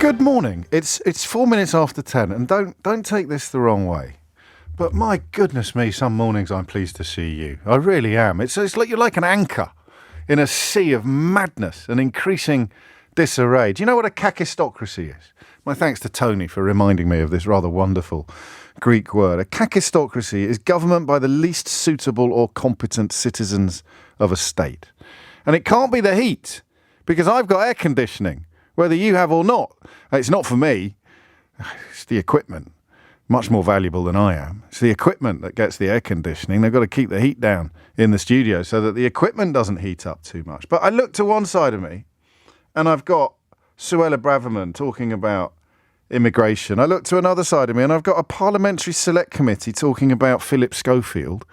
Good morning. It's 4 minutes after 10, and don't take this the wrong way, but my goodness me, some mornings I'm pleased to see you. I really am. It's like you're like an anchor in a sea of madness and increasing disarray. Do you know what a kakistocracy is? My thanks to Tony for reminding me of this rather wonderful Greek word. A kakistocracy is government by the least suitable or competent citizens of a state. And it can't be the heat, because I've got air conditioning, whether you have or not. It's not for me. It's the equipment. Much more valuable than I am. It's the equipment that gets the air conditioning. They've got to keep the heat down in the studio so that the equipment doesn't heat up too much. But I look to one side of me and I've got Suella Braverman talking about immigration. I look to another side of me and I've got a parliamentary select committee talking about Philip Schofield.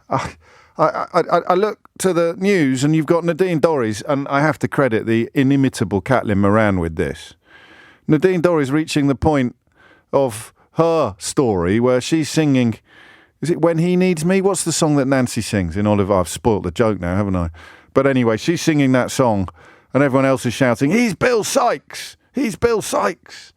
I look to the news and you've got Nadine Dorries, and I have to credit the inimitable Caitlin Moran with this. Nadine Dorries reaching the point of her story where she's singing, is it When He Needs Me? What's the song that Nancy sings in Oliver? I've spoilt the joke now, haven't I? But anyway, she's singing that song and everyone else is shouting, he's Bill Sykes! He's Bill Sykes!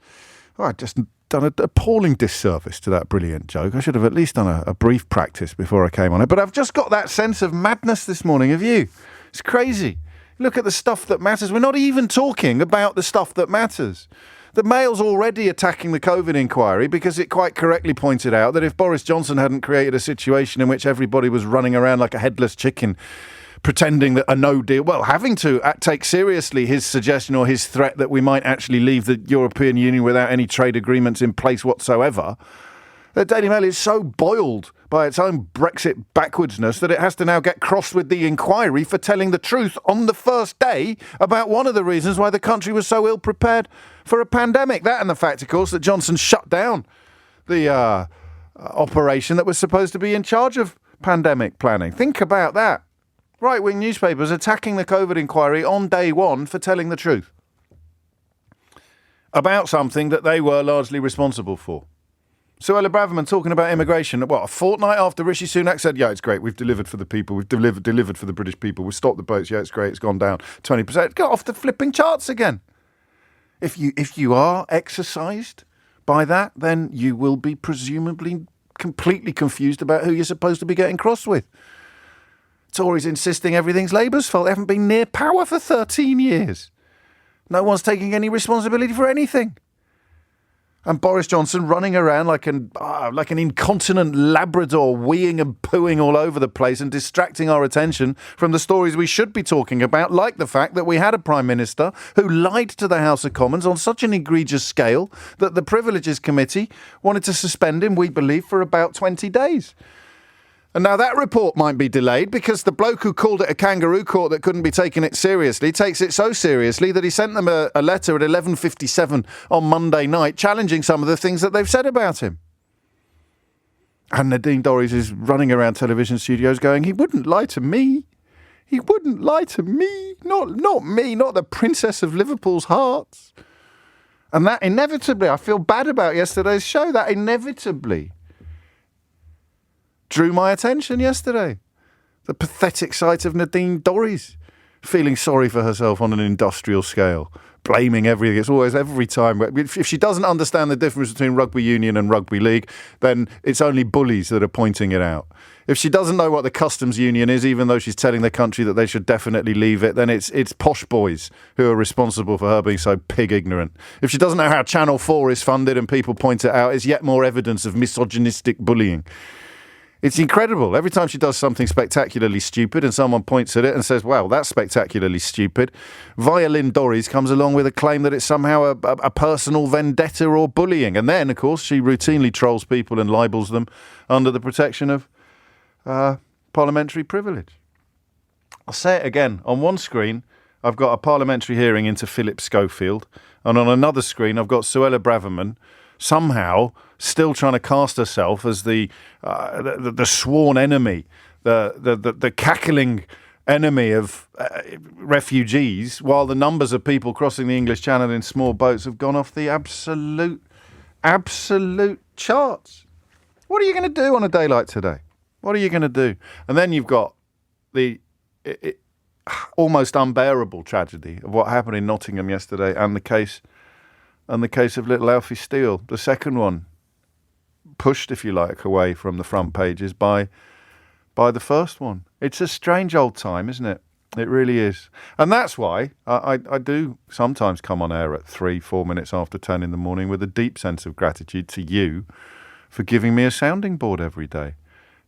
Oh, I've just done an appalling disservice to that brilliant joke. I should have at least done a brief practice before I came on it. But I've just got that sense of madness this morning of you. It's crazy. Look at the stuff that matters. We're not even talking about the stuff that matters. The Mail's already attacking the COVID inquiry because it quite correctly pointed out that if Boris Johnson hadn't created a situation in which everybody was running around like a headless chicken, pretending that a no deal, well, having to take seriously his suggestion or his threat that we might actually leave the European Union without any trade agreements in place whatsoever, the Daily Mail is so boiled by its own Brexit backwardsness that it has to now get cross with the inquiry for telling the truth on the first day about one of the reasons why the country was so ill prepared for a pandemic. That and the fact, of course, that Johnson shut down the operation that was supposed to be in charge of pandemic planning. Think about that. Right-wing newspapers attacking the COVID inquiry on day one for telling the truth about something that they were largely responsible for. Suella Braverman talking about immigration, a fortnight after Rishi Sunak said, yeah, it's great, we've delivered for the people, we've delivered for the British people, we've stopped the boats, yeah, it's great, it's gone down 20%. Got off the flipping charts again. If you are exercised by that, then you will be presumably completely confused about who you're supposed to be getting cross with. Tories insisting everything's Labour's fault. They haven't been near power for 13 years. No one's taking any responsibility for anything. And Boris Johnson running around like an incontinent Labrador, weeing and pooing all over the place and distracting our attention from the stories we should be talking about, like the fact that we had a Prime Minister who lied to the House of Commons on such an egregious scale that the Privileges Committee wanted to suspend him, we believe, for about 20 days. And now that report might be delayed because the bloke who called it a kangaroo court that couldn't be taken it seriously takes it so seriously that he sent them a letter at 11:57 on Monday night challenging some of the things that they've said about him. And Nadine Dorries is running around television studios going, he wouldn't lie to me. He wouldn't lie to me. Not me, not the Princess of Liverpool's hearts. And that inevitably, I feel bad about yesterday's show, that inevitably drew my attention yesterday. The pathetic sight of Nadine Dorries feeling sorry for herself on an industrial scale, blaming everything. It's always every time. If she doesn't understand the difference between rugby union and rugby league, then it's only bullies that are pointing it out. If she doesn't know what the customs union is, even though she's telling the country that they should definitely leave it, then it's posh boys who are responsible for her being so pig ignorant. If she doesn't know how Channel 4 is funded and people point it out, it's yet more evidence of misogynistic bullying. It's incredible. Every time she does something spectacularly stupid and someone points at it and says, well, that's spectacularly stupid, Violin Dorries comes along with a claim that it's somehow a personal vendetta or bullying. And then, of course, she routinely trolls people and libels them under the protection of parliamentary privilege. I'll say it again. On one screen, I've got a parliamentary hearing into Philip Schofield. And on another screen, I've got Suella Braverman somehow still trying to cast herself as the sworn enemy, the cackling enemy of refugees, while the numbers of people crossing the English Channel in small boats have gone off the absolute charts. What are you going to do on a day like today? What are you going to do? And then you've got the almost unbearable tragedy of what happened in Nottingham yesterday and the case and the case of little Alfie Steele, the second one, pushed, if you like, away from the front pages by the first one. It's a strange old time, isn't it? It really is. And that's why I do sometimes come on air at 3-4 minutes after 10 in the morning with a deep sense of gratitude to you for giving me a sounding board every day.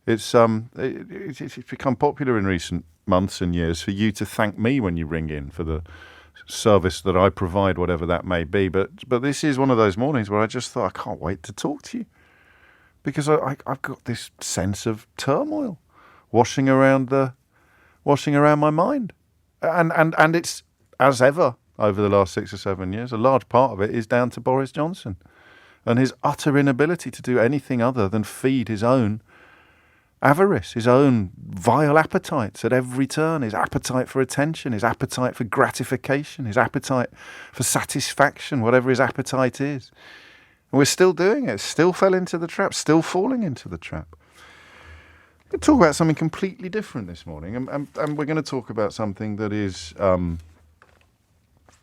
It's become popular in recent months and years for you to thank me when you ring in for the service that I provide, whatever that may be. But this is one of those mornings where I just thought, I can't wait to talk to you, because I've got this sense of turmoil washing around my mind, and it's, as ever over the last 6 or 7 years, a large part of it is down to Boris Johnson and his utter inability to do anything other than feed his own avarice, his own vile appetites at every turn, his appetite for attention, his appetite for gratification, his appetite for satisfaction, whatever his appetite is. And we're still doing it, still fell into the trap, still falling into the trap. We're going to talk about something completely different this morning, and we're going to talk about something that is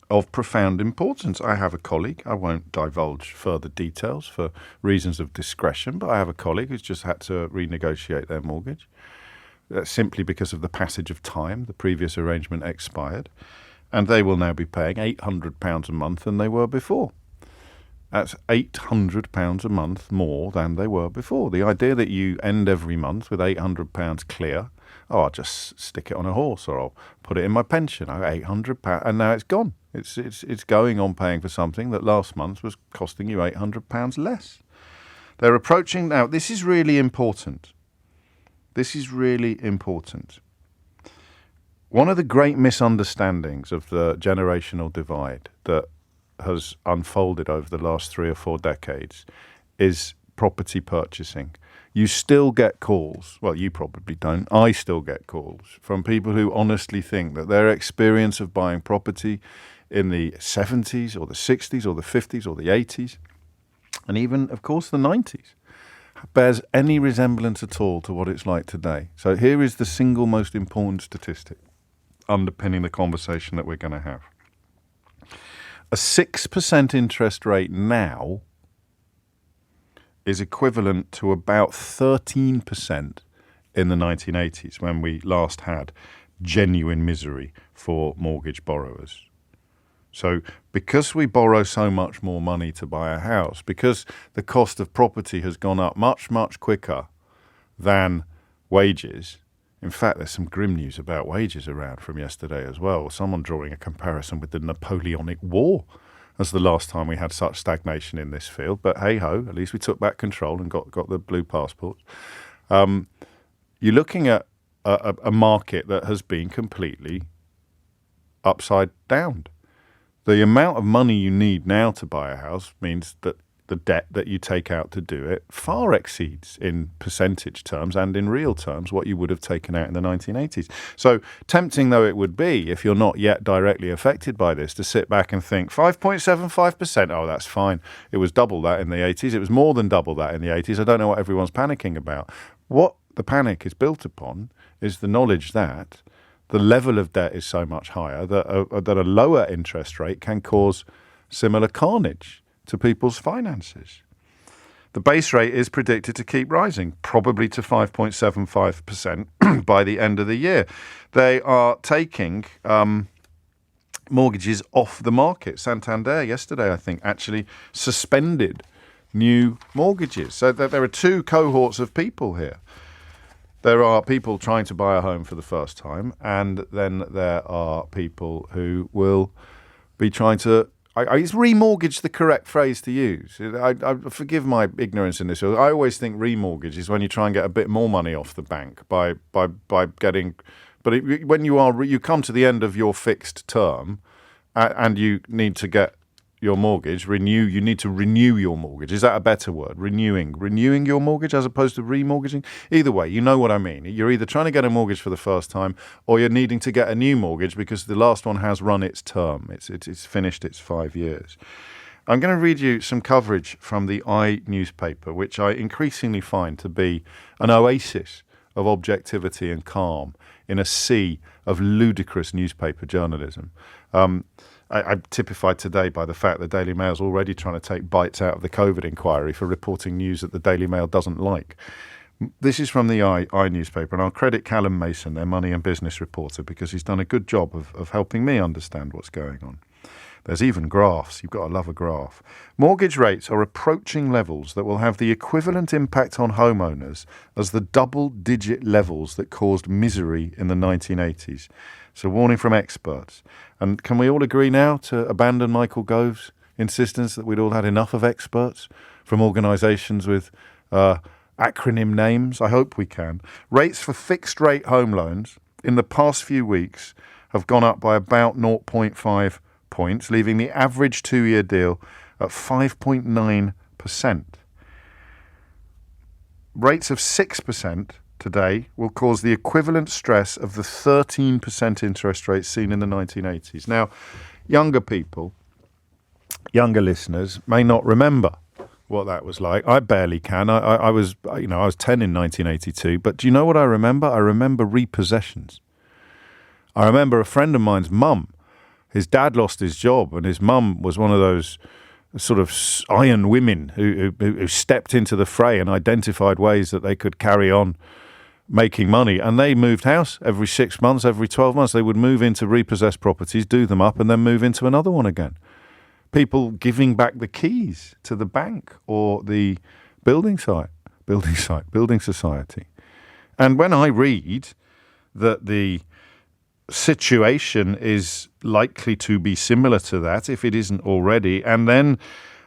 of profound importance. I have a colleague, I won't divulge further details for reasons of discretion, but I have a colleague who's just had to renegotiate their mortgage. That's simply because of the passage of time. The previous arrangement expired, and they will now be paying £800 a month than they were before. That's £800 a month more than they were before. The idea that you end every month with £800 clear, I'll just stick it on a horse, or I'll put it in my pension. £800, and now it's gone. It's going on paying for something that last month was costing you £800 less. They're approaching now. This is really important. This is really important. One of the great misunderstandings of the generational divide that has unfolded over the last 3 or 4 decades is property purchasing. You still get calls, well, you probably don't, I still get calls from people who honestly think that their experience of buying property in the 70s or the 60s or the 50s or the 80s, and even, of course, the 90s, bears any resemblance at all to what it's like today. So here is the single most important statistic underpinning the conversation that we're going to have. A 6% interest rate now is equivalent to about 13% in the 1980s, when we last had genuine misery for mortgage borrowers. So because we borrow so much more money to buy a house, because the cost of property has gone up much, much quicker than wages. In fact, there's some grim news about wages around from yesterday as well. Someone drawing a comparison with the Napoleonic War as the last time we had such stagnation in this field. But hey-ho, at least we took back control and got the blue passports. You're looking at a market that has been completely upside down. The amount of money you need now to buy a house means that the debt that you take out to do it far exceeds, in percentage terms and in real terms, what you would have taken out in the 1980s. So tempting though it would be, if you're not yet directly affected by this, to sit back and think 5.75%, oh, that's fine. It was double that in the 80s. It was more than double that in the 80s. I don't know what everyone's panicking about. What the panic is built upon is the knowledge that the level of debt is so much higher that a lower interest rate can cause similar carnage to people's finances. The base rate is predicted to keep rising, probably to 5.75% by the end of the year. They are taking mortgages off the market. Santander yesterday, I think, actually suspended new mortgages. So there are two cohorts of people here. There are people trying to buy a home for the first time, and then there are people who will be trying to... Is remortgage the correct phrase to use? I forgive my ignorance in this. I always think remortgage is when you try and get a bit more money off the bank by getting... But when you come to the end of your fixed term and you need to get your mortgage, you need to renew your mortgage. Is that a better word? Renewing your mortgage as opposed to remortgaging? Either way, you know what I mean. You're either trying to get a mortgage for the first time or you're needing to get a new mortgage because the last one has run its term. It's finished its 5 years. I'm going to read you some coverage from the newspaper, which I increasingly find to be an oasis of objectivity and calm in a sea of ludicrous newspaper journalism. I'm typified today by the fact that Daily Mail's already trying to take bites out of the COVID inquiry for reporting news that the Daily Mail doesn't like. This is from the I newspaper, and I'll credit Callum Mason, their money and business reporter, because he's done a good job of helping me understand what's going on. There's even graphs. You've got to love a graph. Mortgage rates are approaching levels that will have the equivalent impact on homeowners as the double-digit levels that caused misery in the 1980s. So warning from experts. And can we all agree now to abandon Michael Gove's insistence that we'd all had enough of experts from organisations with acronym names? I hope we can. Rates for fixed-rate home loans in the past few weeks have gone up by about 0.5 points, leaving the average 2-year deal at 5.9%. Rates of 6% today will cause the equivalent stress of the 13% interest rate seen in the 1980s. Now, younger people, younger listeners may not remember what that was like. I barely can. I was 10 in 1982, but do you know what I remember? I remember repossessions. I remember a friend of mine's mum. His dad lost his job, and his mum was one of those sort of iron women who stepped into the fray and identified ways that they could carry on making money. And they moved house every 6 months, every 12 months. They would move into repossessed properties, do them up, and then move into another one again. People giving back the keys to the bank or the building society. And when I read that the situation is likely to be similar to that, if it isn't already, and then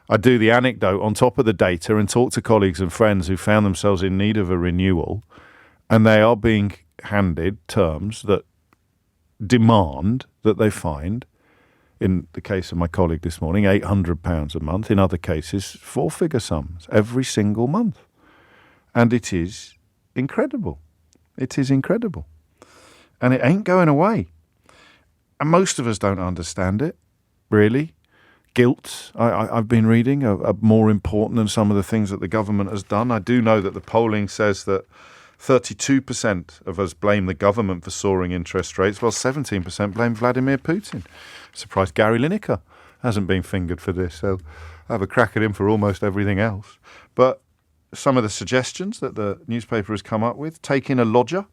I do the anecdote on top of the data and talk to colleagues and friends who found themselves in need of a renewal, and they are being handed terms that demand that they find, in the case of my colleague this morning, £800 a month, in other cases, 4-figure sums every single month. And it is incredible. It is incredible. And it ain't going away. And most of us don't understand it, really. Guilt, I've been reading, are more important than some of the things that the government has done. I do know that the polling says that 32% of us blame the government for soaring interest rates, while 17% blame Vladimir Putin. Surprised Gary Lineker hasn't been fingered for this, so I have a crack at him for almost everything else. But some of the suggestions that the newspaper has come up with: take in a lodger.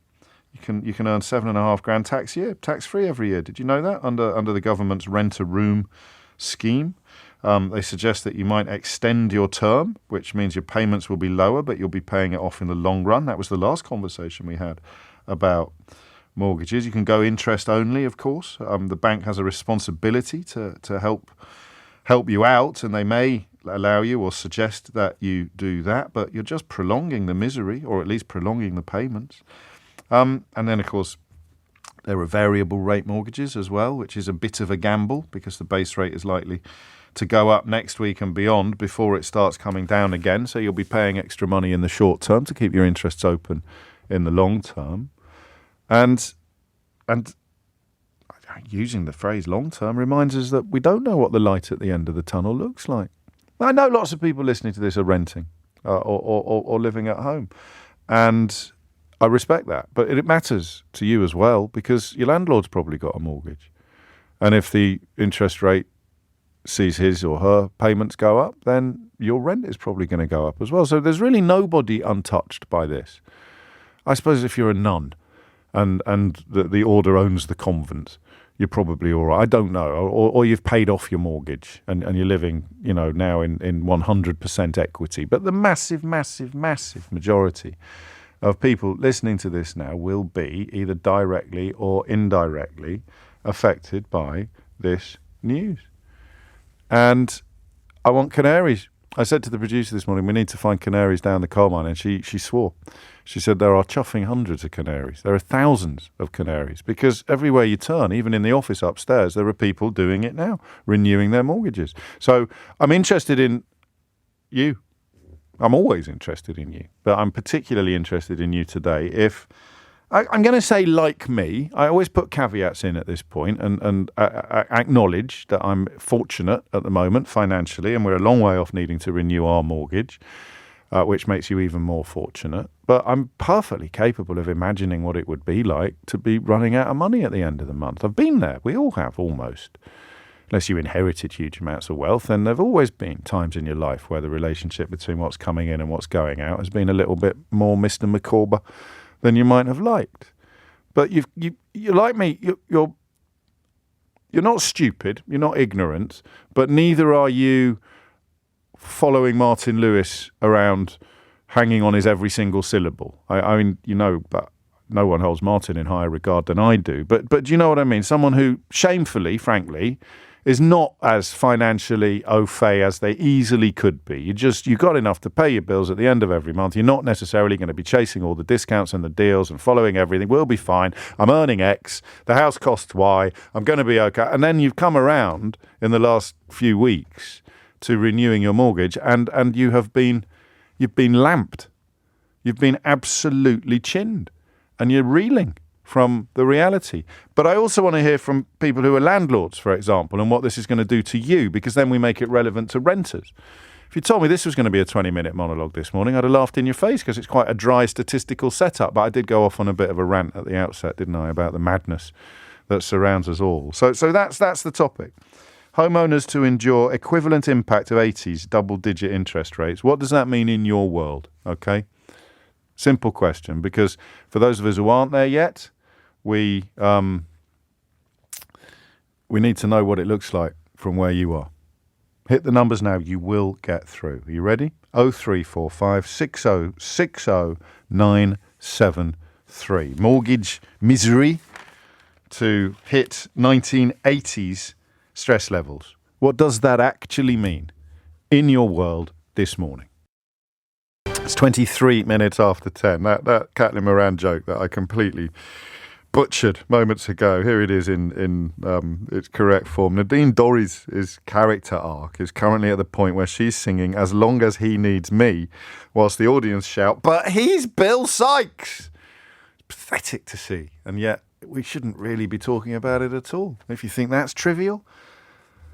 You can earn $7,500 tax-free every year. Did you know that? Under the government's rent-a-room scheme. They suggest that you might extend your term, which means your payments will be lower, but you'll be paying it off in the long run. That was the last conversation we had about mortgages. You can go interest only, of course. The bank has a responsibility to help you out, and they may allow you or suggest that you do that, but you're just prolonging the misery, or at least prolonging the payments. And then, of course, there are variable rate mortgages as well, which is a bit of a gamble because the base rate is likely to go up next week and beyond before it starts coming down again. So you'll be paying extra money in the short term to keep your interests open in the long term. And using the phrase long term reminds us that we don't know what the light at the end of the tunnel looks like. I know lots of people listening to this are renting or living at home. And I respect that, but it matters to you as well because your landlord's probably got a mortgage. And if the interest rate sees his or her payments go up, then your rent is probably going to go up as well. So there's really nobody untouched by this. I suppose if you're a nun and the order owns the convent, you're probably all right. I don't know. Or you've paid off your mortgage and you're living, now in 100% equity. But the massive, massive, massive majority of people listening to this now will be either directly or indirectly affected by this news. And I want canaries. I said to the producer this morning, we need to find canaries down the coal mine, and she swore. She said there are chuffing hundreds of canaries. There are thousands of canaries because everywhere you turn, even in the office upstairs, there are people doing it now, renewing their mortgages. So I'm interested in you. I'm always interested in you, but I'm particularly interested in you today. If I'm going to say like me, I always put caveats in at this point and I acknowledge that I'm fortunate at the moment financially, and we're a long way off needing to renew our mortgage, which makes you even more fortunate. But I'm perfectly capable of imagining what it would be like to be running out of money at the end of the month. I've been there. We all have almost. unless you inherited huge amounts of wealth, then there have always been times in your life where the relationship between what's coming in and what's going out has been a little bit more Mr. Micawber than you might have liked. But you're like me, you're not stupid, you're not ignorant, but neither are you following Martin Lewis around, hanging on his every single syllable. I mean, but no one holds Martin in higher regard than I do. But do you know what I mean? Someone who, shamefully, frankly, is not as financially au fait as they easily could be. You got enough to pay your bills at the end of every month. You're not necessarily going to be chasing all the discounts and the deals and following everything. We'll be fine. I'm earning X. The house costs Y. I'm going to be okay. And then you've come around in the last few weeks to renewing your mortgage, and you've been lamped. You've been absolutely chinned, and you're reeling from the reality. But I also want to hear from people who are landlords, for example, and what this is going to do to you, because then we make it relevant to renters. If you told me this was going to be a 20-minute monologue this morning, I'd have laughed in your face, because it's quite a dry statistical setup. But I did go off on a bit of a rant at the outset, didn't I, about the madness that surrounds us all. So that's the topic. Homeowners to endure equivalent impact of 80s double-digit interest rates. What does that mean in your world? Okay? Simple question, because for those of us who aren't there yet, we need to know what it looks like from where you are. Hit the numbers now. You will get through. Are you ready? 0345 6060 973. Mortgage misery to hit 1980s stress levels. What does that actually mean in your world this morning? It's 23 minutes after 10. That Caitlin Moran joke that I completely butchered moments ago. Here it is in its correct form. Nadine Dorries' character arc is currently at the point where she's singing "As Long As He Needs Me," whilst the audience shout, "But he's Bill Sykes!" It's pathetic to see, and yet we shouldn't really be talking about it at all. If you think that's trivial,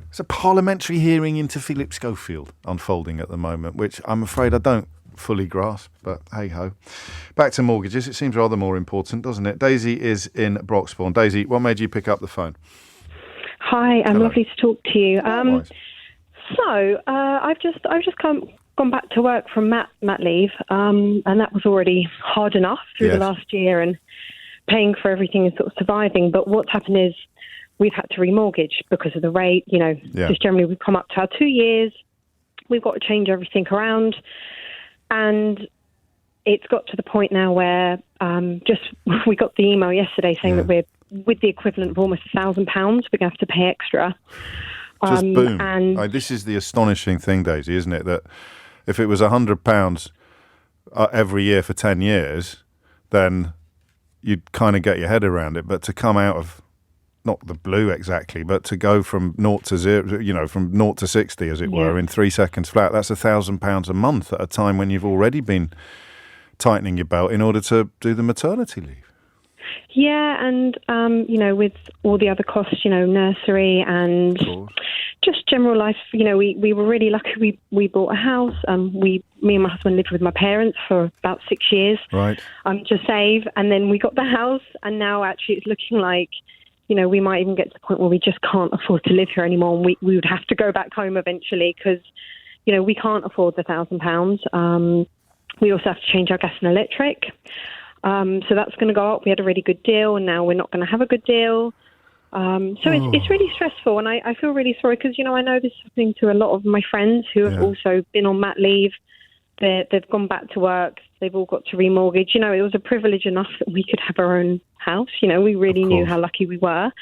it's a parliamentary hearing into Philip Schofield unfolding at the moment, which I'm afraid I don't fully grasp, but hey-ho. Back to mortgages. It seems rather more important, doesn't it? Daisy is in Broxbourne. Daisy, what made you pick up the phone? Hi, Hello. lovely to talk to you. Likewise. I've just gone back to work from mat leave, and that was already hard enough through the last year and paying for everything and sort of surviving. But what's happened is we've had to remortgage because of the rate. Just generally we've come up to our 2 years. We've got to change everything around. And it's got to the point now where we got the email yesterday saying that we're with the equivalent of almost £1,000, we're going to have to pay extra. Just boom. And this is the astonishing thing, Daisy, isn't it? That if it was £100 every year for 10 years, then you'd kind of get your head around it. But to come out of, not the blue exactly, but to go from 0 to 0, from 0 to 60, as it were, in 3 seconds flat, that's £1,000 a month at a time when you've already been tightening your belt in order to do the maternity leave. Yeah, and, with all the other costs, nursery and just general life, we were really lucky. We bought a house. Me and my husband lived with my parents for about 6 years. Right. To save. And then we got the house, and now actually it's looking like, we might even get to the point where we just can't afford to live here anymore, and we would have to go back home eventually because, we can't afford the £1,000. We also have to change our gas and electric. So that's going to go up. We had a really good deal, and now we're not going to have a good deal. It's really stressful, and I feel really sorry because, I know this is happening to a lot of my friends who have also been on mat leave. They've gone back to work. They've all got to remortgage. It was a privilege enough that we could have our own house. We really knew how lucky we were.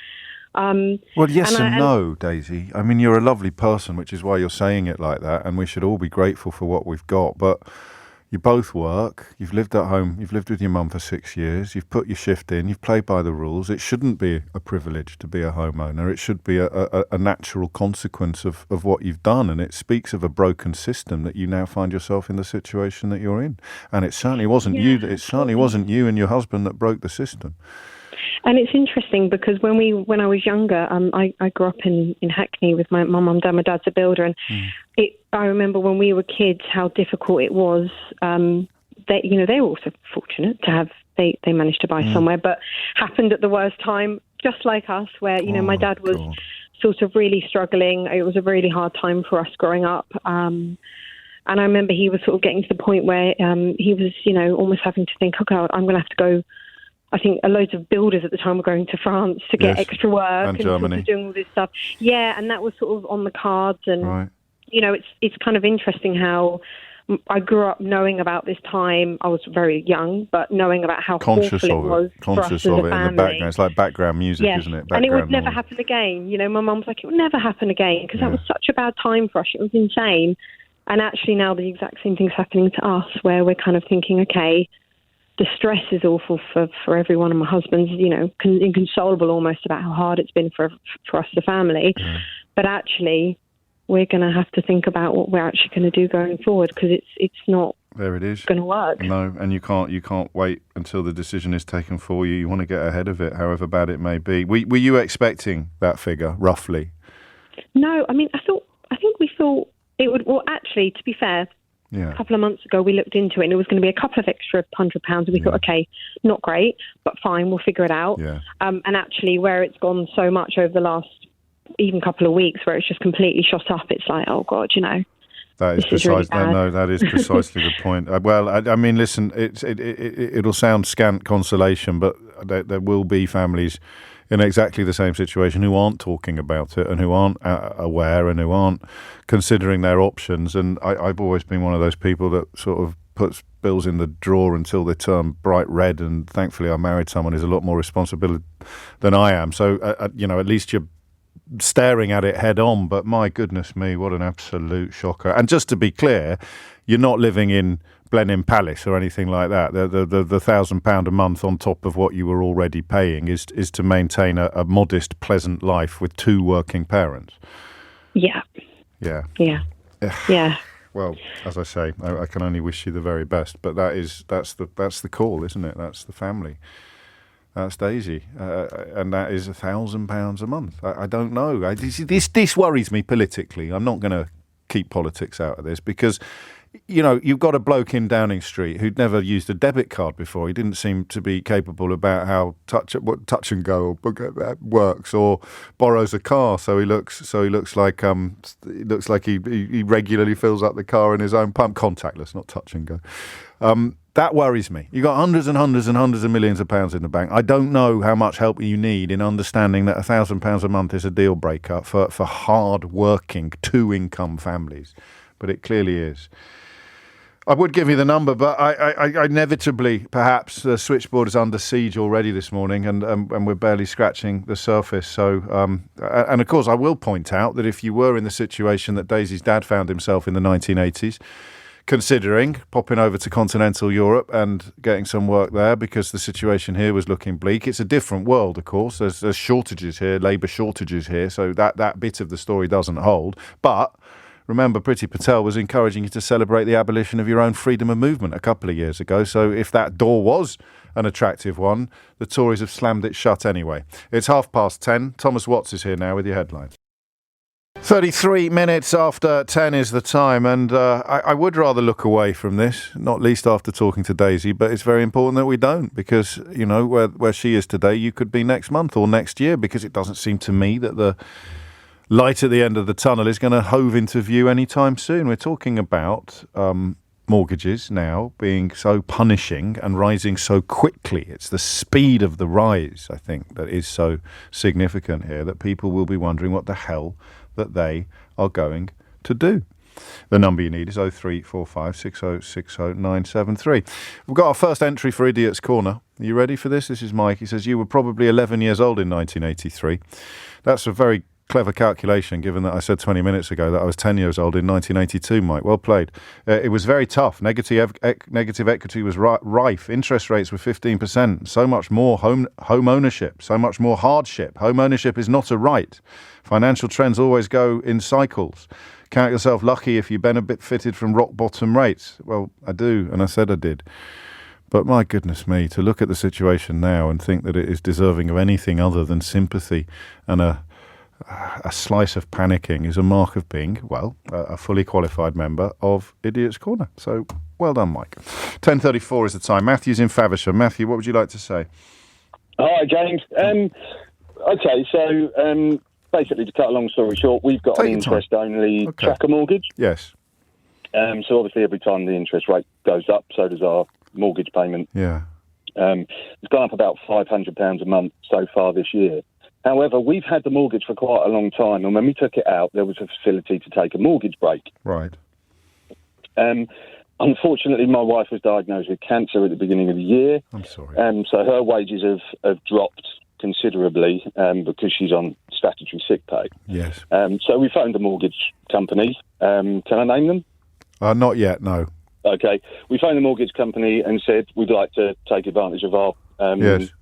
Well, yes and no, Daisy. I mean, you're a lovely person, which is why you're saying it like that, and we should all be grateful for what we've got. But you both work. You've lived at home. You've lived with your mum for 6 years. You've put your shift in. You've played by the rules. It shouldn't be a privilege to be a homeowner. It should be a natural consequence of what you've done. And it speaks of a broken system that you now find yourself in the situation that you're in. And it certainly wasn't you. It certainly wasn't you and your husband that broke the system. And it's interesting because when I was younger, I grew up in Hackney with my mum and dad. My dad's a builder, and I remember when we were kids how difficult it was. They were also fortunate to have they managed to buy somewhere, but happened at the worst time, just like us, where my dad was sort of really struggling. It was a really hard time for us growing up. And I remember he was sort of getting to the point where he was, almost having to think, oh, God, I'm going to have to go. I think loads of builders at the time were going to France to get extra work and Germany. sort of doing all this stuff. Yeah, and that was sort of on the cards. And, right. It's kind of interesting how I grew up knowing about this time. I was very young, but knowing about how conscious awful it was for us as a family. In the background. It's like background music, isn't it? And it would never happen again. My mum was like, it would never happen again because that was such a bad time for us. It was insane. And actually now the exact same thing's happening to us where we're kind of thinking, okay, the stress is awful for everyone, and my husband's, inconsolable almost about how hard it's been for us, the family. Yeah. But actually, we're going to have to think about what we're actually going to do going forward because it's not there it is going to work. No, and you can't wait until the decision is taken for you. You want to get ahead of it, however bad it may be. Were you expecting that figure roughly? No, I mean, I think we thought it would. Well, actually, to be fair. Yeah. A couple of months ago, we looked into it, and it was going to be a couple of extra £100, and we thought, okay, not great, but fine, we'll figure it out. Yeah. And actually, where it's gone so much over the last even couple of weeks, where it's just completely shot up, it's like, oh God, That is precisely really that is precisely the point. Well, I mean, listen, it'll sound scant consolation, but there will be families in exactly the same situation who aren't talking about it and who aren't aware and who aren't considering their options. And I've always been one of those people that sort of puts bills in the drawer until they turn bright red. And thankfully, I married someone who's a lot more responsible than I am. So, at least you're staring at it head on. But my goodness me, what an absolute shocker. And just to be clear, you're not living in Blenheim Palace or anything like that. The £1,000 a month on top of what you were already paying is to maintain a modest, pleasant life with two working parents. Yeah. Yeah. Yeah. Yeah. Well, as I say, I can only wish you the very best. But that's the call, isn't it? That's the family. That's Daisy, and that is £1,000 a month. I don't know. This worries me politically. I'm not going to keep politics out of this because. You've got a bloke in Downing Street who'd never used a debit card before. He didn't seem to be capable about how touch and go works, or borrows a car. So he looks like he regularly fills up the car in his own pump, contactless, not touch and go. That worries me. You've got hundreds and hundreds and hundreds of millions of pounds in the bank. I don't know how much help you need in understanding that £1,000 a month is a deal breaker for hard-working two-income families, but it clearly is. I would give you the number, but I inevitably, perhaps, the switchboard is under siege already this morning, and we're barely scratching the surface. So, and of course, I will point out that if you were in the situation that Daisy's dad found himself in the 1980s, considering popping over to continental Europe and getting some work there because the situation here was looking bleak, it's a different world, of course. There's shortages here, labour shortages here, so that bit of the story doesn't hold. But remember, Priti Patel was encouraging you to celebrate the abolition of your own freedom of movement a couple of years ago. So if that door was an attractive one, the Tories have slammed it shut anyway. It's 10:30. Thomas Watts is here now with your headlines. 33 minutes after 10 is the time, and I would rather look away from this, not least after talking to Daisy, but it's very important that we don't, because, where she is today, you could be next month or next year, because it doesn't seem to me that the light at the end of the tunnel is going to hove into view anytime soon. We're talking about mortgages now being so punishing and rising so quickly. It's the speed of the rise, I think, that is so significant here, that people will be wondering what the hell that they are going to do. The number you need is 0345 6060 973. We've got our first entry for Idiot's Corner. Are you ready for this? This is Mike. He says, you were probably 11 years old in 1983. That's a very clever calculation, given that I said 20 minutes ago that I was 10 years old in 1982, Mike. Well played. It was very tough. Negative equity was rife. Interest rates were 15%. So much more home ownership. So much more hardship. Home ownership is not a right. Financial trends always go in cycles. Count yourself lucky if you benefited from rock bottom rates. Well, I do, and I said I did. But my goodness me, to look at the situation now and think that it is deserving of anything other than sympathy and a slice of panicking is a mark of being, well, a fully qualified member of Idiot's Corner. So, well done, Mike. 10:34 is the time. Matthew's in Faversham. Matthew, what would you like to say? Hi, James. Okay, so basically, to cut a long story short, we've got an interest-only tracker mortgage. Yes. So obviously, every time the interest rate goes up, so does our mortgage payment. Yeah. It's gone up about £500 a month so far this year. However, we've had the mortgage for quite a long time, and when we took it out, there was a facility to take a mortgage break. Right. Unfortunately, my wife was diagnosed with cancer at the beginning of the year. I'm sorry. So her wages have dropped considerably because she's on statutory sick pay. Yes. So we phoned the mortgage company. Can I name them? Not yet, no. Okay. We phoned the mortgage company and said we'd like to take advantage of our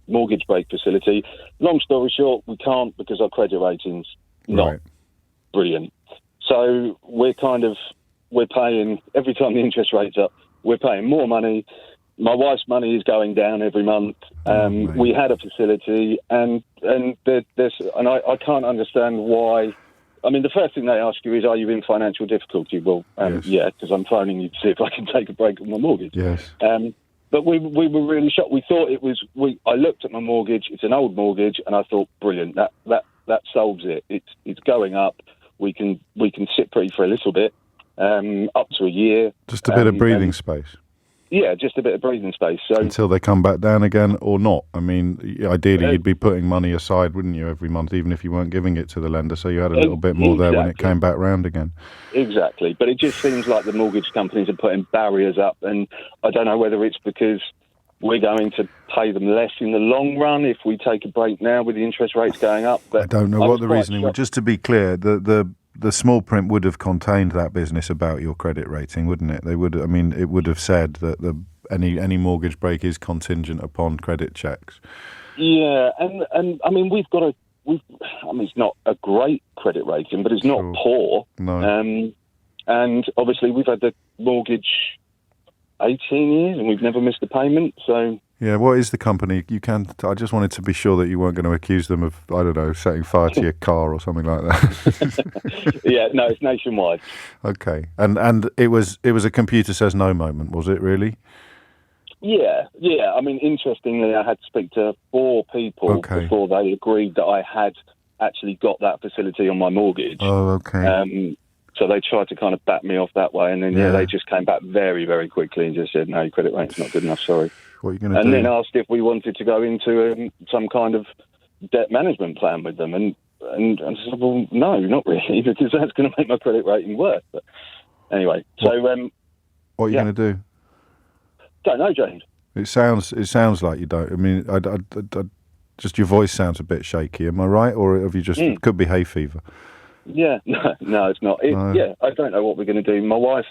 mortgage break facility. Long story short, we can't because our credit rating's not brilliant. So we're paying, every time the interest rate's up, we're paying more money. My wife's money is going down every month. We had a facility, and I can't understand why. I mean, the first thing they ask you is, are you in financial difficulty? Well, yeah, because I'm phoning you to see if I can take a break on my mortgage. Yes. But we were really shocked. We thought it was. I looked at my mortgage. It's an old mortgage, and I thought, brilliant. That solves it. It's going up. We can sit pretty for a little bit, up to a year. Just a bit of breathing space. Yeah, just a bit of breathing space. So until they come back down again, or not. I mean, ideally, you'd be putting money aside, wouldn't you, every month, even if you weren't giving it to the lender, so you had a little bit more there when it came back round again. Exactly. But it just seems like the mortgage companies are putting barriers up, and I don't know whether it's because we're going to pay them less in the long run if we take a break now with the interest rates going up. But I don't know what the reasoning was. Just to be clear, the small print would have contained that business about your credit rating, wouldn't it? They would. I mean, it would have said that any mortgage break is contingent upon credit checks. Yeah, and I mean, it's not a great credit rating, but it's not poor. No. And obviously, we've had the mortgage 18 years, and we've never missed a payment. So. Yeah, what is the company? I just wanted to be sure that you weren't going to accuse them of, I don't know, setting fire to your car or something like that. Yeah, no, it's nationwide. Okay, and it was a computer says no moment, was it really? Yeah. I mean, interestingly, I had to speak to 4 people before they agreed that I had actually got that facility on my mortgage. Oh, okay. So they tried to kind of back me off that way, and then they just came back very, very quickly and just said, no, your credit rate's not good enough, sorry. What are you going to do? And then asked if we wanted to go into some kind of debt management plan with them. And I said, well, no, not really, because that's going to make my credit rating worse. But anyway, what are you going to do? Don't know, James. It sounds like you don't. I mean, I just your voice sounds a bit shaky. Am I right? Or have you just, it could be hay fever? Yeah, no, it's not. Yeah, I don't know what we're going to do. My wife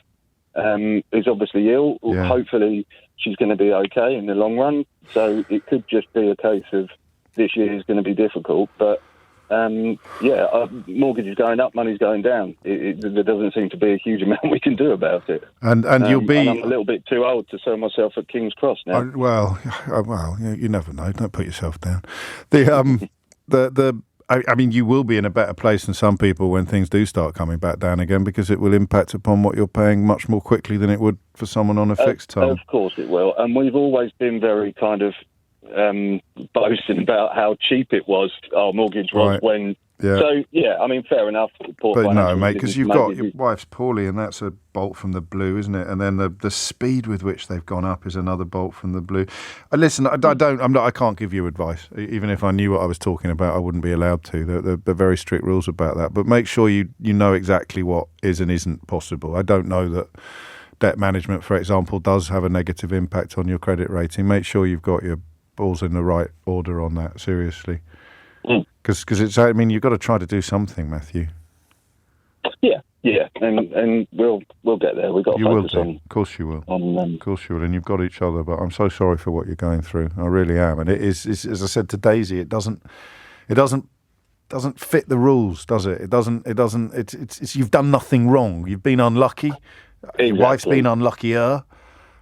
is obviously ill. Yeah. Hopefully she's going to be okay in the long run. So it could just be a case of this year is going to be difficult. But, mortgage is going up, money's going down. There doesn't seem to be a huge amount we can do about it. And you'll be... And I'm a little bit too old to sell myself at King's Cross now. You never know. Don't put yourself down. I mean, you will be in a better place than some people when things do start coming back down again, because it will impact upon what you're paying much more quickly than it would for someone on a fixed term. Of course it will. And we've always been very kind of boasting about how cheap it was, our mortgage was, when... Yeah. So, yeah, I mean, fair enough. But no, mate, because you've got your wife's poorly, and that's a bolt from the blue, isn't it? And then the speed with which they've gone up is another bolt from the blue. Listen, I can't give you advice. Even if I knew what I was talking about, I wouldn't be allowed to. There are very strict rules about that. But make sure you know exactly what is and isn't possible. I don't know that debt management, for example, does have a negative impact on your credit rating. Make sure you've got your balls in the right order on that, seriously. Because it's, I mean, you've got to try to do something, Matthew. Yeah, and we'll get there. We've got to focus on. Of course you will. Of course you will, and you've got each other. But I'm so sorry for what you're going through. I really am. And it is, as I said to Daisy, it doesn't fit the rules, does it? It doesn't. It's you've done nothing wrong. You've been unlucky. Exactly. Your wife's been unluckier.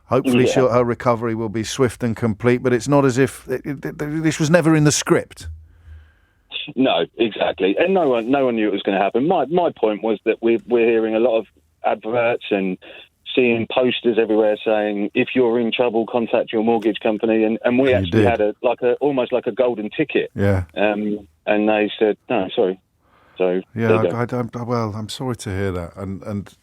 Hopefully, her recovery will be swift and complete. But it's not as if this was never in the script. No, exactly, and no one knew it was going to happen. My point was that we're hearing a lot of adverts and seeing posters everywhere saying, if you're in trouble, contact your mortgage company, and we actually had almost like a golden ticket. Yeah. And they said, no, sorry. So well, I'm sorry to hear that, and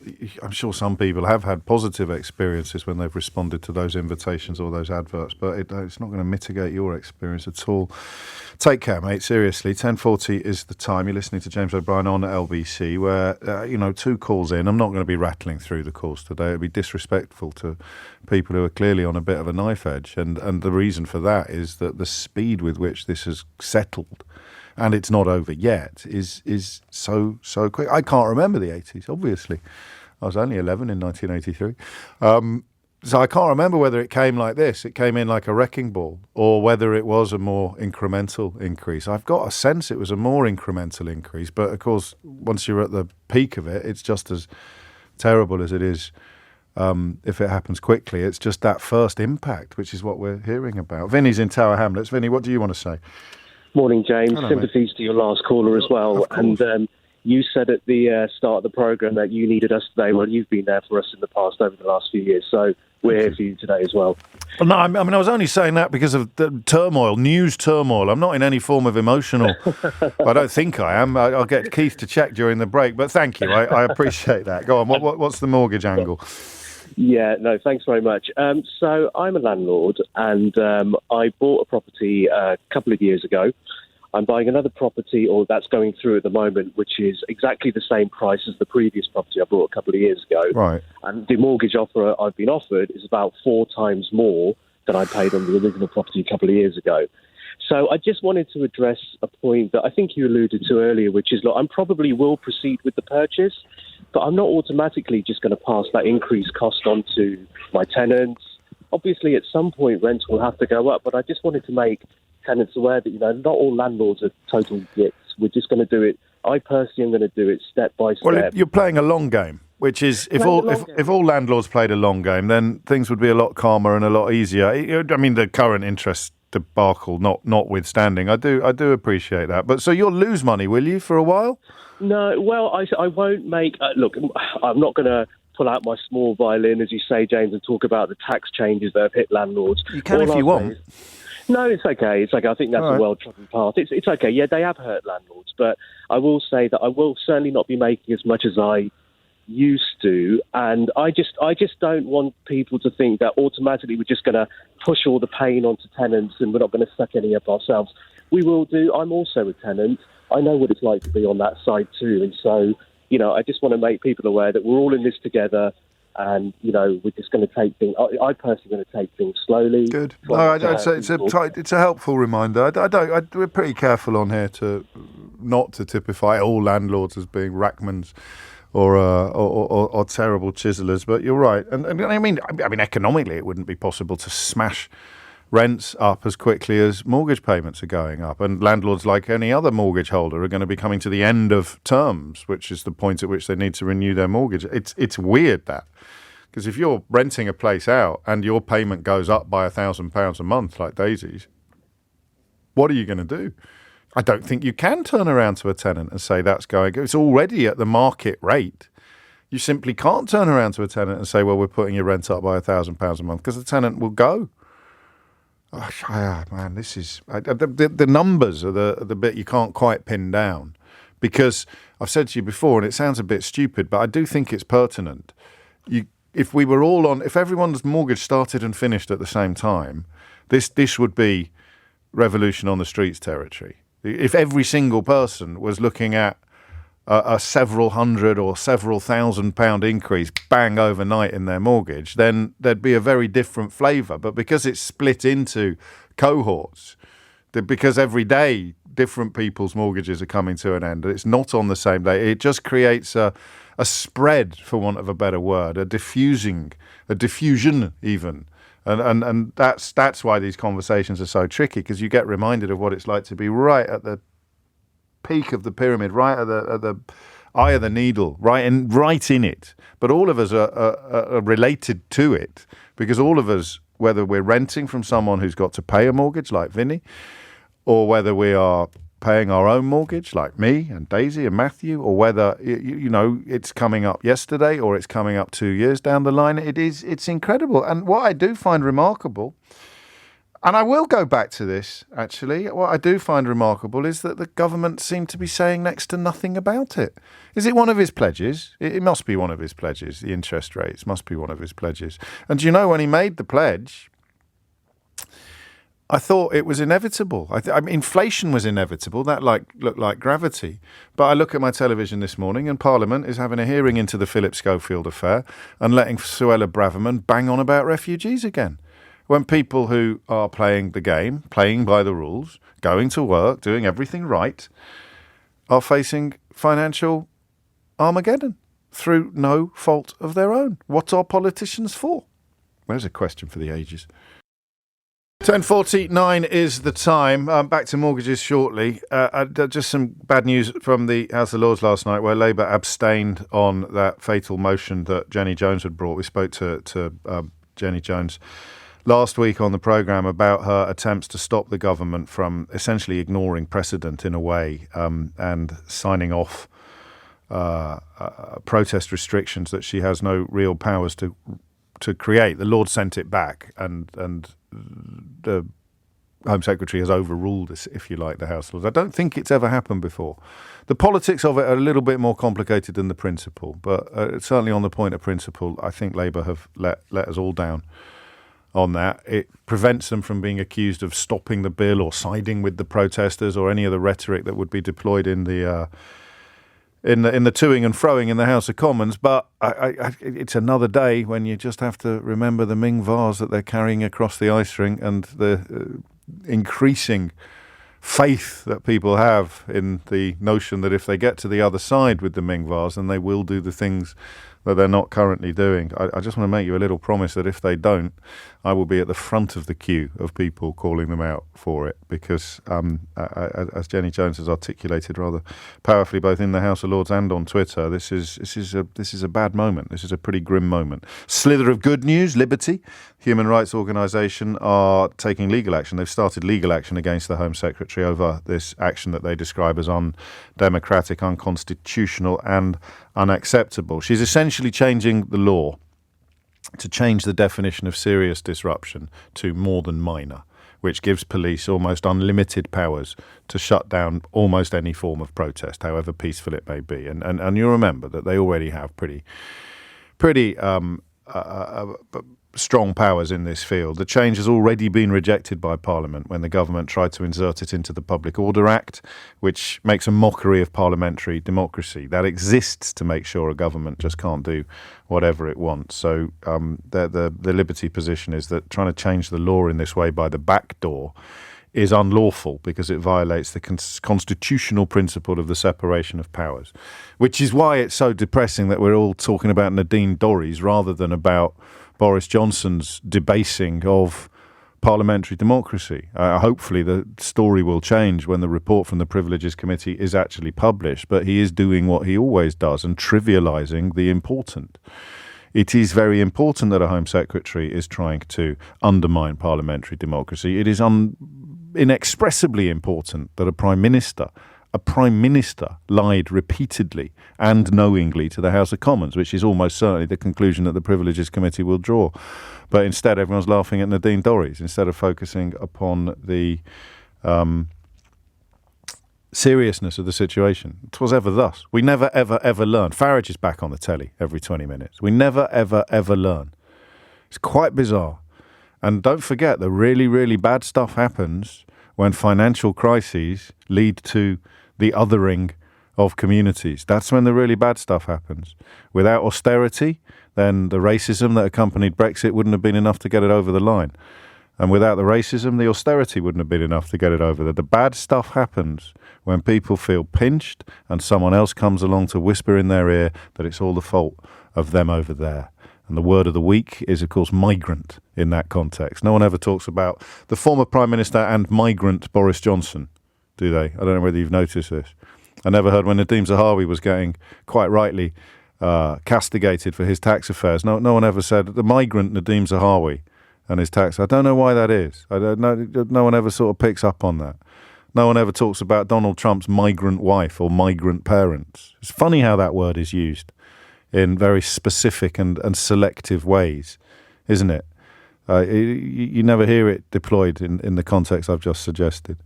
I'm sure some people have had positive experiences when they've responded to those invitations or those adverts, but it's not going to mitigate your experience at all. Take care, mate. Seriously, 10:40 is the time. You're listening to James O'Brien on LBC, where 2 calls in. I'm not going to be rattling through the calls today. It'd be disrespectful to people who are clearly on a bit of a knife edge, and the reason for that is that the speed with which this has settled, and it's not over yet, is so quick. I can't remember the 80s, obviously. I was only 11 in 1983. So I can't remember whether it came like this, it came in like a wrecking ball, or whether it was a more incremental increase. I've got a sense it was a more incremental increase, but of course, once you're at the peak of it, it's just as terrible as it is if it happens quickly. It's just that first impact, which is what we're hearing about. Vinny's in Tower Hamlets. Vinny, what do you want to say? Morning, James. Hello, sympathies to your last caller as well. And you said at the start of the programme that you needed us today. Well, you've been there for us in the past over the last few years, so we're here for you today as well. Well, no, I mean, I was only saying that because of the turmoil, news turmoil. I'm not in any form of emotional. I don't think I am. I'll get Keith to check during the break, but thank you. I appreciate that. Go on. What's the mortgage angle? Yeah, no, thanks very much. So I'm a landlord, and I bought a property a couple of years ago. I'm buying another property, or that's going through at the moment, which is exactly the same price as the previous property I bought a couple of years ago. Right. And the mortgage offer I've been offered is about 4 times more than I paid on the original property a couple of years ago. So I just wanted to address a point that I think you alluded to earlier, which is, look, I probably will proceed with the purchase, but I'm not automatically just going to pass that increased cost on to my tenants. Obviously, at some point, rents will have to go up, but I just wanted to make tenants aware that, not all landlords are total gits. We're just going to do it. I personally am going to do it step by step. Well, you're playing a long game, which is if all landlords played a long game, then things would be a lot calmer and a lot easier. I mean, the current interest debacle notwithstanding, I do appreciate that. But so you'll lose money, will you, for a while? No, well, I won't make... look, I'm not going to pull out my small violin, as you say, James, and talk about the tax changes that have hit landlords. You can if you want. No, it's okay. It's okay. I think that's a well-trodden path. It's okay. Yeah, they have hurt landlords, but I will say that I will certainly not be making as much as I used to, and I just don't want people to think that automatically we're just going to push all the pain onto tenants and we're not going to suck any up ourselves. We will do. I'm also a tenant. I know what it's like to be on that side too, and so I just want to make people aware that we're all in this together. And, we're just going to take things... I personally going to take things slowly. Good. No, I'd say it's a helpful reminder. We're pretty careful on here not to typify all landlords as being rackmans or terrible chiselers. But you're right. And I mean, economically, it wouldn't be possible to smash rents up as quickly as mortgage payments are going up. And landlords, like any other mortgage holder, are going to be coming to the end of terms, which is the point at which they need to renew their mortgage. It's weird that. Because if you're renting a place out and your payment goes up by £1,000 a month, like Daisy's, what are you going to do? I don't think you can turn around to a tenant and say that's going... It's already at the market rate. You simply can't turn around to a tenant and say, well, we're putting your rent up by £1,000 a month, because the tenant will go. Oh, man, this is... The numbers are the bit you can't quite pin down. Because I've said to you before, and it sounds a bit stupid, but I do think it's pertinent. If we were all on... If everyone's mortgage started and finished at the same time, this would be revolution on the streets territory. If every single person was looking at a several hundred or several £1,000 increase bang overnight in their mortgage, then there'd be a very different flavour. But because it's split into cohorts, because every day different people's mortgages are coming to an end, it's not on the same day, it just creates a spread, for want of a better word, a diffusion even. And that's why these conversations are so tricky, because you get reminded of what it's like to be right at the peak of the pyramid, right at the eye of the needle, right in it. But all of us are related to it, because all of us, whether we're renting from someone who's got to pay a mortgage like Vinny, or whether we are paying our own mortgage like me and Daisy and Matthew, or whether it's coming up yesterday or it's coming up 2 years down the line, it's incredible. And what I do find remarkable, And I will go back to this, actually. What I do find remarkable is that the government seem to be saying next to nothing about it. Is it one of his pledges? It must be one of his pledges. The interest rates must be one of his pledges. And do you know, when he made the pledge, I thought it was inevitable. I mean, inflation was inevitable. That looked like gravity. But I look at my television this morning and Parliament is having a hearing into the Philip Schofield affair and letting Suella Braverman bang on about refugees again. When people who are playing the game, playing by the rules, going to work, doing everything right, are facing financial Armageddon through no fault of their own. What are politicians for? There's a question for the ages. 10:49 is the time. Back to mortgages shortly. Just some bad news from the House of Lords last night, where Labour abstained on that fatal motion that Jenny Jones had brought. We spoke to Jenny Jones last week on the programme about her attempts to stop the government from essentially ignoring precedent in a way and signing off protest restrictions that she has no real powers to create. The Lord sent it back and the Home Secretary has overruled this, if you like, the House of Lords. I don't think it's ever happened before. The politics of it are a little bit more complicated than the principle, but certainly on the point of principle, I think Labour have let us all down on that. It prevents them from being accused of stopping the bill or siding with the protesters or any of the rhetoric that would be deployed in the toing and froing in the House of Commons. But it's another day when you just have to remember the Ming vase that they're carrying across the ice rink and the increasing faith that people have in the notion that if they get to the other side with the Ming vase, then they will do the things that they're not currently doing. I just want to make you a little promise that if they don't, I will be at the front of the queue of people calling them out for it, because as Jenny Jones has articulated rather powerfully both in the House of Lords and on Twitter, this is a bad moment. This is a pretty grim moment. Slither of good news: Liberty, human rights organisation, are taking legal action. They've started legal action against the Home Secretary over this action that they describe as undemocratic, unconstitutional and unacceptable. She's essentially changing the law to change the definition of serious disruption to more than minor, which gives police almost unlimited powers to shut down almost any form of protest, however peaceful it may be. And you remember that they already have pretty strong powers in this field. The change has already been rejected by Parliament when the government tried to insert it into the Public Order Act, which makes a mockery of parliamentary democracy. That exists to make sure a government just can't do whatever it wants. So the Liberty position is that trying to change the law in this way by the back door is unlawful because it violates the constitutional principle of the separation of powers, which is why it's so depressing that we're all talking about Nadine Dorries rather than about Boris Johnson's debasing of parliamentary democracy. Hopefully the story will change when the report from the Privileges Committee is actually published, but he is doing what he always does and trivialising the important. It is very important that a Home Secretary is trying to undermine parliamentary democracy. It is inexpressibly important that a Prime Minister lied repeatedly and knowingly to the House of Commons, which is almost certainly the conclusion that the Privileges Committee will draw. But instead, everyone's laughing at Nadine Dorries instead of focusing upon the seriousness of the situation. 'Twas ever thus. We never, ever, ever learn. Farage is back on the telly every 20 minutes. We never, ever, ever learn. It's quite bizarre. And don't forget, the really, really bad stuff happens when financial crises lead to the othering of communities. That's when the really bad stuff happens. Without austerity, then the racism that accompanied Brexit wouldn't have been enough to get it over the line. And without the racism, the austerity wouldn't have been enough to get it over. The bad stuff happens when people feel pinched and someone else comes along to whisper in their ear that it's all the fault of them over there. And the word of the week is, of course, migrant in that context. No one ever talks about the former Prime Minister and migrant Boris Johnson, do they? I don't know whether you've noticed this. I never heard when Nadeem Zahawi was getting, quite rightly, castigated for his tax affairs. No one ever said the migrant Nadeem Zahawi and his tax. I don't know why that is. No one ever sort of picks up on that. No one ever talks about Donald Trump's migrant wife or migrant parents. It's funny how that word is used in very specific and selective ways, isn't it? You never hear it deployed in the context I've just suggested.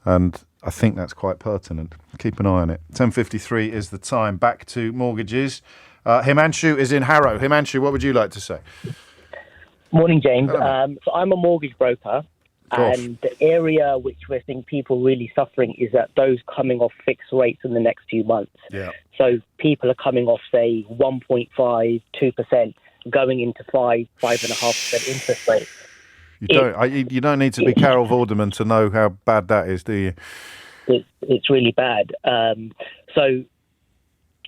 And I think that's quite pertinent. Keep an eye on it. 10:53 is the time. Back to mortgages. Himanshu is in Harrow. Himanshu, what would you like to say? Morning, James. So I'm a mortgage broker, and the area which we're seeing people really suffering is that those coming off fixed rates in the next few months. Yeah. So people are coming off, say, 1.5%, 2%, going into 5.5% interest rate. You don't need to be Carol Vorderman to know how bad that is, do you? It's really bad. So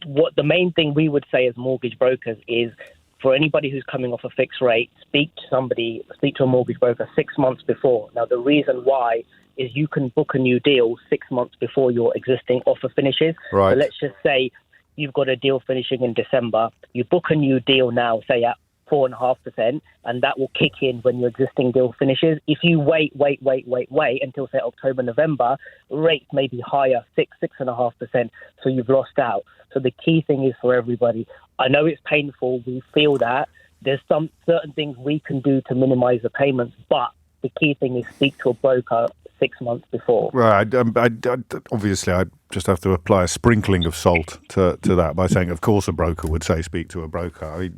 what the main thing we would say as mortgage brokers is, for anybody who's coming off a fixed rate, speak to a mortgage broker 6 months before. Now, the reason why is you can book a new deal 6 months before your existing offer finishes. Right. So let's just say you've got a deal finishing in December. You book a new deal now, say at 4.5%, and that will kick in when your existing deal finishes. If you wait until, say, October, November, rates may be higher, 6.5%, so you've lost out. So the key thing is for everybody, I know it's painful, we feel that, there's some certain things we can do to minimise the payments, but the key thing is speak to a broker 6 months before. Right. Obviously, I just have to apply a sprinkling of salt to that by saying, of course, a broker would say speak to a broker. I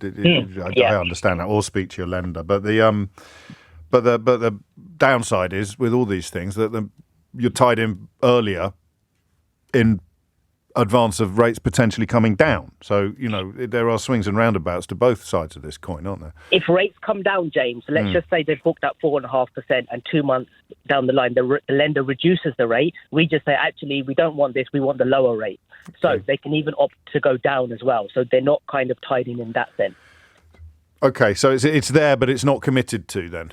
understand that, or speak to your lender. But the downside is with all these things that you're tied in earlier in advance of rates potentially coming down. So, there are swings and roundabouts to both sides of this coin, aren't there? If rates come down, James, let's just say they've booked at 4.5% and 2 months down the line, the lender reduces the rate. We just say, actually, we don't want this, we want the lower rate. So they can even opt to go down as well. So they're not kind of tied in that sense. Okay, so it's there, but it's not committed to then?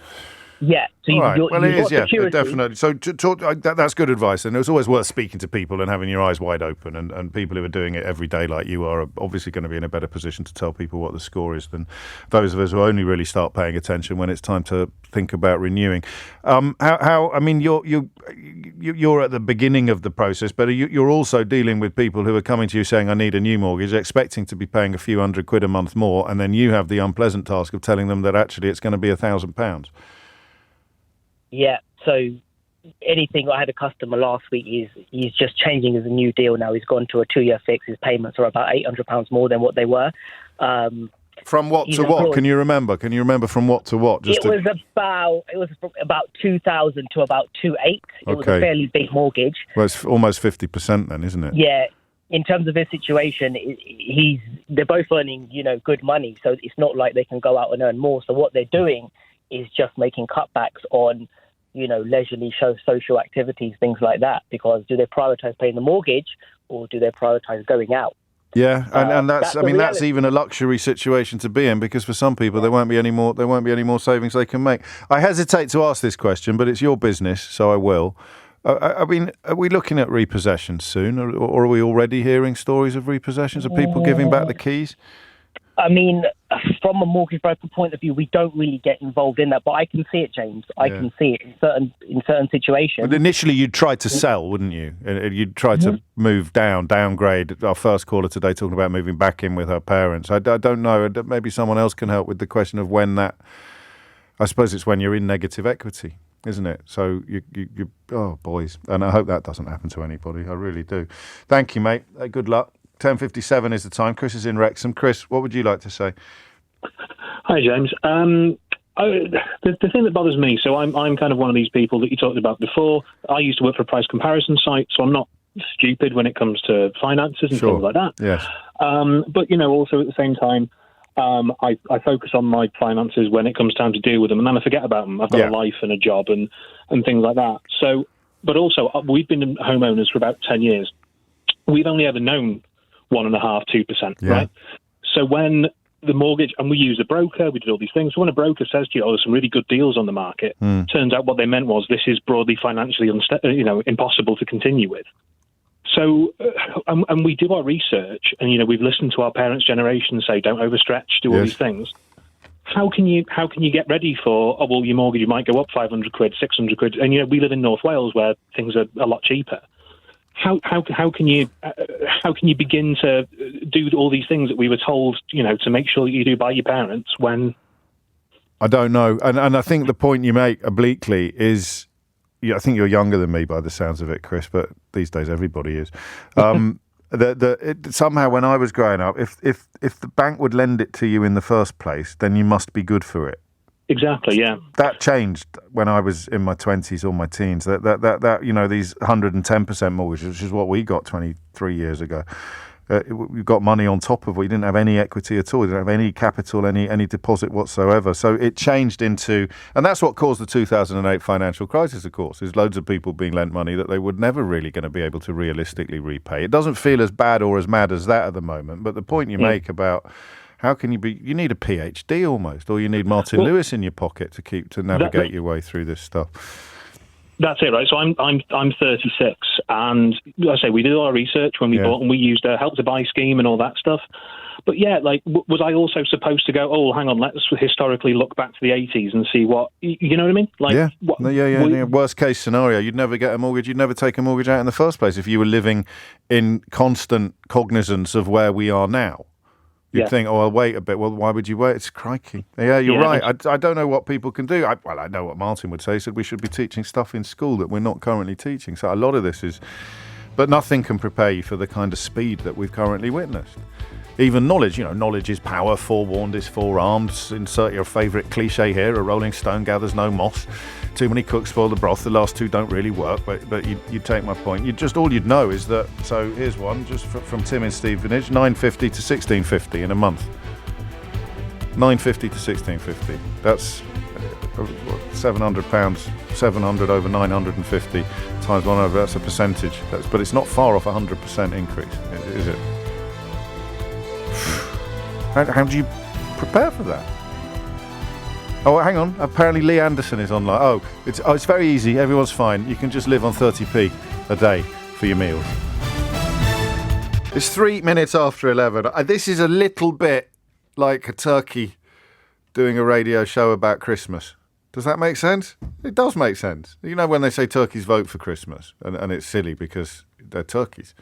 Yeah. So it is, definitely. So that's good advice. And it's always worth speaking to people and having your eyes wide open. And people who are doing it every day like you are obviously going to be in a better position to tell people what the score is than those of us who only really start paying attention when it's time to think about renewing. You're at the beginning of the process, but you're also dealing with people who are coming to you saying, I need a new mortgage, expecting to be paying a few £100 a month more. And then you have the unpleasant task of telling them that actually it's going to be £1,000. Yeah, so anything, I had a customer last week, he's just changing his new deal now. He's gone to a 2-year fix. His payments are about £800 more than what they were. From what to what? Can you remember? From what to what? It was about 2,000 to about 2,800. It was a fairly big mortgage. Well, it's almost 50% then, isn't it? Yeah. In terms of his situation, they're both earning, good money. So it's not like they can go out and earn more. So what they're doing is just making cutbacks on, leisurely social activities, things like that. Because do they prioritise paying the mortgage or do they prioritise going out? Yeah, and that's even a luxury situation to be in, because for some people there won't be any more savings they can make. I hesitate to ask this question, but it's your business, so I will. Are we looking at repossessions soon, or are we already hearing stories of repossessions of people giving back the keys? I mean, from a mortgage broker point of view, we don't really get involved in that, but I can see it, James. I can see it in certain situations. But initially, you'd try to sell, wouldn't you? You'd try to move downgrade. Our first caller today talking about moving back in with her parents. I don't know. Maybe someone else can help with the question of when that. I suppose it's when you're in negative equity, isn't it? So you oh boys, and I hope that doesn't happen to anybody. I really do. Thank you, mate. Good luck. 10:57 is the time. Chris is in Wrexham. Chris, what would you like to say? Hi, James. The thing that bothers me, so I'm kind of one of these people that you talked about before. I used to work for a price comparison site, so I'm not stupid when it comes to finances and things like that. Yes. But, also at the same time, I focus on my finances when it comes time to deal with them, and then I forget about them. I've got a life and a job and things like that. So, but also, we've been homeowners for about 10 years. We've only ever known 1.5%, 2%, right? So when the mortgage, and we use a broker, we did all these things. So when a broker says to you, there's some really good deals on the market, turns out what they meant was this is broadly financially impossible to continue with. So, and we do our research, and we've listened to our parents' generation say, don't overstretch, do all these things. How can you get ready for, your mortgage, you might go up 500 quid, 600 quid, and we live in North Wales where things are a lot cheaper. How can you begin to do all these things that we were told, to make sure that you do by your parents when I don't know. And I think the point you make obliquely is, I think you're younger than me by the sounds of it, Chris, but these days everybody is. Somehow when I was growing up, if the bank would lend it to you in the first place, then you must be good for it. Exactly, yeah. That changed when I was in my 20s or my teens. That these 110% mortgages, which is what we got 23 years ago. You got money on top of it. You didn't have any equity at all. You didn't have any capital, any deposit whatsoever. So it changed into, and that's what caused the 2008 financial crisis, of course, is loads of people being lent money that they were never really going to be able to realistically repay. It doesn't feel as bad or as mad as that at the moment. But the point you make about how can you need a PhD almost, or you need Martin Lewis in your pocket to navigate your way through this stuff. That's it, right? So I'm 36, and I say we did all our research when we bought, and we used a Help to Buy scheme and all that stuff. But yeah, was I also supposed to go? Oh, hang on, let's historically look back to the 80s and see what you know what I mean? Worst case scenario, you'd never get a mortgage. You'd never take a mortgage out in the first place if you were living in constant cognizance of where we are now. You'd think, I'll wait a bit. Well, why would you wait? It's crikey. Yeah, you're right. I don't know what people can do. I know what Martin would say. He said we should be teaching stuff in school that we're not currently teaching. So a lot of this is... But nothing can prepare you for the kind of speed that we've currently witnessed. Even knowledge, knowledge is power, forewarned is forearmed. Insert your favourite cliche here, a rolling stone gathers no moss. Too many cooks spoil the broth. The last two don't really work, but you take my point. All you'd know is that, so here's one, just from Tim in Stevenage, $9.50 to $16.50 in a month. $9.50 to $16.50. That's £700, 700 over 950 times 1 over, that's a percentage. But it's not far off 100% increase, is it? How do you prepare for that? Oh, hang on. Apparently Lee Anderson is online. It's very easy. Everyone's fine. You can just live on 30p a day for your meals. It's 3 minutes after 11. This is a little bit like a turkey doing a radio show about Christmas. Does that make sense? It does make sense. When they say turkeys vote for Christmas, and it's silly because they're turkeys.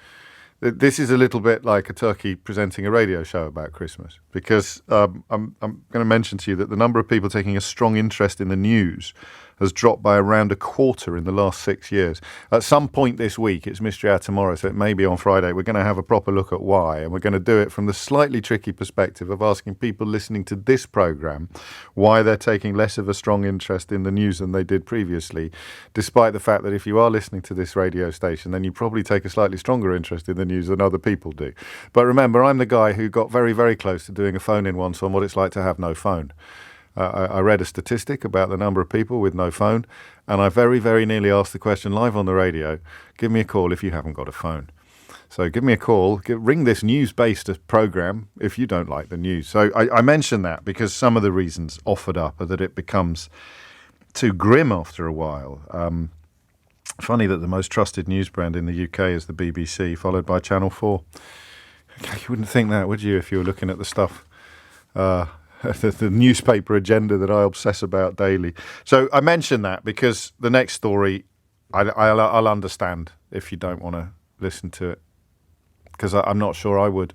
This is a little bit like a turkey presenting a radio show about Christmas, because I'm going to mention to you that the number of people taking a strong interest in the news has dropped by around a quarter in the last 6 years. At some point this week, it's Mystery Hour tomorrow, so it may be on Friday, we're going to have a proper look at why, and we're going to do it from the slightly tricky perspective of asking people listening to this programme why they're taking less of a strong interest in the news than they did previously, despite the fact that if you are listening to this radio station, then you probably take a slightly stronger interest in the news than other people do. But remember, I'm the guy who got very, very close to doing a phone-in once on what it's like to have no phone. I read a statistic about the number of people with no phone, and I very, very nearly asked the question live on the radio, give me a call if you haven't got a phone. So give me a call, ring this news-based programme if you don't like the news. So I mention that because some of the reasons offered up are that it becomes too grim after a while. Funny that the most trusted news brand in the UK is the BBC, followed by Channel 4. You wouldn't think that, would you, if you were looking at the stuff... the newspaper agenda that I obsess about daily. So I mention that because the next story, I'll understand if you don't want to listen to it, because I'm not sure I would.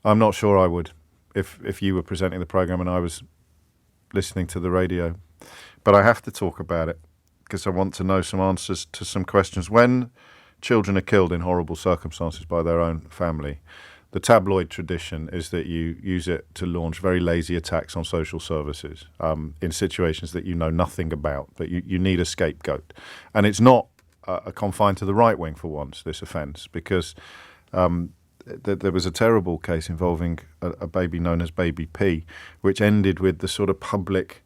I'm not sure I would if you were presenting the programme and I was listening to the radio. But I have to talk about it because I want to know some answers to some questions. When children are killed in horrible circumstances by their own family, the tabloid tradition is that you use it to launch very lazy attacks on social services in situations that you know nothing about, but you need a scapegoat. And it's not confined to the right wing for once, this offence, because there was a terrible case involving a baby known as Baby P, which ended with the sort of public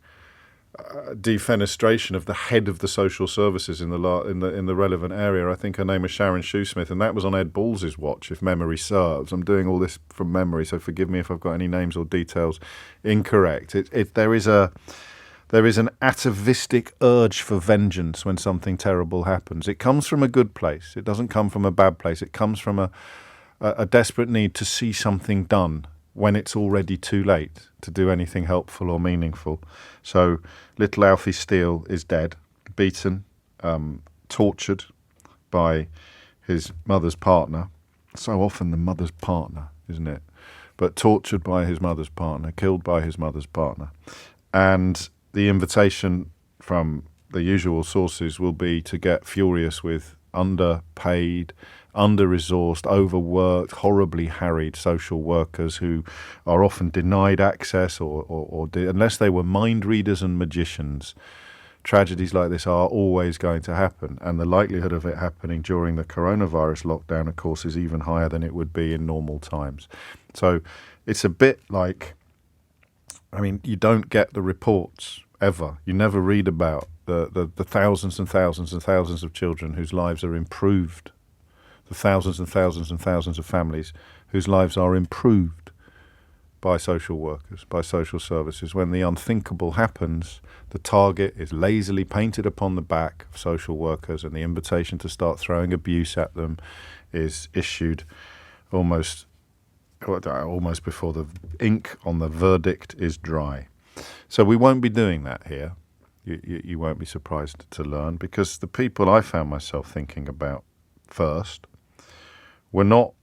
defenestration of the head of the social services in the relevant area. I think her name was Sharon Shoesmith, and that was on Ed Balls' watch, if memory serves. I'm doing all this from memory, so forgive me if I've got any names or details incorrect. There is an atavistic urge for vengeance when something terrible happens. It comes from a good place. It doesn't come from a bad place. It comes from a desperate need to see something done when it's already too late to do anything helpful or meaningful. So little Alfie Steele is dead, beaten, tortured by his mother's partner. So often the mother's partner, isn't it? But tortured by his mother's partner, killed by his mother's partner. And the invitation from the usual sources will be to get furious with underpaid, under-resourced, overworked, horribly harried social workers who are often denied access unless they were mind readers and magicians. Tragedies like this are always going to happen, and the likelihood of it happening during the coronavirus lockdown, of course, is even higher than it would be in normal times. So it's a bit like, you don't get the reports ever. You never read about the thousands and thousands and thousands of children whose lives are improved, the thousands and thousands and thousands of families whose lives are improved by social workers, by social services. When the unthinkable happens, the target is lazily painted upon the back of social workers, and the invitation to start throwing abuse at them is issued almost before the ink on the verdict is dry. So we won't be doing that here. You won't be surprised to learn, because the people I found myself thinking about first were not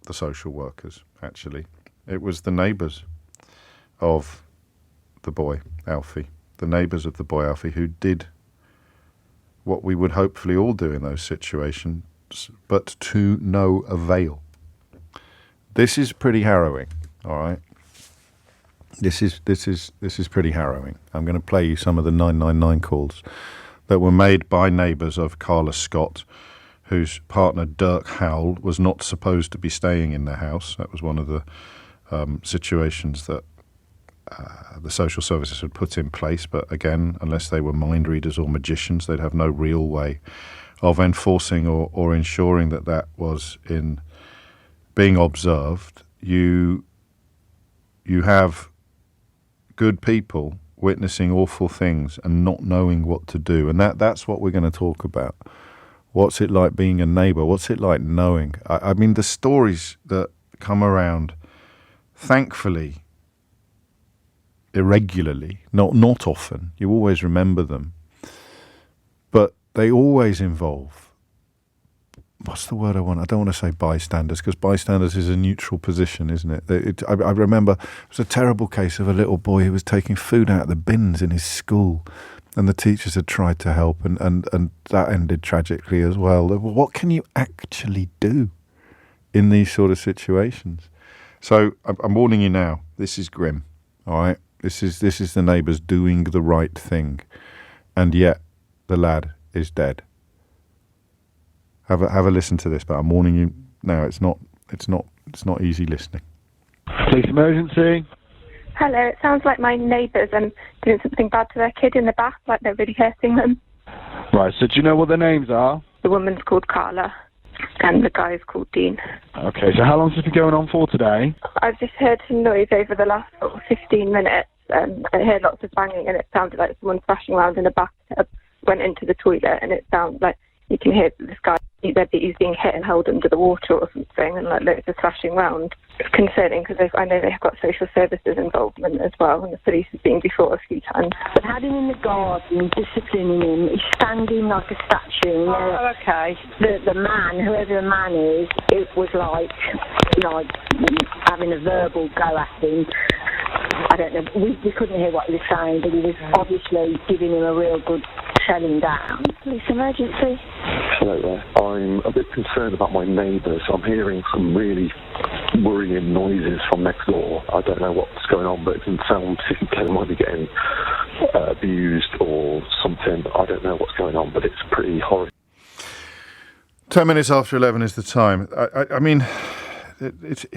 the social workers, actually. It was the neighbours of the boy, Alfie. The neighbours of the boy, Alfie, who did what we would hopefully all do in those situations, but to no avail. This is pretty harrowing, all right? This is pretty harrowing. I'm going to play you some of the 999 calls that were made by neighbours of Carla Scott, whose partner Dirk Howell was not supposed to be staying in the house. That was one of the situations that the social services had put in place. But again, unless they were mind readers or magicians, they'd have no real way of enforcing or ensuring that was in being observed. You have good people witnessing awful things and not knowing what to do. And that's what we're going to talk about. What's it like being a neighbour? What's it like knowing? The stories that come around, thankfully, irregularly, not often. You always remember them. But they always involve, what's the word I want? I don't want to say bystanders, because bystanders is a neutral position, isn't it? I remember it was a terrible case of a little boy who was taking food out of the bins in his school, and the teachers had tried to help, and that ended tragically as well. What can you actually do in these sort of situations? So I'm warning you now, this is grim, all right? This is the neighbours doing the right thing, and yet the lad is dead. Have a listen to this, but I'm warning you now. It's not easy listening. Police emergency. Hello, it sounds like my neighbours are doing something bad to their kid in the bath, like they're really hurting them. Right, so do you know what their names are? The woman's called Carla, and the guy is called Dean. Okay, so how long has this been going on for today? I've just heard some noise over the last 15 minutes, and I heard lots of banging, and it sounded like someone splashing around in a bathtub, went into the toilet, and it sounds like you can hear this guy, he's being hit and held under the water or something, and like loads of splashing around. It's concerning, because I know they've got social services involvement as well, and the police have been before a few times. They had him in the garden, disciplining him. He's standing like a statue. Oh, okay. The man, whoever the man is, it was like having a verbal go at him. I don't know, we couldn't hear what he was saying, but he was obviously giving him a real good shelling down. Police emergency. Hello there. I'm a bit concerned about my neighbours. I'm hearing some really worrying noises from next door. I don't know what's going on, but it doesn't sound particularly. They might be getting abused or something. I don't know what's going on, but it's pretty horrible. 10 minutes after 11 is the time. I mean, it's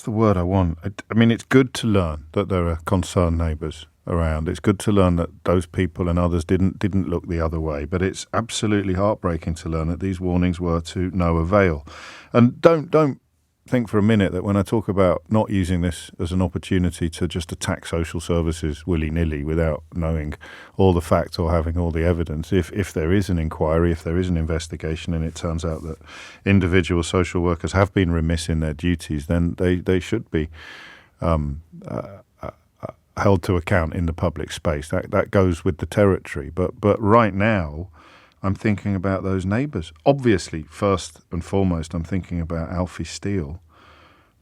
the word I want. I mean, it's good to learn that there are concerned neighbours around. It's good to learn that those people and others didn't look the other way. But it's absolutely heartbreaking to learn that these warnings were to no avail. And don't think for a minute that when I talk about not using this as an opportunity to just attack social services willy-nilly without knowing all the facts or having all the evidence, if there is an inquiry, if there is an investigation, and it turns out that individual social workers have been remiss in their duties, then they should be held to account in the public space. That goes with the territory. But right now, I'm thinking about those neighbours. Obviously, first and foremost, I'm thinking about Alfie Steele,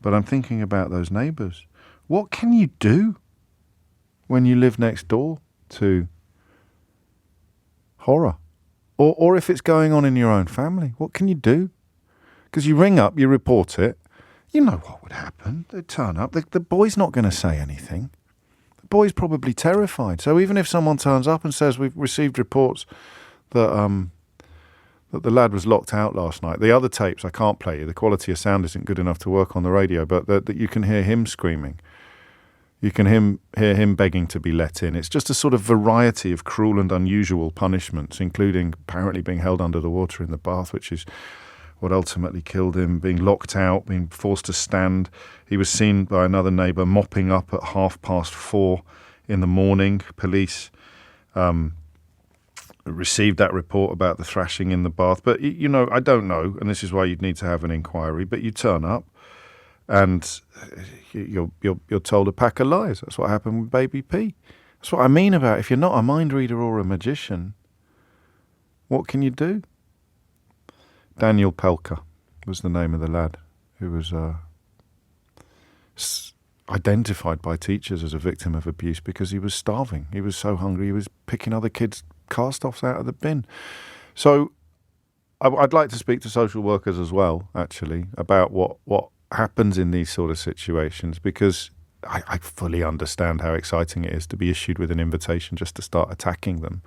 but I'm thinking about those neighbours. What can you do? when you live next door to horror? Or if it's going on in your own family, what can you do? Because you ring up, you report it, you know what would happen. They turn up. The boy's not going to say anything. The boy's probably terrified. So even if someone turns up and says, we've received reports that that the lad was locked out last night. The other tapes I can't play you. The quality of sound isn't good enough to work on the radio, but that you can hear him screaming. You can hear him begging to be let in. It's just a sort of variety of cruel and unusual punishments, including apparently being held under the water in the bath, which is what ultimately killed him, being locked out, being forced to stand. He was seen by another neighbour mopping up at 4:30 in the morning. Police received that report about the thrashing in the bath. But, you know, I don't know, and this is why you'd need to have an inquiry, but you turn up and you're told a pack of lies. That's what happened with Baby P. That's what I mean about if you're not a mind reader or a magician, what can you do? Daniel Pelka was the name of the lad who was identified by teachers as a victim of abuse because he was starving. He was so hungry he was picking other kids' cast-offs out of the bin. So I'd like to speak to social workers as well, actually, about what happens in these sort of situations, because I fully understand how exciting it is to be issued with an invitation just to start attacking them.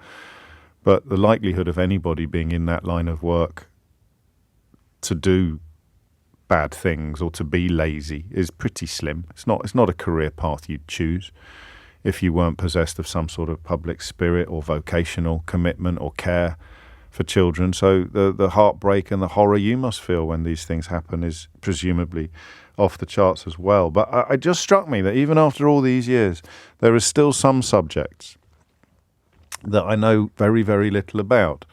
But the likelihood of anybody being in that line of work to do bad things or to be lazy is pretty slim. It's not a career path you'd choose if you weren't possessed of some sort of public spirit or vocational commitment or care for children. So the heartbreak and the horror you must feel when these things happen is presumably off the charts as well. But it just struck me that even after all these years, there are still some subjects that I know very, very little about.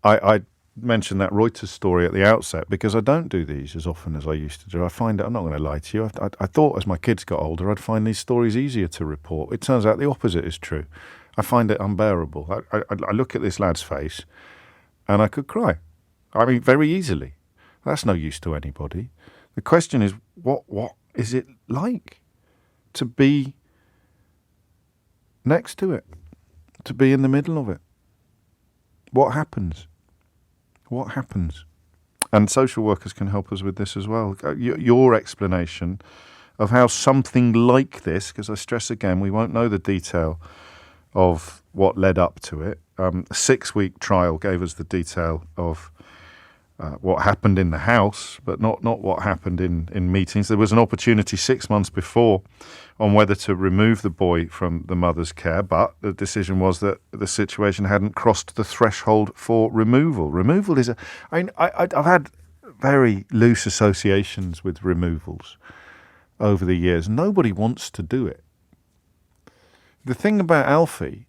I mentioned that Reuters story at the outset because I don't do these as often as I used to do. I find it, I'm not going to lie to you, I thought as my kids got older I'd find these stories easier to report. It turns out the opposite is true. I find it unbearable. I look at this lad's face and I could cry. I mean, very easily. That's no use to anybody. The question is, what is it like to be next to it, to be in the middle of it? What happens? What happens? And social workers can help us with this as well. Your explanation of how something like this, because I stress again, we won't know the detail of what led up to it. A 6-week trial gave us the detail of what happened in the house, but not what happened in meetings. There was an opportunity 6 months before on whether to remove the boy from the mother's care, but the decision was that the situation hadn't crossed the threshold for removal. Removal is I've had very loose associations with removals over the years. Nobody wants to do it. The thing about Alfie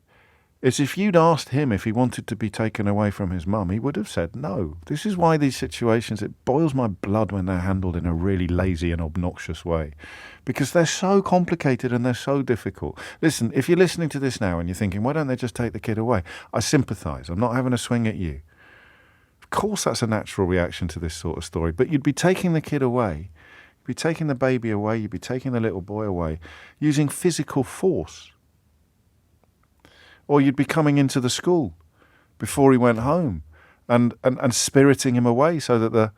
is if you'd asked him if he wanted to be taken away from his mum, he would have said no. This is why these situations, it boils my blood when they're handled in a really lazy and obnoxious way, because they're so complicated and they're so difficult. Listen, if you're listening to this now and you're thinking, why don't they just take the kid away? I sympathise. I'm not having a swing at you. Of course that's a natural reaction to this sort of story, but you'd be taking the kid away, you'd be taking the baby away, you'd be taking the little boy away using physical force. Or you'd be coming into the school before he went home and spiriting him away so that the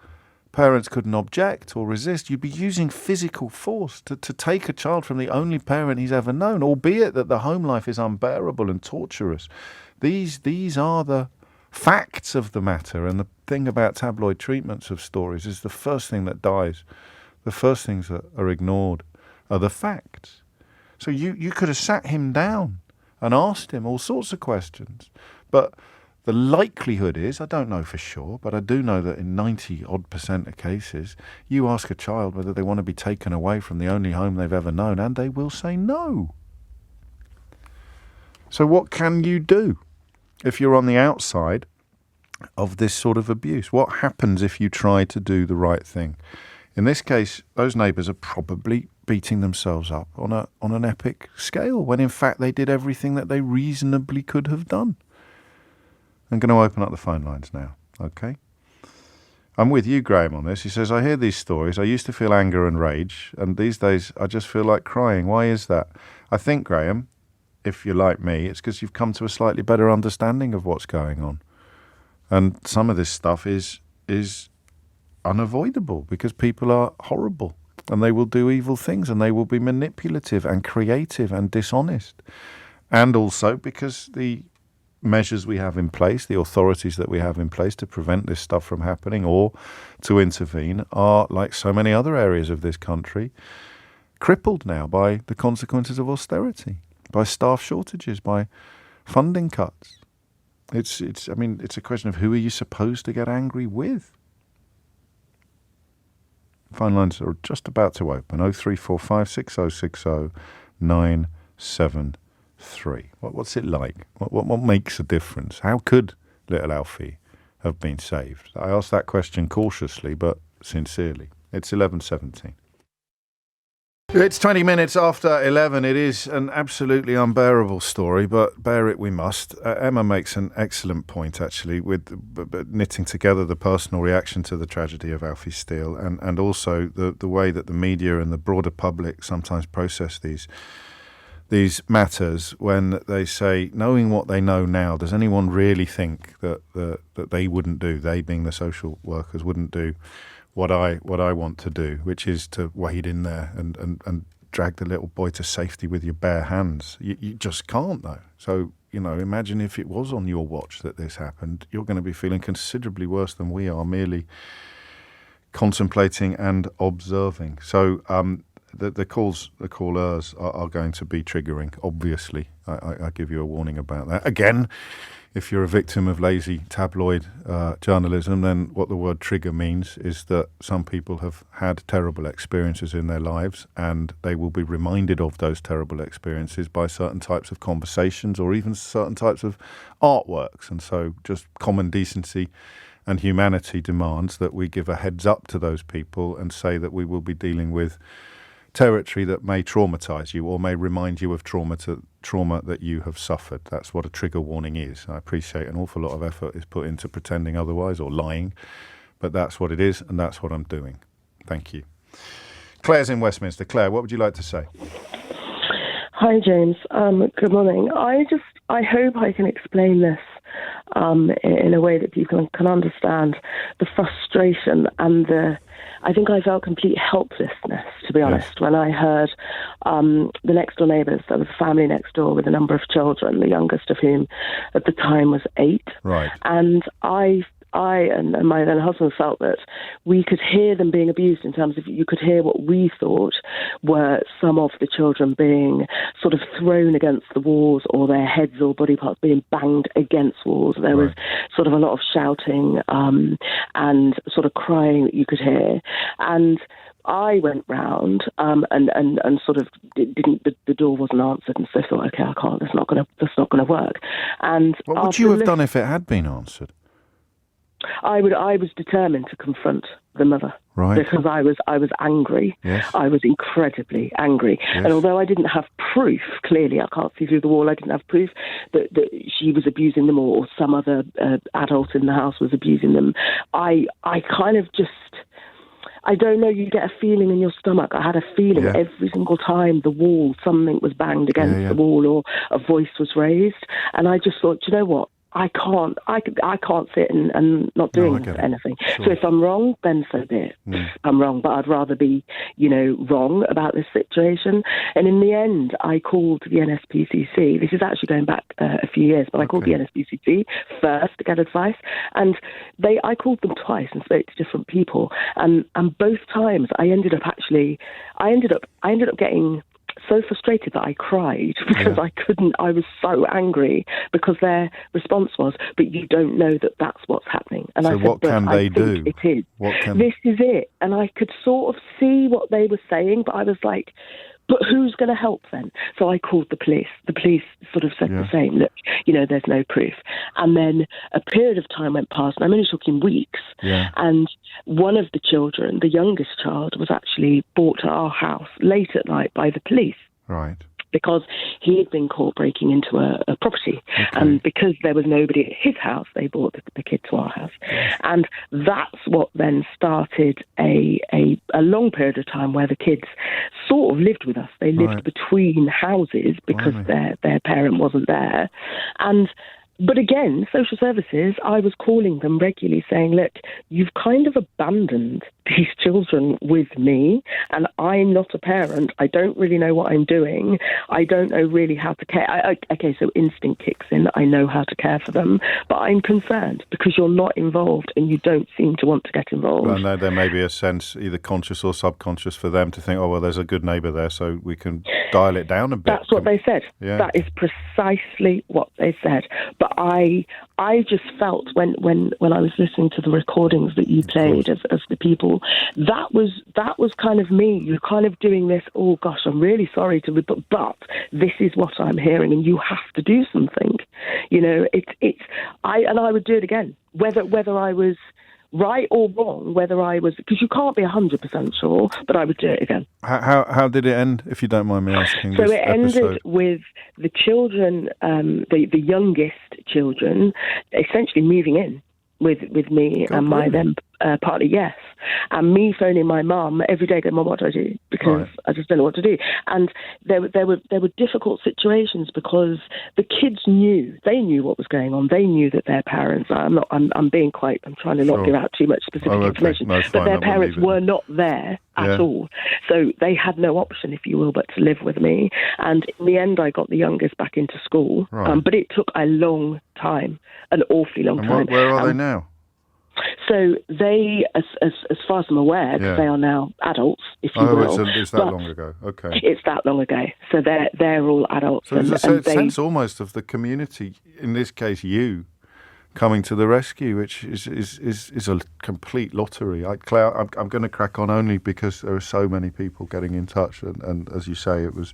parents couldn't object or resist. You'd be using physical force to take a child from the only parent he's ever known, albeit that the home life is unbearable and torturous. These are the facts of the matter, and the thing about tabloid treatments of stories is the first thing that dies, the first things that are ignored are the facts. So you could have sat him down and asked him all sorts of questions. But the likelihood is, I don't know for sure, but I do know that in 90% of cases, you ask a child whether they want to be taken away from the only home they've ever known, and they will say no. So what can you do if you're on the outside of this sort of abuse? What happens if you try to do the right thing? In this case, those neighbours are probably beating themselves up on an epic scale when in fact they did everything that they reasonably could have done. I'm going to open up the phone lines now, okay? I'm with you, Graham, on this. He says, I hear these stories. I used to feel anger and rage, and these days I just feel like crying. Why is that? I think, Graham, if you're like me, it's because you've come to a slightly better understanding of what's going on. And some of this stuff is unavoidable because people are horrible and they will do evil things and they will be manipulative and creative and dishonest. And also because the measures we have in place, the authorities that we have in place to prevent this stuff from happening or to intervene are, like so many other areas of this country, crippled now by the consequences of austerity, by staff shortages, by funding cuts. It's a question of who are you supposed to get angry with? Phone lines are just about to open. 0345 6060 973. What's it like? What makes a difference? How could little Alfie have been saved? I ask that question cautiously but sincerely. It's 11:17. It's 20 minutes after 11. It is an absolutely unbearable story, but bear it we must. Emma makes an excellent point, actually, with knitting together the personal reaction to the tragedy of Alfie Steele and also the way that the media and the broader public sometimes process these matters when they say, knowing what they know now, does anyone really think that they wouldn't do, they being the social workers, wouldn't do what I want to do, which is to wade in there and drag the little boy to safety with your bare hands. You just can't, though. So, imagine if it was on your watch that this happened. You're going to be feeling considerably worse than we are, merely contemplating and observing. So the callers are going to be triggering, obviously. I give you a warning about that. Again, if you're a victim of lazy tabloid journalism, then what the word trigger means is that some people have had terrible experiences in their lives and they will be reminded of those terrible experiences by certain types of conversations or even certain types of artworks. And so just common decency and humanity demands that we give a heads up to those people and say that we will be dealing with territory that may traumatise you or may remind you of trauma that you have suffered. That's what a trigger warning is. I appreciate an awful lot of effort is put into pretending otherwise or lying, but that's what it is and that's what I'm doing. Thank you. Claire's in Westminster. Claire, what would you like to say? Hi, James. Good morning. I hope I can explain this in a way that people can understand the frustration and I think I felt complete helplessness, to be honest, when I heard the next door neighbours. There was a family next door with a number of children, the youngest of whom at the time was 8. Right. And I and my then husband felt that we could hear them being abused in terms of you could hear what we thought were some of the children being sort of thrown against the walls or their heads or body parts being banged against walls. There was sort of a lot of shouting and sort of crying that you could hear. And I went round and sort of the door wasn't answered, and so I thought, okay, I can't. That's not going to work. And what would you have done if it had been answered? I was determined to confront the mother, right? Because I was angry. Yes. I was incredibly angry, yes. And although I didn't have proof, clearly I can't see through the wall. I didn't have proof that she was abusing them or some other adult in the house was abusing them. I kind of just. I don't know, you get a feeling in your stomach. I had a feeling every single time something was banged against the wall or a voice was raised. And I just thought, you know what? I can't sit and not doing anything. Sure. So if I'm wrong, then so be it. I'm wrong, but I'd rather be, wrong about this situation. And in the end, I called the NSPCC. This is actually going back a few years, but I called the NSPCC first to get advice. And I called them twice and spoke to different people. And both times I ended up getting so frustrated that I cried because I was so angry because their response was, but you don't know that that's what's happening. And so I said, what can they do? It is. This is it. And I could sort of see what they were saying, but I was like, but who's going to help then? So I called the police. The police sort of said the same, look, there's no proof. And then a period of time went past, and I'm only talking weeks, and one of the children, the youngest child, was actually brought to our house late at night by the police. Right. because he had been caught breaking into a property. Okay. And because there was nobody at his house, they brought the kid to our house. Yes. And that's what then started a long period of time where the kids sort of lived with us. They lived between houses because their parent wasn't there. But again, social services, I was calling them regularly saying, look, you've kind of abandoned these children with me, and I'm not a parent. I don't really know what I'm doing. I don't know really how to care. Okay, so instinct kicks in. I know how to care for them, but I'm concerned because you're not involved and you don't seem to want to get involved. Well, there may be a sense, either conscious or subconscious, for them to think, oh, well, there's a good neighbour there, so we can dial it down a bit. That's what they said. Yeah. That is precisely what they said. But I just felt when I was listening to the recordings that you played of the people, that was kind of me. You're kind of doing this, oh gosh, I'm really sorry but this is what I'm hearing and you have to do something. You know, I would do it again. Whether I was right or wrong, because you can't be 100% sure, but I would do it again. How did it end, if you don't mind me asking? So it ended with the children, the youngest children, essentially moving in with me and my then partner, yes. And me phoning my mum every day going, Mum, what do I do? Because I just don't know what to do. And there were difficult situations because the kids knew what was going on. They knew that their parents, I'm trying to not give out too much specific information, but their parents were not there at all. So they had no option, if you will, but to live with me. And in the end, I got the youngest back into school. But it took a long time, an awfully long time. Where are they now? So they, as far as I'm aware, they are now adults, if you will. It's that long ago. Okay. It's that long ago. So they're all adults. So there's a sense almost of the community, in this case you, coming to the rescue, which is a complete lottery. Claire, I'm going to crack on only because there are so many people getting in touch, and as you say, it was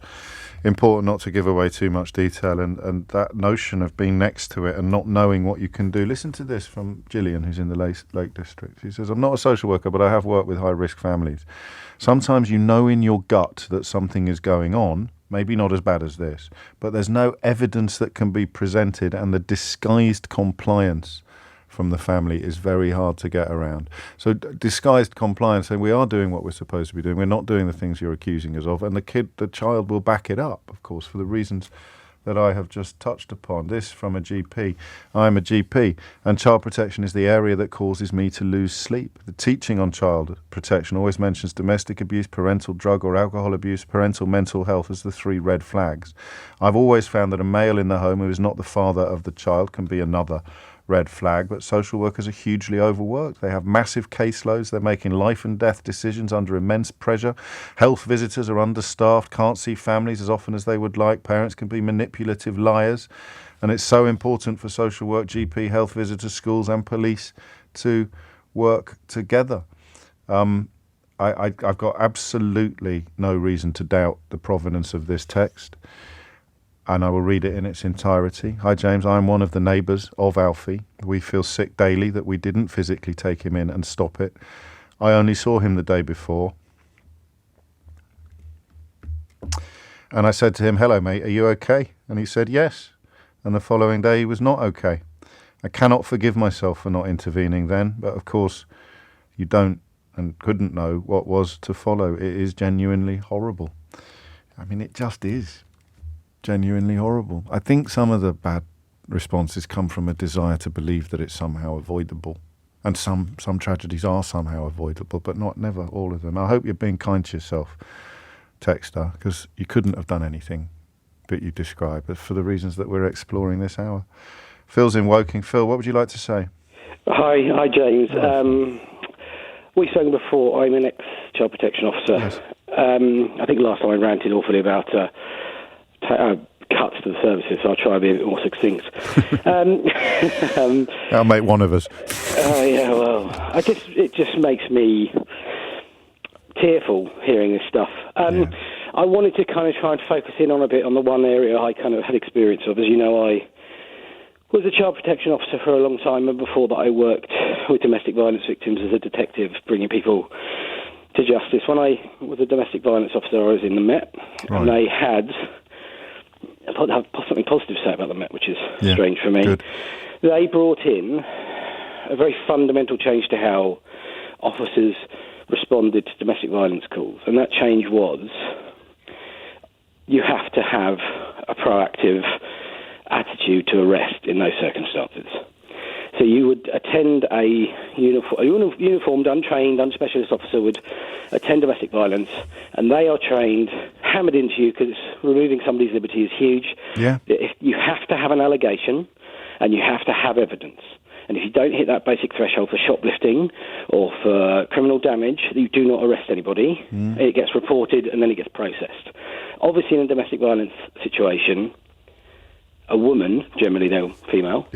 important not to give away too much detail, and that notion of being next to it and not knowing what you can do. Listen to this from Gillian, who's in the Lake District. She says, I'm not a social worker, but I have worked with high-risk families. Sometimes you know in your gut that something is going on, maybe not as bad as this, but there's no evidence that can be presented, and the disguised compliance from the family is very hard to get around. So disguised compliance, saying we are doing what we're supposed to be doing, we're not doing the things you're accusing us of, and the child will back it up, of course, for the reasons that I have just touched upon. This from a GP. I'm a GP, and child protection is the area that causes me to lose sleep. The teaching on child protection always mentions domestic abuse, parental drug or alcohol abuse, parental mental health as the 3 red flags. I've always found that a male in the home who is not the father of the child can be another red flag, but social workers are hugely overworked. They have massive caseloads. They're making life and death decisions under immense pressure. Health visitors are understaffed, can't see families as often as they would like. Parents can be manipulative liars. And it's so important for social work, GP, health visitors, schools and police to work together. I've got absolutely no reason to doubt the provenance of this text, and I will read it in its entirety. Hi, James. I am one of the neighbours of Alfie. We feel sick daily that we didn't physically take him in and stop it. I only saw him the day before. And I said to him, hello, mate, are you okay? And he said, yes. And the following day, he was not okay. I cannot forgive myself for not intervening then, but of course, you don't and couldn't know what was to follow. It is genuinely horrible. I mean, it just is. Genuinely horrible. I think some of the bad responses come from a desire to believe that it's somehow avoidable, and some tragedies are somehow avoidable, but never all of them. I hope you're being kind to yourself, texter, because you couldn't have done anything that you describe, but for the reasons that we're exploring this hour. Phil's in Woking. Phil, what would you like to say? Hi, James. We've spoken before. I'm an ex-child protection officer. Yes. I think last time I ranted awfully about cuts to the services, so I'll try to be a bit more succinct. That'll make one of us. Yeah, well, it just makes me tearful hearing this stuff. I wanted to kind of try and focus in on a bit on the one area I kind of had experience of. As you know, I was a child protection officer for a long time, and before that I worked with domestic violence victims as a detective, bringing people to justice. When I was a domestic violence officer, I was in the Met, and they had have something positive to say about the Met, which is strange for me. Good. They brought in a very fundamental change to how officers responded to domestic violence calls, and that change was you have to have a proactive attitude to arrest in those circumstances. So you would attend a uniformed, untrained, unspecialist officer would attend domestic violence, and they are trained, hammered into you, because removing somebody's liberty is huge. Yeah. You have to have an allegation, and you have to have evidence. And if you don't hit that basic threshold for shoplifting or for criminal damage, you do not arrest anybody. It gets reported and then it gets processed. Obviously, in a domestic violence situation, a woman, generally they're female,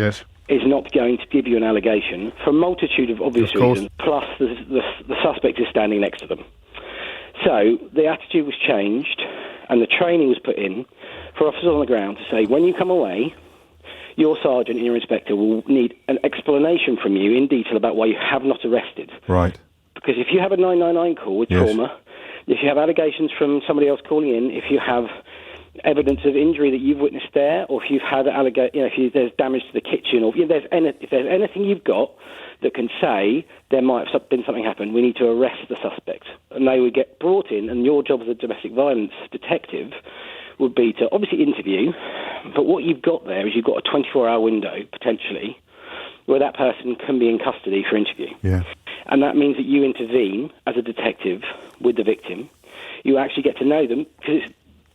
is not going to give you an allegation for a multitude of obvious reasons, plus the suspect is standing next to them. So the attitude was changed and the training was put in for officers on the ground to say, when you come away, your sergeant and your inspector will need an explanation from you in detail about why you have not arrested. Right. Because if you have a 999 call with trauma, if you have allegations from somebody else calling in, if you have evidence of injury that you've witnessed there, or if you've had if there's damage to the kitchen, or if there's anything you've got that can say there might have been something happen, we need to arrest the suspect. And they would get brought in, and your job as a domestic violence detective would be to obviously interview, but what you've got there is you've got a 24-hour window, potentially, where that person can be in custody for interview. Yeah. And that means that you intervene as a detective with the victim. You actually get to know them, because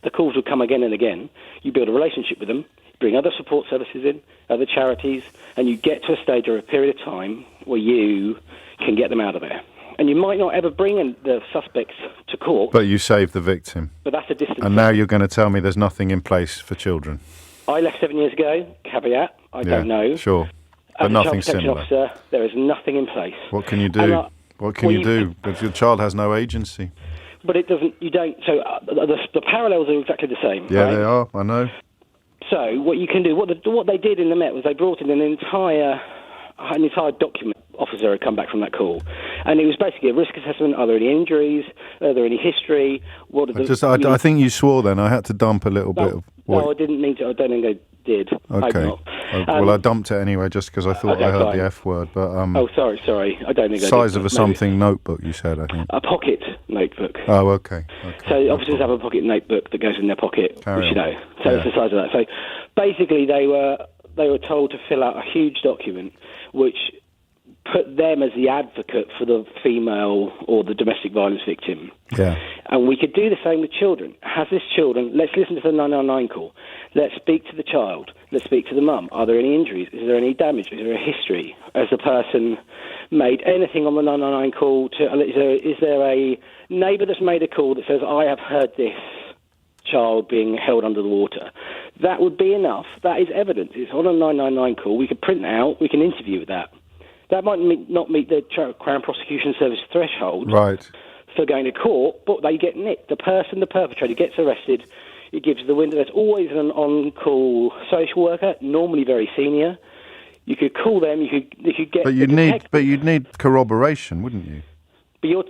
the calls will come again and again. You build a relationship with them, bring other support services in, other charities, and you get to a stage or a period of time where you can get them out of there. And you might not ever bring in the suspects to court. But you saved the victim. But that's a distance. And now you're going to tell me there's nothing in place for children. I left 7 years ago. Caveat. I don't know. Sure. But As nothing a child protection similar. officer, there is nothing in place. What can you do? What can you do? Because your child has no agency. But it doesn't. You don't. So the parallels are exactly the same. Yeah, right? they are. I know. So what you can do, what they did in the Met was they brought in an entire document. Officer had come back from that call, and it was basically a risk assessment. Are there any injuries? Are there any history? I think you swore then. I had to dump a little bit of. No, I didn't mean to. I don't think I did. Okay. I dumped it anyway, just because I thought I heard the F word. But sorry. I don't think. Size of a something notebook. You said, I think. A pocket notebook. Oh, okay. So officers have a pocket notebook that goes in their pocket, So it's the size of that. So basically, they were told to fill out a huge document, which put them as the advocate for the female or the domestic violence victim. Yeah. And we could do the same with children. Has this children, let's listen to the 999 call. Let's speak to the child. Let's speak to the mum. Are there any injuries? Is there any damage? Is there a history? Has the person made anything on the 999 call? Is there a neighbour that's made a call that says, I have heard this child being held under the water? That would be enough. That is evidence. It's on a 999 call. We could print it out. We can interview with that. That might not meet the Crown Prosecution Service threshold for going to court, but they get nicked. The perpetrator, gets arrested. It gives the window. There's always an on-call social worker, normally very senior. You could call them. You could get. But you'd need corroboration, wouldn't you? But your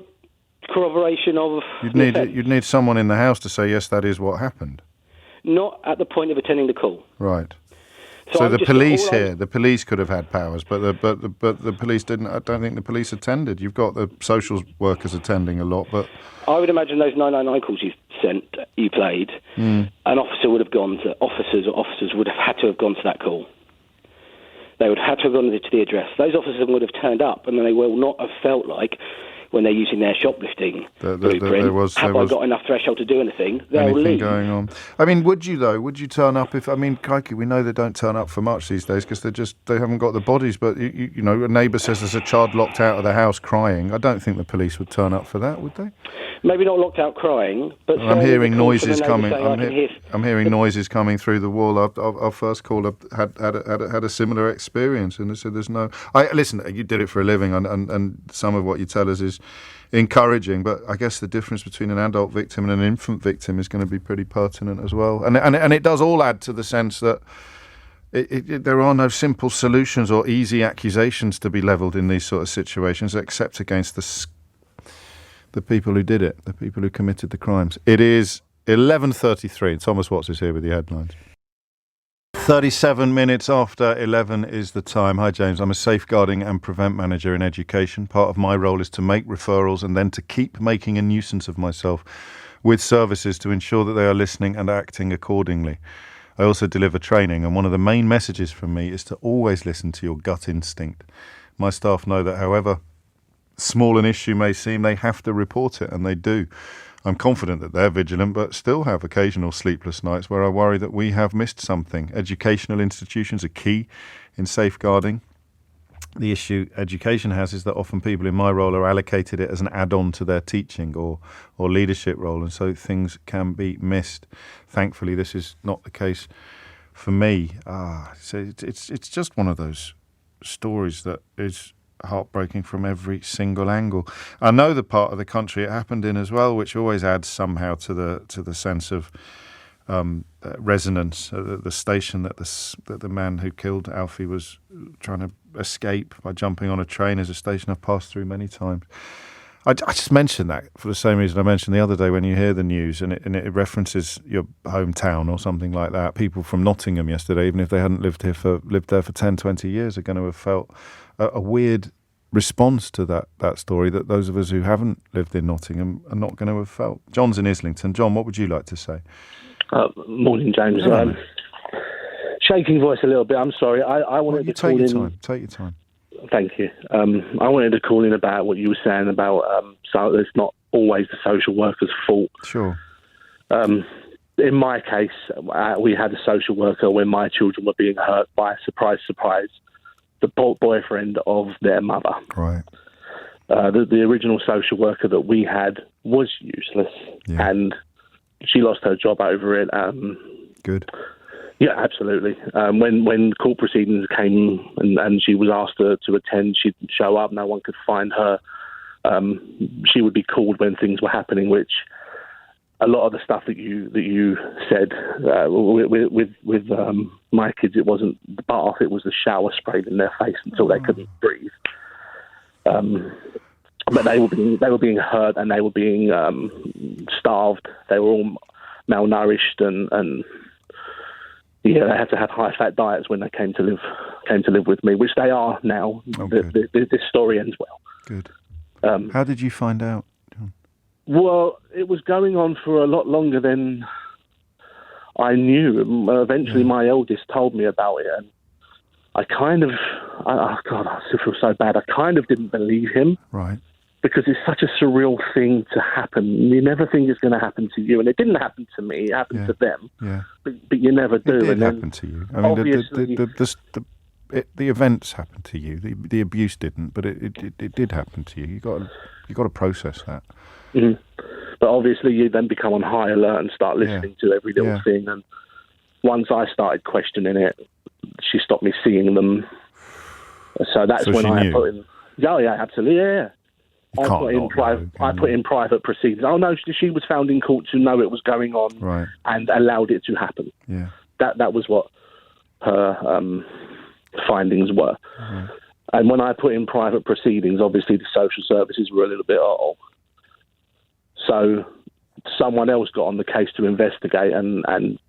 corroboration of you'd need someone in the house to say yes, that is what happened. Not at the point of attending the call. Right. So the police could have had powers, but the police didn't. I don't think the police attended. You've got the social workers attending a lot, but I would imagine those 999 calls you played, an officer would have gone to officers would have had to have gone to that call. They would have had to have gone to the address. Those officers would have turned up, and then they will not have felt like, when they're using their shoplifting blueprint, have I got enough threshold to do anything? They'll leave. Going on. I mean, would you though? Would you turn up if? I mean, crikey, we know they don't turn up for much these days because they haven't got the bodies. But you know, a neighbour says there's a child locked out of the house crying. I don't think the police would turn up for that, would they? Maybe not locked out crying, but I'm hearing noises coming. I'm hearing noises coming through the wall. Our first caller had a similar experience, and they said there's no. Listen, you did it for a living, and some of what you tell us is encouraging, but I guess the difference between an adult victim and an infant victim is going to be pretty pertinent as well, and it does all add to the sense that there are no simple solutions or easy accusations to be levelled in these sort of situations, except against the people who did it, the people who committed the crimes. It is 11:33. Thomas Watts is here with the headlines. 37 minutes after 11 is the time. Hi, James. I'm a safeguarding and prevent manager in education. Part of my role is to make referrals and then to keep making a nuisance of myself with services to ensure that they are listening and acting accordingly. I also deliver training, and one of the main messages from me is to always listen to your gut instinct. My staff know that however small an issue may seem, they have to report it, and they do. I'm confident that they're vigilant, but still have occasional sleepless nights where I worry that we have missed something. Educational institutions are key in safeguarding. The issue education has is that often people in my role are allocated it as an add-on to their teaching or leadership role, and so things can be missed. Thankfully, this is not the case for me. So it's just one of those stories that is heartbreaking from every single angle. I know the part of the country it happened in as well, which always adds somehow to the sense of resonance. The station that the man who killed Alfie was trying to escape by jumping on a train is a station I've passed through many times. I just mentioned that for the same reason I mentioned the other day when you hear the news and it references your hometown or something like that. People from Nottingham yesterday, even if they hadn't lived there for 10, 20 years, are going to have felt a weird response to that story that those of us who haven't lived in Nottingham are not going to have felt. John's in Islington. John, what would you like to say? Morning, James. Shaking voice a little bit. I'm sorry. I wanted to call in. Take your time. Thank you. I wanted to call in about what you were saying about so it's not always the social worker's fault. Sure. In my case, we had a social worker when my children were being hurt by, surprise, the boyfriend of their mother. Right. The original social worker that we had was useless, and she lost her job over it. Good. Yeah, absolutely. When court proceedings came and she was asked to attend, she'd show up. No one could find her. She would be called when things were happening, which a lot of the stuff that you said with my kids, it wasn't the bath, it was the shower sprayed in their face until they couldn't breathe. But they were being hurt and they were being starved. They were all malnourished and they had to have high-fat diets when they came to live with me, which they are now. This story ends well. Good. How did you find out, John? Well, it was going on for a lot longer than I knew. Eventually, my eldest told me about it, and I kind of, I still feel so bad. I kind of didn't believe him. Right. Because it's such a surreal thing to happen. You never think it's going to happen to you. And it didn't happen to me. It happened to them. Yeah. But you never do. It did happen to you. I mean, the events happened to you. The abuse didn't, but it did happen to you. You got to process that. Mm-hmm. But obviously you then become on high alert and start listening to every little thing. And once I started questioning it, she stopped me seeing them. So that's when I put in... Oh, yeah, absolutely, yeah. I put in private proceedings. Oh no, she was found in court to know it was going on, and allowed it to happen. Yeah, that was what her findings were. Mm-hmm. And when I put in private proceedings, obviously the social services were a little bit so someone else got on the case to investigate, and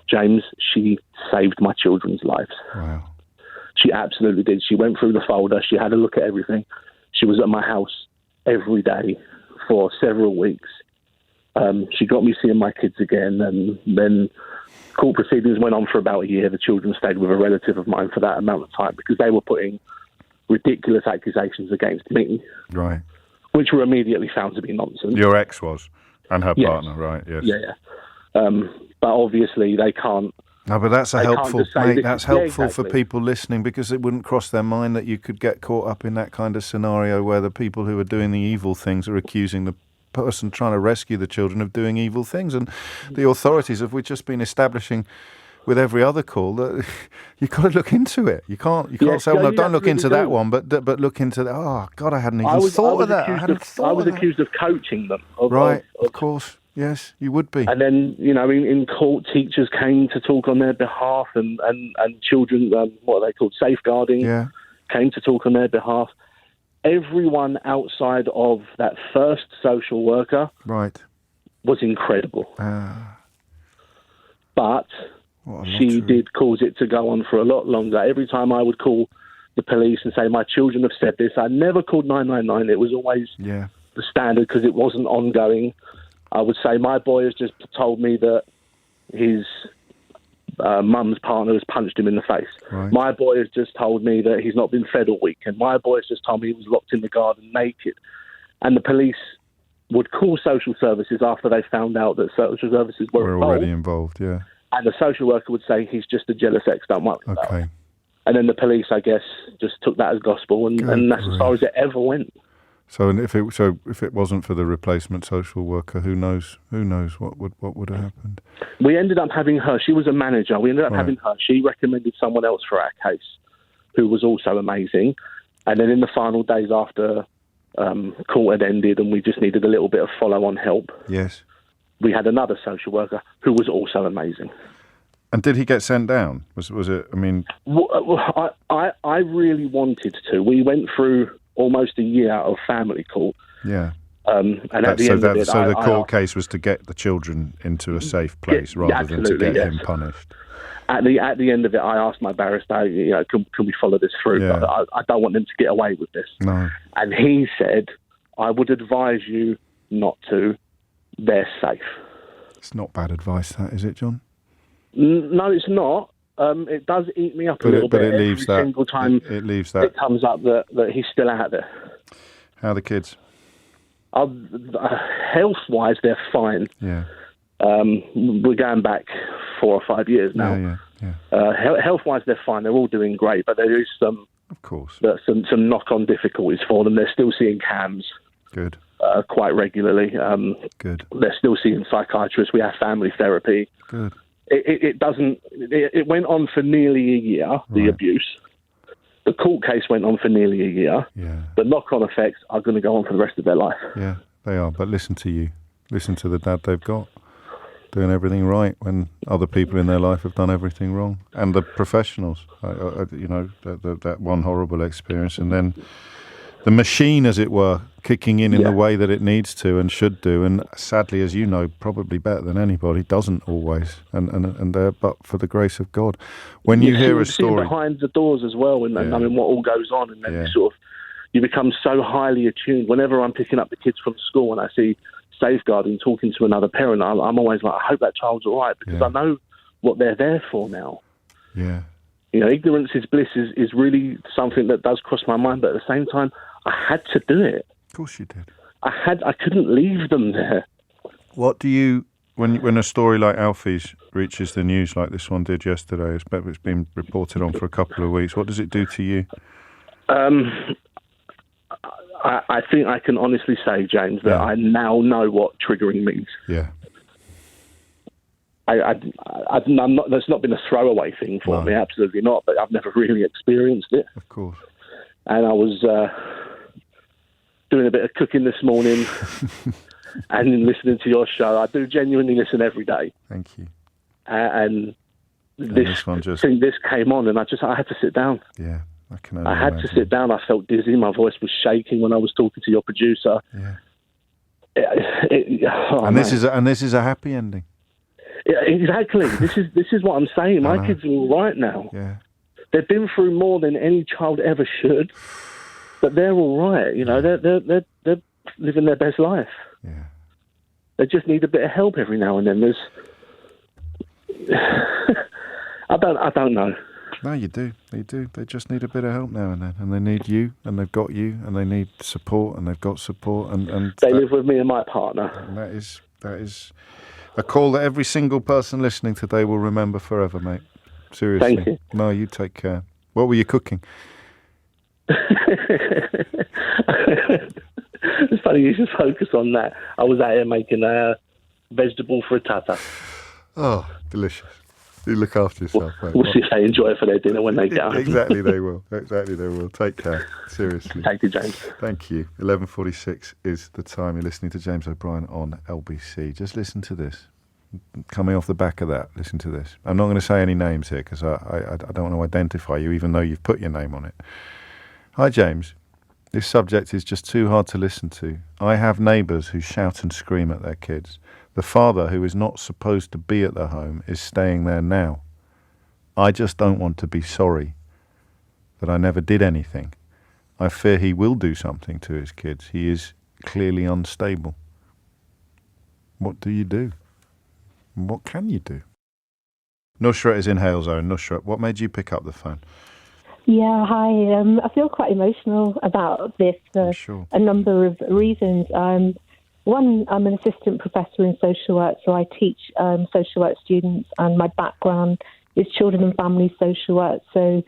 James, she saved my children's lives. Wow, she absolutely did. She went through the folder. She had a look at everything. She was at my house every day for several weeks. She got me seeing my kids again, and then court proceedings went on for about a year. The children stayed with a relative of mine for that amount of time because they were putting ridiculous accusations against me, right? Which were immediately found to be nonsense. Your ex was, and her partner, right? Yes. Yeah. But obviously they can't. No, but that's helpful, mate. That's helpful for people listening, because it wouldn't cross their mind that you could get caught up in that kind of scenario where the people who are doing the evil things are accusing the person trying to rescue the children of doing evil things. And the authorities have just been establishing with every other call that you've got to look into it. You can't say, "Oh no, don't look into that one," but look into that. Oh God, I hadn't even thought of that. I was accused of coaching them. Of course. Yes, you would be. And then, in court, teachers came to talk on their behalf, and children, what are they called, safeguarding, came to talk on their behalf. Everyone outside of that first social worker was incredible. But she did cause it to go on for a lot longer. Every time I would call the police and say, my children have said this, I never called 999. It was always the standard because it wasn't ongoing. I would say, my boy has just told me that his mum's partner has punched him in the face. Right. My boy has just told me that he's not been fed all week. And my boy has just told me he was locked in the garden naked. And the police would call social services after they found out that social services were already involved, yeah. And the social worker would say, he's just a jealous ex, don't worry about it. And then the police, I guess, just took that as gospel, and that's as far as it ever went. So, and if it wasn't for the replacement social worker, who knows what would have happened? We ended up having her. She was a manager. We ended up having her. She recommended someone else for our case, who was also amazing. And then in the final days after court had ended, and we just needed a little bit of follow-on help. Yes. We had another social worker who was also amazing. And did he get sent down? Was it? I mean, I really wanted to. We went through almost a year of family court. Yeah. And at the end of it, the court case was to get the children into a safe place rather than to get him punished. At the end of it, I asked my barrister, can we follow this through? Yeah. I don't want them to get away with this. No. And he said, I would advise you not to. They're safe. It's not bad advice, that, is it, John? No, it's not. It does eat me up a little bit. But it leaves every single time it leaves that. It comes up that he's still out there. How are the kids? Health-wise, they're fine. Yeah. We're going back 4 or 5 years now. Yeah. Health-wise, they're fine. They're all doing great, but there is some knock-on difficulties for them. They're still seeing CAMs. Good. Quite regularly. Good. They're still seeing psychiatrists. We have family therapy. Good. It went on for nearly a year, the abuse. The court case went on for nearly a year. Yeah. The knock-on effects are going to go on for the rest of their life. Yeah, they are. But listen to you. Listen to the dad they've got. Doing everything right when other people in their life have done everything wrong. And the professionals, that one horrible experience. And then the machine, as it were, kicking in the way that it needs to and should do. And sadly, as you know, probably better than anybody, doesn't always. But for the grace of God. When you hear a story behind the doors as well, and knowing what all goes on, and then you become so highly attuned. Whenever I'm picking up the kids from school and I see safeguarding, talking to another parent, I'm always like, I hope that child's all right, because I know what they're there for now. Yeah. Ignorance is bliss is really something that does cross my mind, but at the same time, I had to do it. Of course you did. I couldn't leave them there. What do you, when a story like Alfie's reaches the news like this one did yesterday, it's been reported on for a couple of weeks, what does it do to you? I think I can honestly say, James, that I now know what triggering means. Yeah. I'm not. That's not been a throwaway thing for me. Absolutely not. But I've never really experienced it. Of course. And I was doing a bit of cooking this morning and listening to your show. I do genuinely listen every day. Thank you. And this came on, and I had to sit down. Yeah. I had to sit down. I felt dizzy. My voice was shaking when I was talking to your producer. Yeah. This is a happy ending. Yeah, exactly. This is what I'm saying. My kids are all right now. Yeah. They've been through more than any child ever should, but they're all right. They're living their best life. Yeah. They just need a bit of help every now and then. I don't know. No, you do. They do. They just need a bit of help now and then, and they need you, and they've got you, and they need support, and they've got support, and they live with me and my partner. And that is a call that every single person listening today will remember forever, mate. Seriously. Thank you. No, you take care. What were you cooking? It's funny you should focus on that. I was out here making a vegetable frittata. Oh, delicious. You look after yourself, mate. We'll see if they enjoy it for their dinner when they get home. Exactly, they will. Exactly, they will. Take care. Seriously. Thank you, James. Thank you. 11:46 is the time. You're listening to James O'Brien on LBC. Just listen to this. Coming off the back of that, listen to this. I'm not going to say any names here because I don't want to identify you, even though you've put your name on it. Hi, James. This subject is just too hard to listen to. I have neighbours who shout and scream at their kids. The father, who is not supposed to be at the home, is staying there now. I just don't want to be sorry that I never did anything. I fear he will do something to his kids. He is clearly unstable. What do you do? What can you do? Nusrat is in Hail Zone. Nusrat, what made you pick up the phone? Yeah, hi. I feel quite emotional about this for a number of reasons. One, I'm an assistant professor in social work, so I teach social work students, and my background is children and family social work. So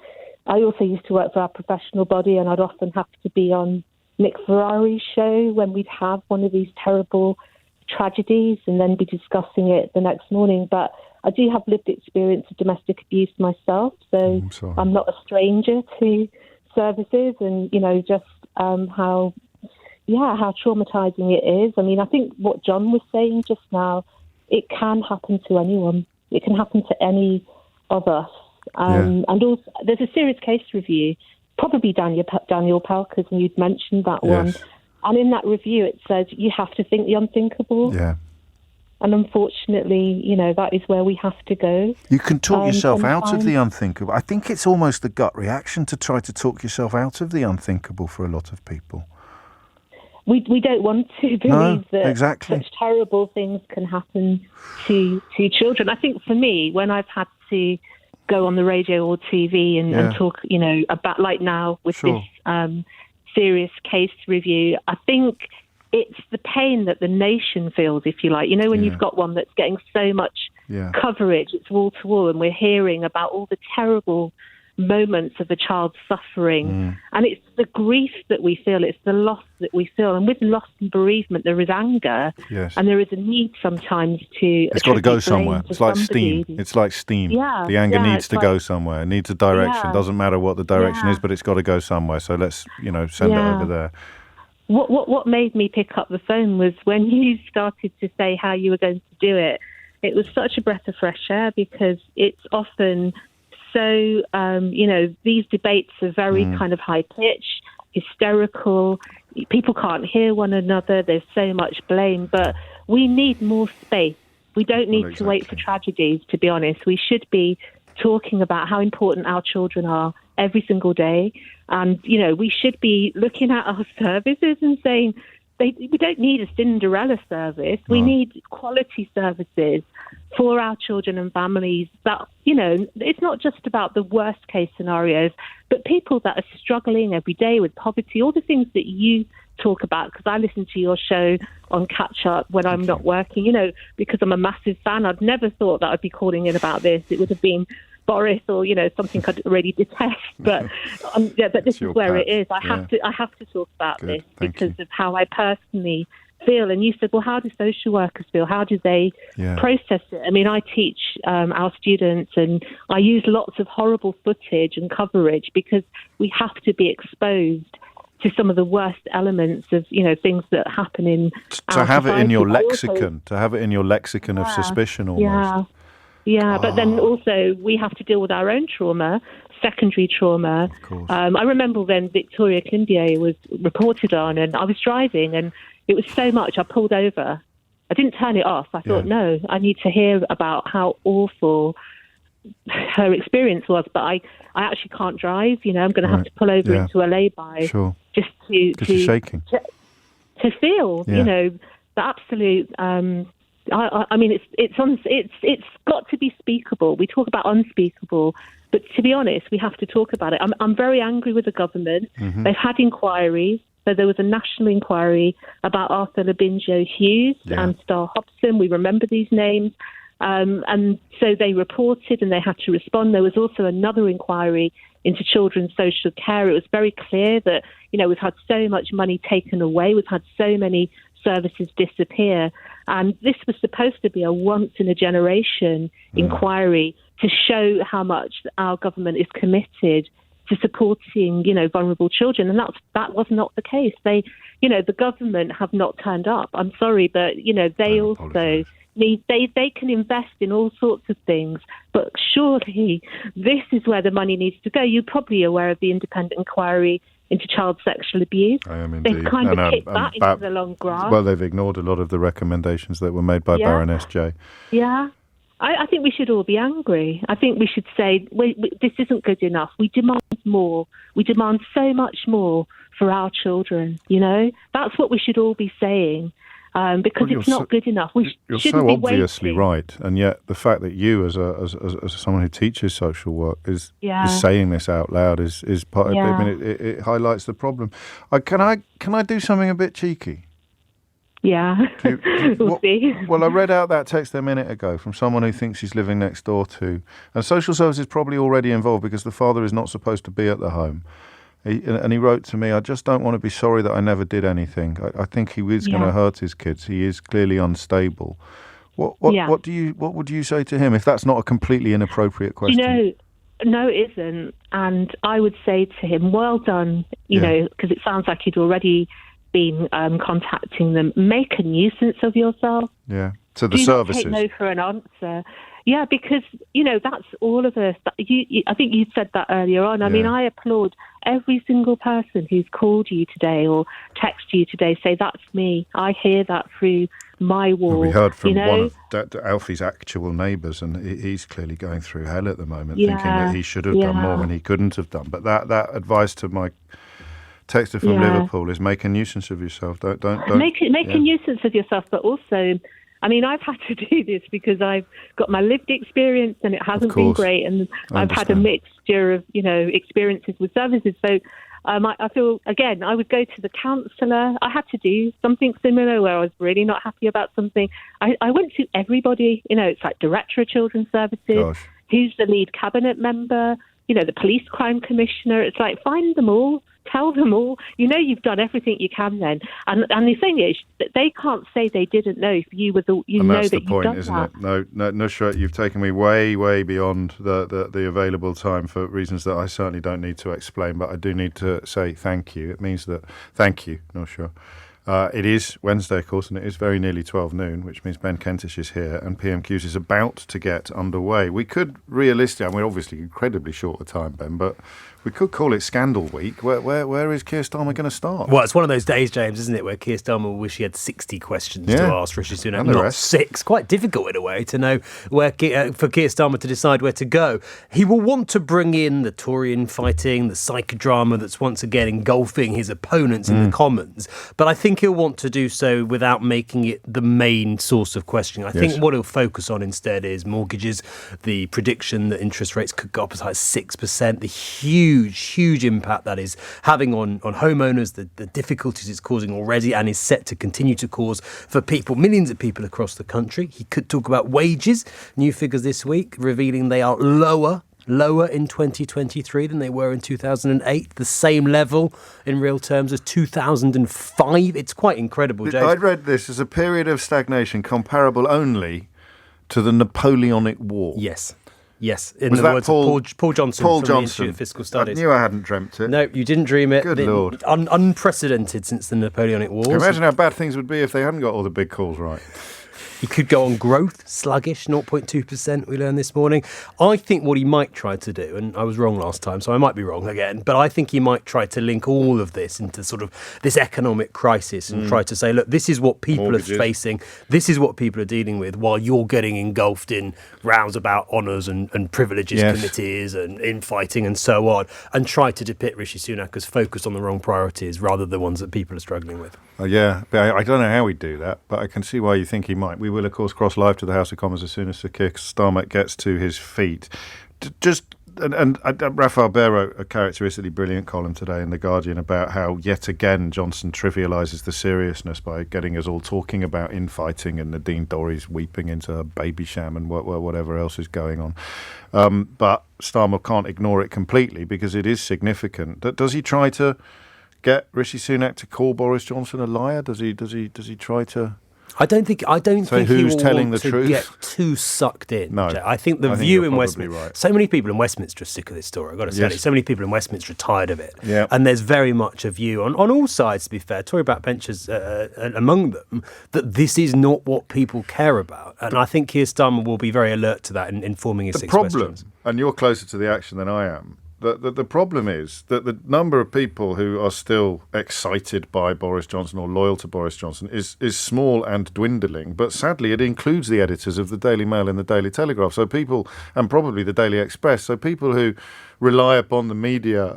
I also used to work for our professional body, and I'd often have to be on Nick Ferrari's show when we'd have one of these terrible tragedies and then be discussing it the next morning. But I do have lived experience of domestic abuse myself, so I'm not a stranger to services and, you know, just how traumatizing it is. I mean, I think what John was saying just now, it can happen to anyone. It can happen to any of us. And also, there's a serious case review, probably Daniel Pelkers, and you'd mentioned that one. And in that review, it says you have to think the unthinkable. Yeah. And unfortunately, you know, that is where we have to go. You can talk yourself out of the unthinkable. I think it's almost the gut reaction to try to talk yourself out of the unthinkable for a lot of people. We don't want to believe that such terrible things can happen to children. I think for me, when I've had to go on the radio or TV and talk, you know, about like now with this serious case review, I think it's the pain that the nation feels, if you like. You know, when you've got one that's getting so much coverage, it's wall to wall, and we're hearing about all the terrible moments of a child suffering. And it's the grief that we feel, it's the loss that we feel. And with loss and bereavement, there is anger, and there is a need sometimes to... It's got to go somewhere. It's like steam. It's like steam. The anger needs to go somewhere. It needs a direction. Doesn't matter what the direction is, but it's got to go somewhere. So let's, you know, send it over there. What made me pick up the phone was when you started to say how you were going to do it. It was such a breath of fresh air, because it's often so, you know, these debates are very kind of high-pitched, hysterical. People can't hear one another. There's so much blame. But we need more space. We don't need to wait for tragedies, to be honest. We should be talking about how important our children are every single day. And, you know, we should be looking at our services and saying, we don't need a Cinderella service. We need quality services for our children and families that, you know, it's not just about the worst case scenarios, but people that are struggling every day with poverty, all the things that you talk about, because I listen to your show on Catch Up when I'm not working, you know, because I'm a massive fan. I'd never thought that I'd be calling in about this. It would have been Boris or, you know, something I'd really detest. But but this is where it is. I have to talk about this because of how I personally feel. And you said, well, how do social workers feel? How do they process it? I mean, I teach our students, and I use lots of horrible footage and coverage because we have to be exposed to some of the worst elements of, you know, things that happen in to have it in your lexicon, to have it in your lexicon of suspicion almost. But then also we have to deal with our own trauma, secondary trauma. I remember when Victoria Climbié was reported on, and I was driving, and it was so much, I pulled over. I didn't turn it off. I thought, no, I need to hear about how awful her experience was, but I actually can't drive. You know, I'm going to have to pull over into a lay-by just to shaking. To feel, you know, the absolute... I mean, it's got to be speakable. We talk about unspeakable, but to be honest, we have to talk about it. I'm very angry with the government. They've had inquiries. So there was a national inquiry about Arthur Labinjo Hughes and Star Hobson. We remember these names. And so they reported and they had to respond. There was also another inquiry into children's social care. It was very clear that, you know, we've had so much money taken away. We've had so many services disappear. And this was supposed to be a once-in-a-generation inquiry to show how much our government is committed to supporting, you know, vulnerable children. And that was not the case. They, you know, the government have not turned up. I'm sorry, but, you know, they also need, they can invest in all sorts of things. But surely this is where the money needs to go. You're probably aware of the independent inquiry into child sexual abuse. I am indeed. They've kind of kicked that into the long grass. Well, they've ignored a lot of the recommendations that were made by Baroness J. Yeah. I think we should all be angry. I think we should say, this isn't good enough. We demand more. We demand so much more for our children, That's what we should all be saying. Because it's not good enough. You're shouldn't so be obviously waiting. right, and yet the fact that you, as someone who teaches social work, is saying this out loud is part of it. I mean, it highlights the problem. Can I do something a bit cheeky? Yeah, we'll see. Well, I read out that text a minute ago from someone who thinks he's living next door to, and social services probably already involved because the father is not supposed to be at the home. He wrote to me, I just don't want to be sorry that I never did anything. I think he is going to hurt his kids. He is clearly unstable. What would you say to him if that's not a completely inappropriate question? No, it isn't. And I would say to him, well done, because it sounds like you'd already been contacting them. Make a nuisance of yourself. Yeah, to the services. Do not take no for an answer. Yeah, because, that's all of us. I think you said that earlier on. I mean, I applaud every single person who's called you today or texted you today, say, that's me. I hear that through my wall. We heard from one of Alfie's actual neighbours, and he's clearly going through hell at the moment, thinking that he should have done more when he couldn't have done. But that advice to my texter from Liverpool is make a nuisance of yourself. Don't make a nuisance of yourself, but also, I mean, I've had to do this because I've got my lived experience and it hasn't been great, and I've had a mixture of, experiences with services. So I feel, again, I would go to the counsellor. I had to do something similar where I was really not happy about something. I went to everybody, it's like Director of Children's Services, who's the lead cabinet member, the police crime commissioner. It's like, find them all. Tell them all, you've done everything you can then. And the thing is, they can't say they didn't know if you were the, and that's that the point, you've done isn't that. it? No, sure, you've taken me way, way beyond the available time for reasons that I certainly don't need to explain, but I do need to say thank you. It means that, thank you, no sure. It is Wednesday, of course, and it is very nearly 12 noon, which means Ben Kentish is here and PMQs is about to get underway. We could realistically, and we're obviously incredibly short of time, Ben, but we could call it Scandal Week. Where is Keir Starmer going to start? Well, it's one of those days, James, isn't it, where Keir Starmer will wish he had 60 questions to ask Rishi Sunak, not 6. Quite difficult in a way to know where for Keir Starmer to decide where to go. He will want to bring in the Tory infighting, the psychodrama that's once again engulfing his opponents in the Commons, but I think he'll want to do so without making it the main source of questioning. I think what he'll focus on instead is mortgages, the prediction that interest rates could go up as high as 6%, the huge impact that is having on homeowners, the difficulties it's causing already and is set to continue to cause for people, millions of people across the country. He could talk about wages. New figures this week revealing they are lower in 2023 than they were in 2008, the same level in real terms as 2005. It's quite incredible, James. I read this as a period of stagnation comparable only to the Napoleonic War. Yes, in the words of Paul Johnson from the Institute of Fiscal Studies. I knew I hadn't dreamt it. No, you didn't dream it. Good Lord. Unprecedented since the Napoleonic Wars. Can you imagine how bad things would be if they hadn't got all the big calls right? He could go on growth, sluggish, 0.2%, we learned this morning. I think what he might try to do, and I was wrong last time, so I might be wrong again, but I think he might try to link all of this into sort of this economic crisis and try to say, look, this is what people are facing, this is what people are dealing with, while you're getting engulfed in rows about honours and privileges committees and infighting and so on, and try to depict Rishi Sunak as focused on the wrong priorities rather than the ones that people are struggling with. Yeah, but I don't know how he'd do that, but I can see why you think he might. We will, of course, cross live to the House of Commons as soon as Sir Keir Starmer gets to his feet. And Raphael Bear wrote a characteristically brilliant column today in The Guardian about how, yet again, Johnson trivialises the seriousness by getting us all talking about infighting and Nadine Dorries weeping into her baby sham and whatever else is going on. But Starmer can't ignore it completely because it is significant. Does he try to get Rishi Sunak to call Boris Johnson a liar? Does he try to? I don't think he will telling want the to truth? Get too sucked in. No, I think the view in Westminster. Right. So many people in Westminster are sick of this story. I've got to say, so many people in Westminster are tired of it. Yeah. And there's very much a view on all sides. To be fair, Tory backbenchers among them, that this is not what people care about. And I think Keir Starmer will be very alert to that in informing his The problem, and you're closer to the action than I am, The problem is that the number of people who are still excited by Boris Johnson or loyal to Boris Johnson is small and dwindling. But sadly, it includes the editors of the Daily Mail and the Daily Telegraph. So people, and probably the Daily Express, so people who rely upon the media,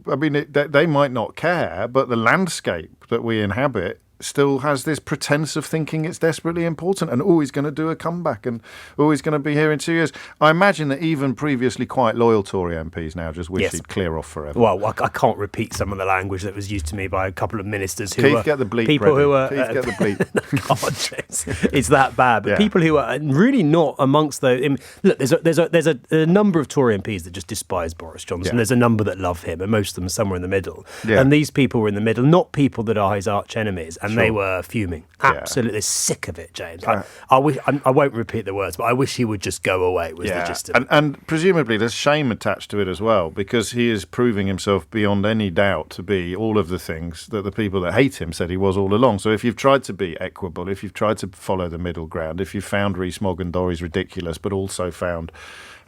I mean, they might not care, but the landscape that we inhabit still has this pretense of thinking it's desperately important and always going to do a comeback and always going to be here in 2 years. I imagine that even previously quite loyal Tory MPs now just wish he'd clear off forever. Well, I can't repeat some of the language that was used to me by a couple of ministers who Keith, get the bleep people ready. who are Keith, get the bleep. God, James, it's that bad. But people who are really not amongst those. Look, there's a number of Tory MPs that just despise Boris Johnson. There's a number that love him, and most of them are somewhere in the middle. And these people were in the middle, not people that are his arch enemies, and they were fuming, absolutely sick of it, James. I won't repeat the words, but I wish he would just go away. Was the gist of it. And presumably there's shame attached to it as well, because he is proving himself beyond any doubt to be all of the things that the people that hate him said he was all along. So if you've tried to be equable, if you've tried to follow the middle ground, if you've found Rees-Mogg and Dorries ridiculous, but also found,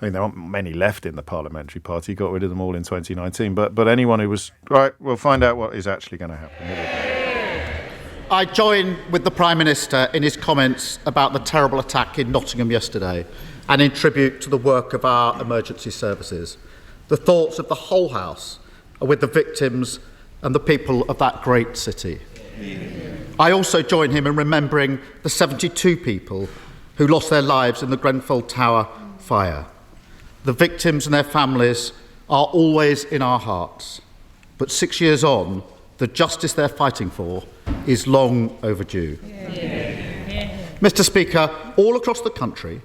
I mean, there aren't many left in the parliamentary party. He got rid of them all in 2019. But anyone who was, right, we'll find out what is actually going to happen. I join with the Prime Minister in his comments about the terrible attack in Nottingham yesterday and in tribute to the work of our emergency services. The thoughts of the whole House are with the victims and the people of that great city. I also join him in remembering the 72 people who lost their lives in the Grenfell Tower fire. The victims and their families are always in our hearts, but 6 years on, the justice they're fighting for is long overdue. Mr. Speaker, all across the country,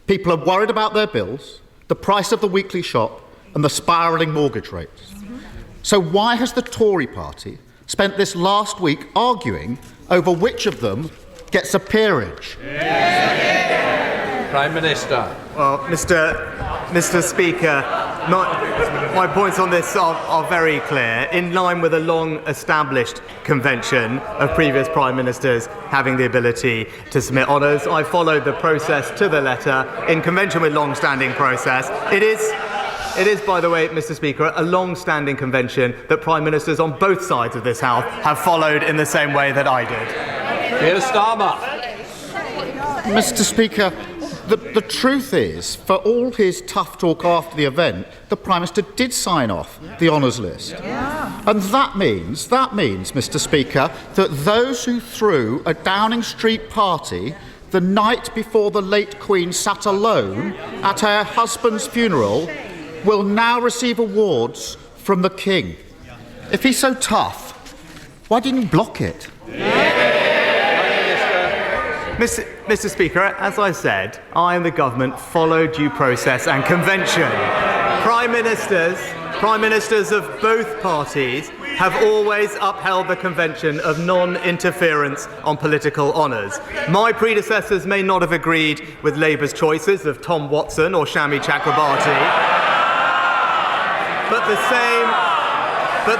people are worried about their bills, the price of the weekly shop and the spiralling mortgage rates. So why has the Tory party spent this last week arguing over which of them gets a peerage? Prime Minister. Well, Mr. Speaker, my points on this are very clear. In line with a long-established convention of previous Prime Ministers having the ability to submit honours, I followed the process to the letter in convention with long-standing process. It is, by the way, Mr. Speaker, a long-standing convention that Prime Ministers on both sides of this House have followed in the same way that I did. Keir Starmer. Mr. Speaker, the truth is, for all his tough talk after the event, the Prime Minister did sign off the honours list. And that means, Mr. Speaker, that those who threw a Downing Street party the night before the late Queen sat alone at her husband's funeral will now receive awards from the King. If he's so tough, why didn't you block it? Mr. Speaker, as I said, I and the government follow due process and convention. Prime Ministers of both parties have always upheld the convention of non-interference on political honours. My predecessors may not have agreed with Labour's choices of Tom Watson or Shami Chakrabarti, but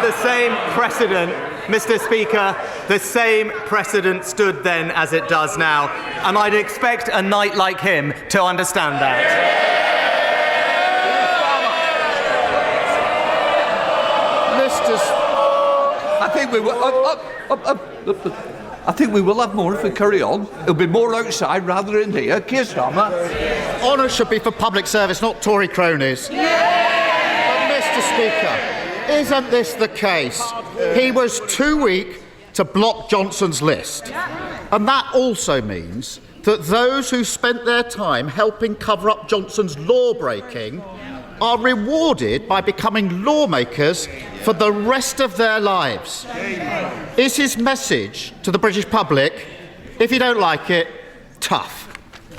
the same precedent, Mr. Speaker, the same precedent stood then as it does now, and I'd expect a knight like him to understand that. I think we will have more if we carry on. It'll be more outside rather than here. Keir Starmer. Honour should be for public service, not Tory cronies. But Mr. Speaker, isn't this the case? He was too weak to block Johnson's list. And that also means that those who spent their time helping cover up Johnson's law-breaking are rewarded by becoming lawmakers for the rest of their lives. Is his message to the British public, if you don't like it, tough?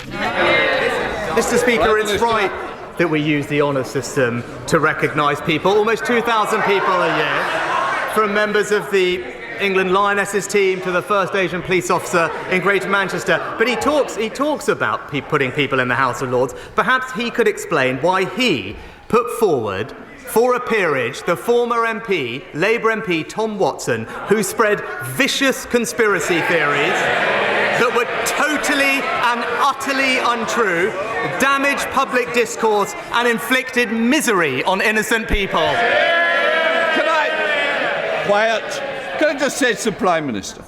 Mr. Speaker, it's right that we use the honour system to recognise people, almost 2,000 people a year, from members of the England Lionesses team to the first Asian police officer in Greater Manchester. But he talks about putting people in the House of Lords. Perhaps he could explain why he put forward for a peerage the former MP, Labour MP Tom Watson, who spread vicious conspiracy theories that would totally and utterly untrue, damaged public discourse and inflicted misery on innocent people. Quiet. Can I just say to the Prime Minister,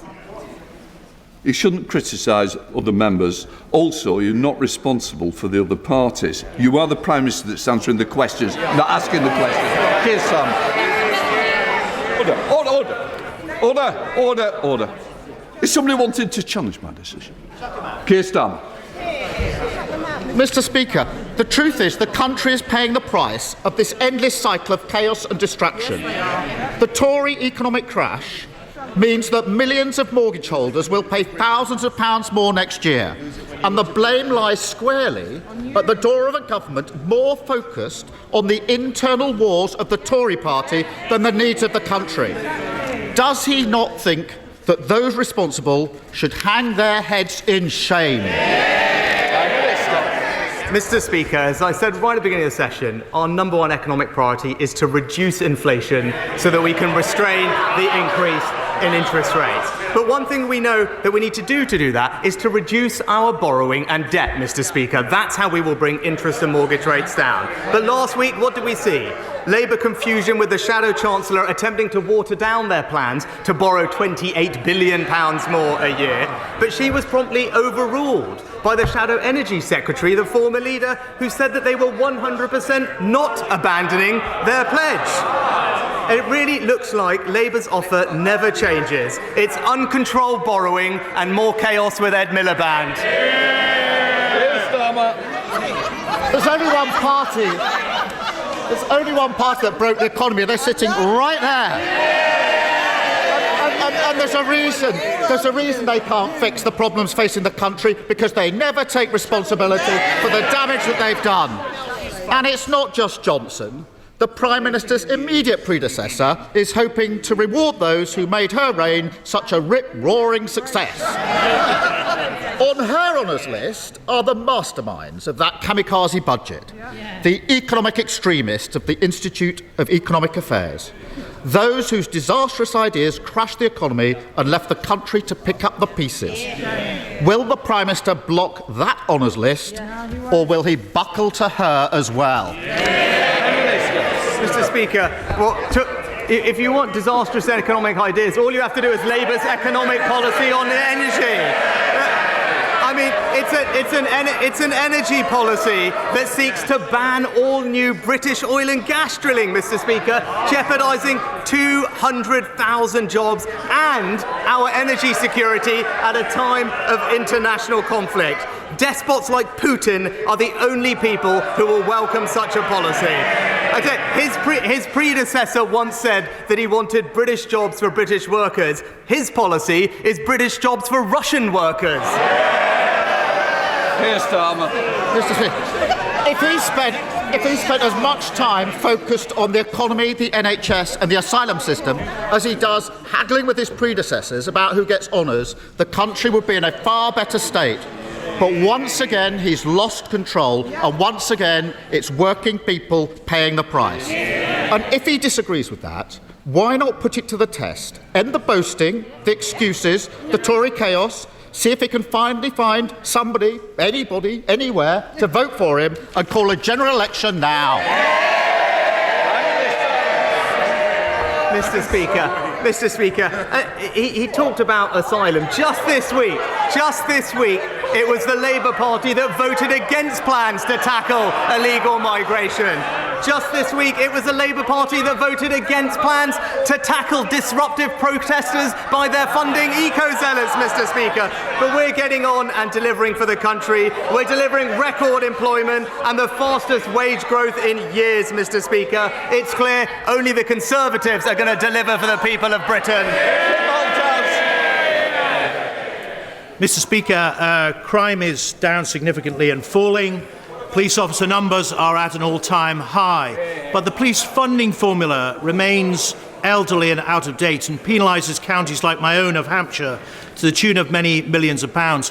he shouldn't criticise other members. Also, you're not responsible for the other parties. You are the Prime Minister that's answering the questions, not asking the questions. Keir Starmer. Order. Is somebody wanting to challenge my decision? Keir Starmer. Mr. Speaker, the truth is the country is paying the price of this endless cycle of chaos and distraction. The Tory economic crash means that millions of mortgage holders will pay thousands of pounds more next year. And the blame lies squarely at the door of a government more focused on the internal wars of the Tory party than the needs of the country. Does he not think that those responsible should hang their heads in shame? Mr. Speaker, as I said right at the beginning of the session, our number one economic priority is to reduce inflation so that we can restrain the increase in interest rates. But one thing we know that we need to do that is to reduce our borrowing and debt, Mr. Speaker. That's how we will bring interest and mortgage rates down. But last week, what did we see? Labour confusion with the Shadow Chancellor attempting to water down their plans to borrow £28 billion more a year. But she was promptly overruled by the Shadow Energy Secretary, the former leader, who said that they were 100% not abandoning their pledge. It really looks like Labour's offer never changes. It's uncontrolled borrowing and more chaos with Ed Miliband. There's only one party. There's only one party that broke the economy. They're sitting right there. And there's a reason they can't fix the problems facing the country, because they never take responsibility for the damage that they've done. And it's not just Johnson. The Prime Minister's immediate predecessor is hoping to reward those who made her reign such a rip-roaring success. On her honours list are the masterminds of that kamikaze budget, the economic extremists of the Institute of Economic Affairs, those whose disastrous ideas crashed the economy and left the country to pick up the pieces. Will the Prime Minister block that honours list, or will he buckle to her as well? Mr. Speaker, if you want disastrous economic ideas, all you have to do is Labour's economic policy on energy. I mean, it's an energy policy that seeks to ban all new British oil and gas drilling, Mr. Speaker, jeopardising 200,000 jobs and our energy security at a time of international conflict. Despots like Putin are the only people who will welcome such a policy. Okay, his predecessor once said that he wanted British jobs for British workers. His policy is British jobs for Russian workers. Keir Starmer. Mr. Speaker, if he spent as much time focused on the economy, the NHS and the asylum system as he does haggling with his predecessors about who gets honours, the country would be in a far better state. But once again, he's lost control, and once again, it's working people paying the price. And if he disagrees with that, why not put it to the test? End the boasting, the excuses, the Tory chaos, see if he can finally find somebody, anybody, anywhere, to vote for him, and call a general election now. Mr. Speaker, he talked about asylum just this week. It was the Labour Party that voted against plans to tackle illegal migration. Just this week, it was the Labour Party that voted against plans to tackle disruptive protesters by their funding eco-zealots, Mr. Speaker. But we're getting on and delivering for the country. We're delivering record employment and the fastest wage growth in years, Mr. Speaker. It's clear only the Conservatives are going to deliver for the people of Britain. Mr. Speaker, crime is down significantly and falling. Police officer numbers are at an all-time high. But the police funding formula remains elderly and out of date and penalises counties like my own of Hampshire to the tune of many millions of pounds.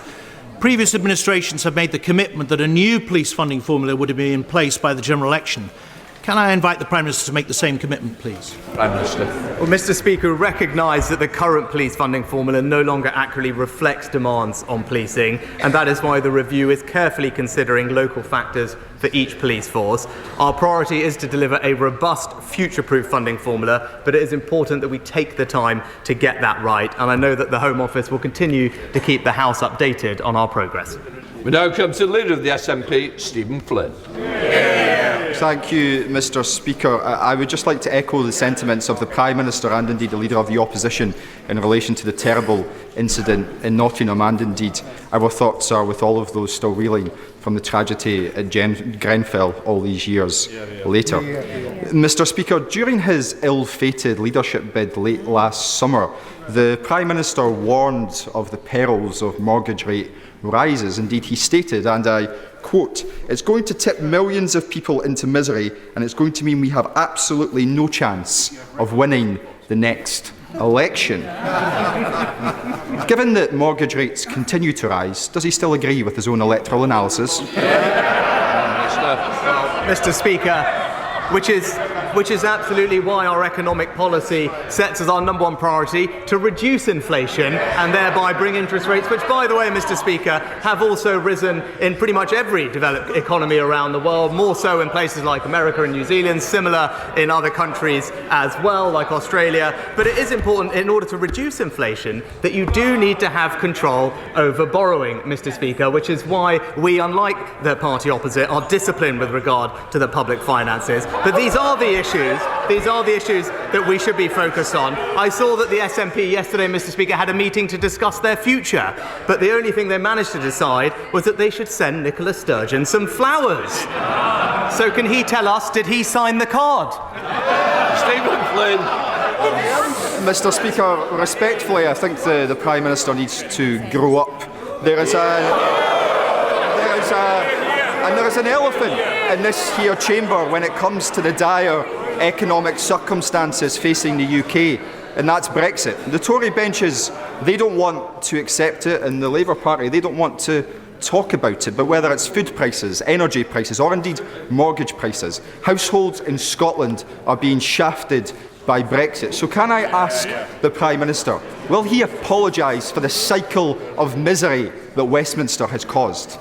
Previous administrations have made the commitment that a new police funding formula would be in place by the general election. Can I invite the Prime Minister to make the same commitment, please? Prime Minister. Well, Mr. Speaker, recognise that the current police funding formula no longer accurately reflects demands on policing, and that is why the review is carefully considering local factors for each police force. Our priority is to deliver a robust, future-proof funding formula, but it is important that we take the time to get that right, and I know that the Home Office will continue to keep the House updated on our progress. We now come to the Leader of the SNP, Stephen Flynn. Thank you, Mr. Speaker. I would just like to echo the sentiments of the Prime Minister and indeed the Leader of the Opposition in relation to the terrible incident in Nottingham, and indeed our thoughts are with all of those still reeling from the tragedy at Grenfell all these years later. Mr. Speaker, during his ill-fated leadership bid late last summer, the Prime Minister warned of the perils of mortgage rate rises. Indeed, he stated, and I quote, "It's going to tip millions of people into misery, and it's going to mean we have absolutely no chance of winning the next election." Given that mortgage rates continue to rise, does he still agree with his own electoral analysis? Mr. Speaker, which is absolutely why our economic policy sets as our number one priority to reduce inflation and thereby bring interest rates, which, by the way, Mr. Speaker, have also risen in pretty much every developed economy around the world, more so in places like America and New Zealand, similar in other countries as well, like Australia. But it is important, in order to reduce inflation, that you do need to have control over borrowing, Mr. Speaker, which is why we, unlike the party opposite, are disciplined with regard to the public finances. But these are the issues that we should be focused on. I saw that the SNP yesterday, Mr. Speaker, had a meeting to discuss their future, but the only thing they managed to decide was that they should send Nicola Sturgeon some flowers. So can he tell us, did he sign the card? Stephen Flynn. Mr. Speaker, respectfully, I think the Prime Minister needs to grow up. There is an elephant in this here chamber when it comes to the dire economic circumstances facing the UK, and that's Brexit. The Tory benches, they don't want to accept it, and the Labour Party, they don't want to talk about it. But whether it's food prices, energy prices, or indeed mortgage prices, households in Scotland are being shafted by Brexit. So can I ask the Prime Minister, will he apologise for the cycle of misery that Westminster has caused?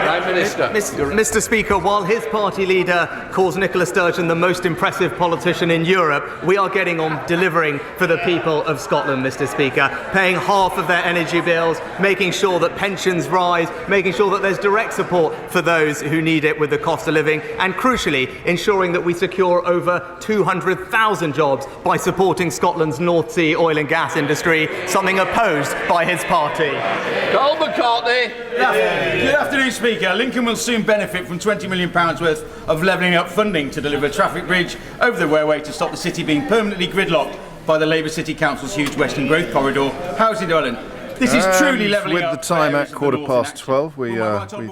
Prime Minister. Mr. Speaker, while his party leader calls Nicola Sturgeon the most impressive politician in Europe, we are getting on delivering for the people of Scotland, Mr. Speaker, paying half of their energy bills, making sure that pensions rise, making sure that there's direct support for those who need it with the cost of living, and crucially, ensuring that we secure over 200,000 jobs by supporting Scotland's North Sea oil and gas industry, something opposed by his party. Cole McCartney. Good afternoon, Speaker. Lincoln will soon benefit from £20 million worth of levelling up funding to deliver a traffic bridge over the railway to stop the city being permanently gridlocked by the Labour City Council's huge Western Growth Corridor. How is he doing? This is truly levelling with up. With the time at 12:15, we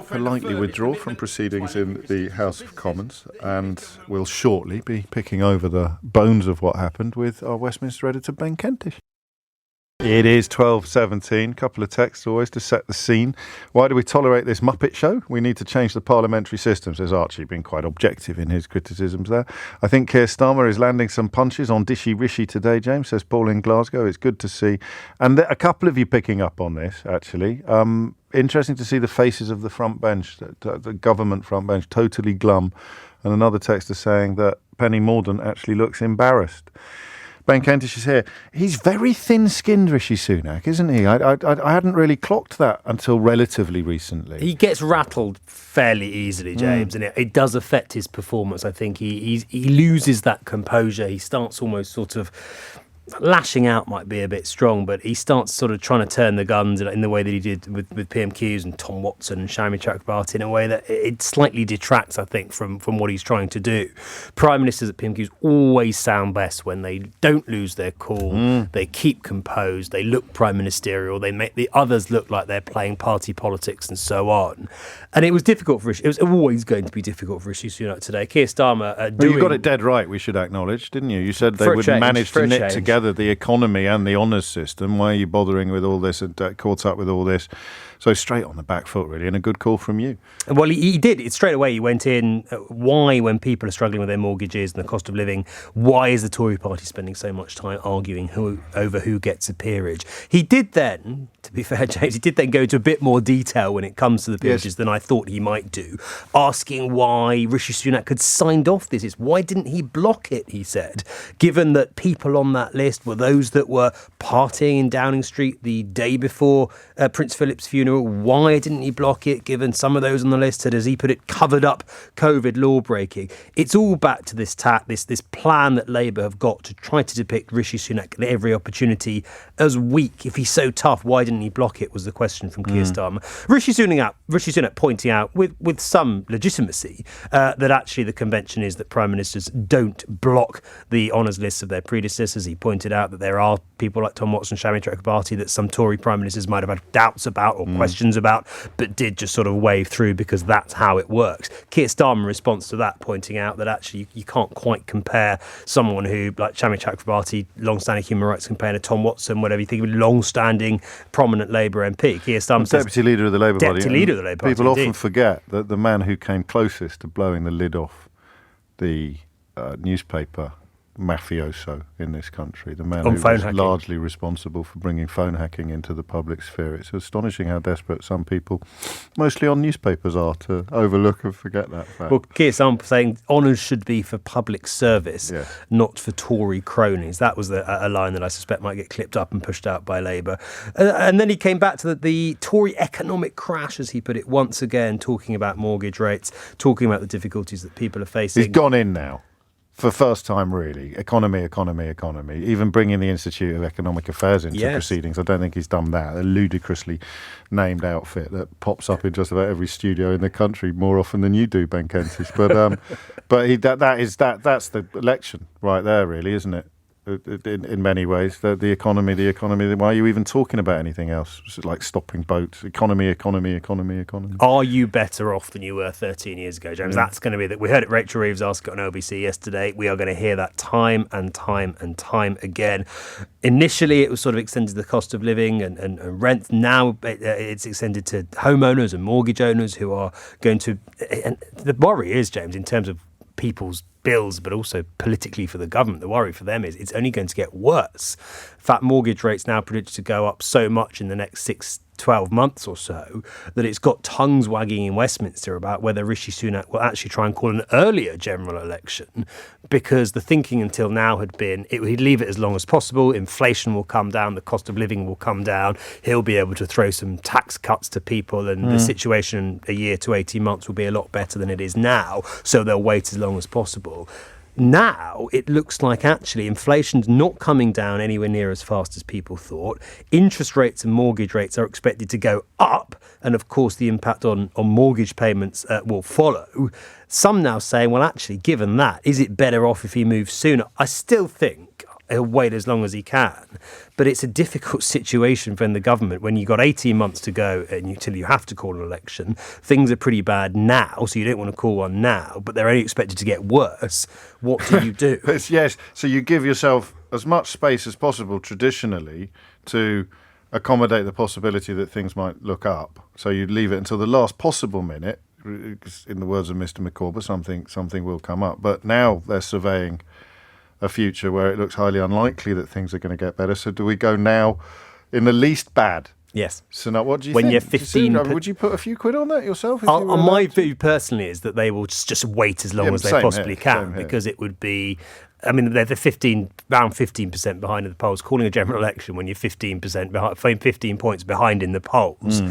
politely withdraw from proceedings in the House of Commons, and we'll shortly be picking over the bones of what happened with our Westminster editor, Ben Kentish. It is 12:17. Couple of texts always to set the scene. Why do we tolerate this Muppet show? We need to change the parliamentary system, says Archie, being quite objective in his criticisms there. I think Keir Starmer is landing some punches on Dishy Rishi today, James, says Paul in Glasgow. It's good to see. And a couple of you picking up on this, actually. Interesting to see the faces of the front bench, the government front bench, totally glum. And another texter saying that Penny Mordaunt actually looks embarrassed. Ben Kentish is here. He's very thin-skinned, Rishi Sunak, isn't he? I hadn't really clocked that until relatively recently. He gets rattled fairly easily, James, and it does affect his performance. I think he loses that composure. He starts almost sort of lashing out, might be a bit strong, but he starts sort of trying to turn the guns in the way that he did with PMQs and Tom Watson and Shami Chakrabarti, in a way that it slightly detracts, I think, from what he's trying to do. Prime ministers at PMQs always sound best when they don't lose their cool, they keep composed, they look prime ministerial, they make the others look like they're playing party politics and so on. And it was difficult for Rishi. It was always going to be difficult for Rishi Sunak today. Keir Starmer you got it dead right, we should acknowledge, didn't you? You said they would manage to knit together either the economy and the honours system. Why are you bothering with all this and caught up with all this? So straight on the back foot, really, and a good call from you. Well, he did. It straight away. He went in. Why, when people are struggling with their mortgages and the cost of living, why is the Tory party spending so much time arguing over who gets a peerage? He did then, to be fair, James, he did then go into a bit more detail when it comes to the peerages than I thought he might do, asking why Rishi Sunak had signed off this. Why didn't he block it, he said, given that people on that list were those that were partying in Downing Street the day before Prince Philip's funeral. Why didn't he block it, given some of those on the list had, as he put it, covered up COVID law breaking? It's all back to this plan that Labour have got to try to depict Rishi Sunak at every opportunity as weak. If he's so tough, why didn't he block it, was the question from Keir Starmer. Rishi Sunak pointing out with some legitimacy that actually the convention is that Prime Ministers don't block the honours lists of their predecessors. He pointed out that there are people like Tom Watson, Shami Chakrabarti, that some Tory Prime Ministers might have had doubts about or questions about, but did just sort of wave through because that's how it works. Keir Starmer, in response to that, pointing out that actually you can't quite compare someone who, like Shami Chakrabarti, long-standing human rights campaigner, Tom Watson, whatever you think of, long-standing prominent Labour MP. Keir Starmer says, Deputy Leader of the Labour Party. Deputy Leader of the Labour Party. People often forget that the man who came closest to blowing the lid off the newspaper mafioso in this country, the man who was largely responsible for bringing phone hacking into the public sphere. It's astonishing how desperate some people, mostly on newspapers, are to overlook and forget that fact. Well, Keir Starmer saying honours should be for public service, not for Tory cronies. That was a line that I suspect might get clipped up and pushed out by Labour. And then he came back to the Tory economic crash, as he put it, once again, talking about mortgage rates, talking about the difficulties that people are facing. He's gone in now. For first time, really. Economy. Even bringing the Institute of Economic Affairs into proceedings. I don't think he's done that. A ludicrously named outfit that pops up in just about every studio in the country more often than you do, Ben Kentish. But that's the election right there, really, isn't it? In many ways, the economy. Why are you even talking about anything else? It's like stopping boats. Economy. Are you better off than you were 13 years ago, James? That's going to be that. We heard it. Rachel Reeves asked it on LBC yesterday. We are going to hear that time and time again. Initially, it was sort of extended to the cost of living and rent. Now it's extended to homeowners and mortgage owners who are going to. And the worry is, James, in terms of people's bills, but also politically for the government, the worry for them is it's only going to get worse. In fact, mortgage rates now predicted to go up so much in the next 6-12 months or so that it's got tongues wagging in Westminster about whether Rishi Sunak will actually try and call an earlier general election, because the thinking until now had been he'd leave it as long as possible, inflation will come down, the cost of living will come down, he'll be able to throw some tax cuts to people, and the situation a year to 18 months will be a lot better than it is now, so they'll wait as long as possible. Now it looks like actually inflation's not coming down anywhere near as fast as people thought. Interest rates and mortgage rates are expected to go up, and of course the impact on mortgage payments will follow. Some now saying, well, actually, given that, is it better off if he moves sooner? I still think he'll wait as long as he can, but it's a difficult situation for the government when you've got 18 months to go until you have to call an election. Things are pretty bad now, so you don't want to call one now, but they're only expected to get worse. What do you do? Yes, so you give yourself as much space as possible traditionally to accommodate the possibility that things might look up. So you leave it until the last possible minute. In the words of Mr. McCorber, something will come up. But now they're surveying a future where it looks highly unlikely that things are going to get better. So do we go now in the least bad? Yes. So now what do you when think? You're 15, would you put a few quid on that yourself? My view personally is that they will just wait as long as they possibly can, because it would be. I mean, they're around 15% behind in the polls. Calling a general election when you're 15% behind, 15 points behind in the polls,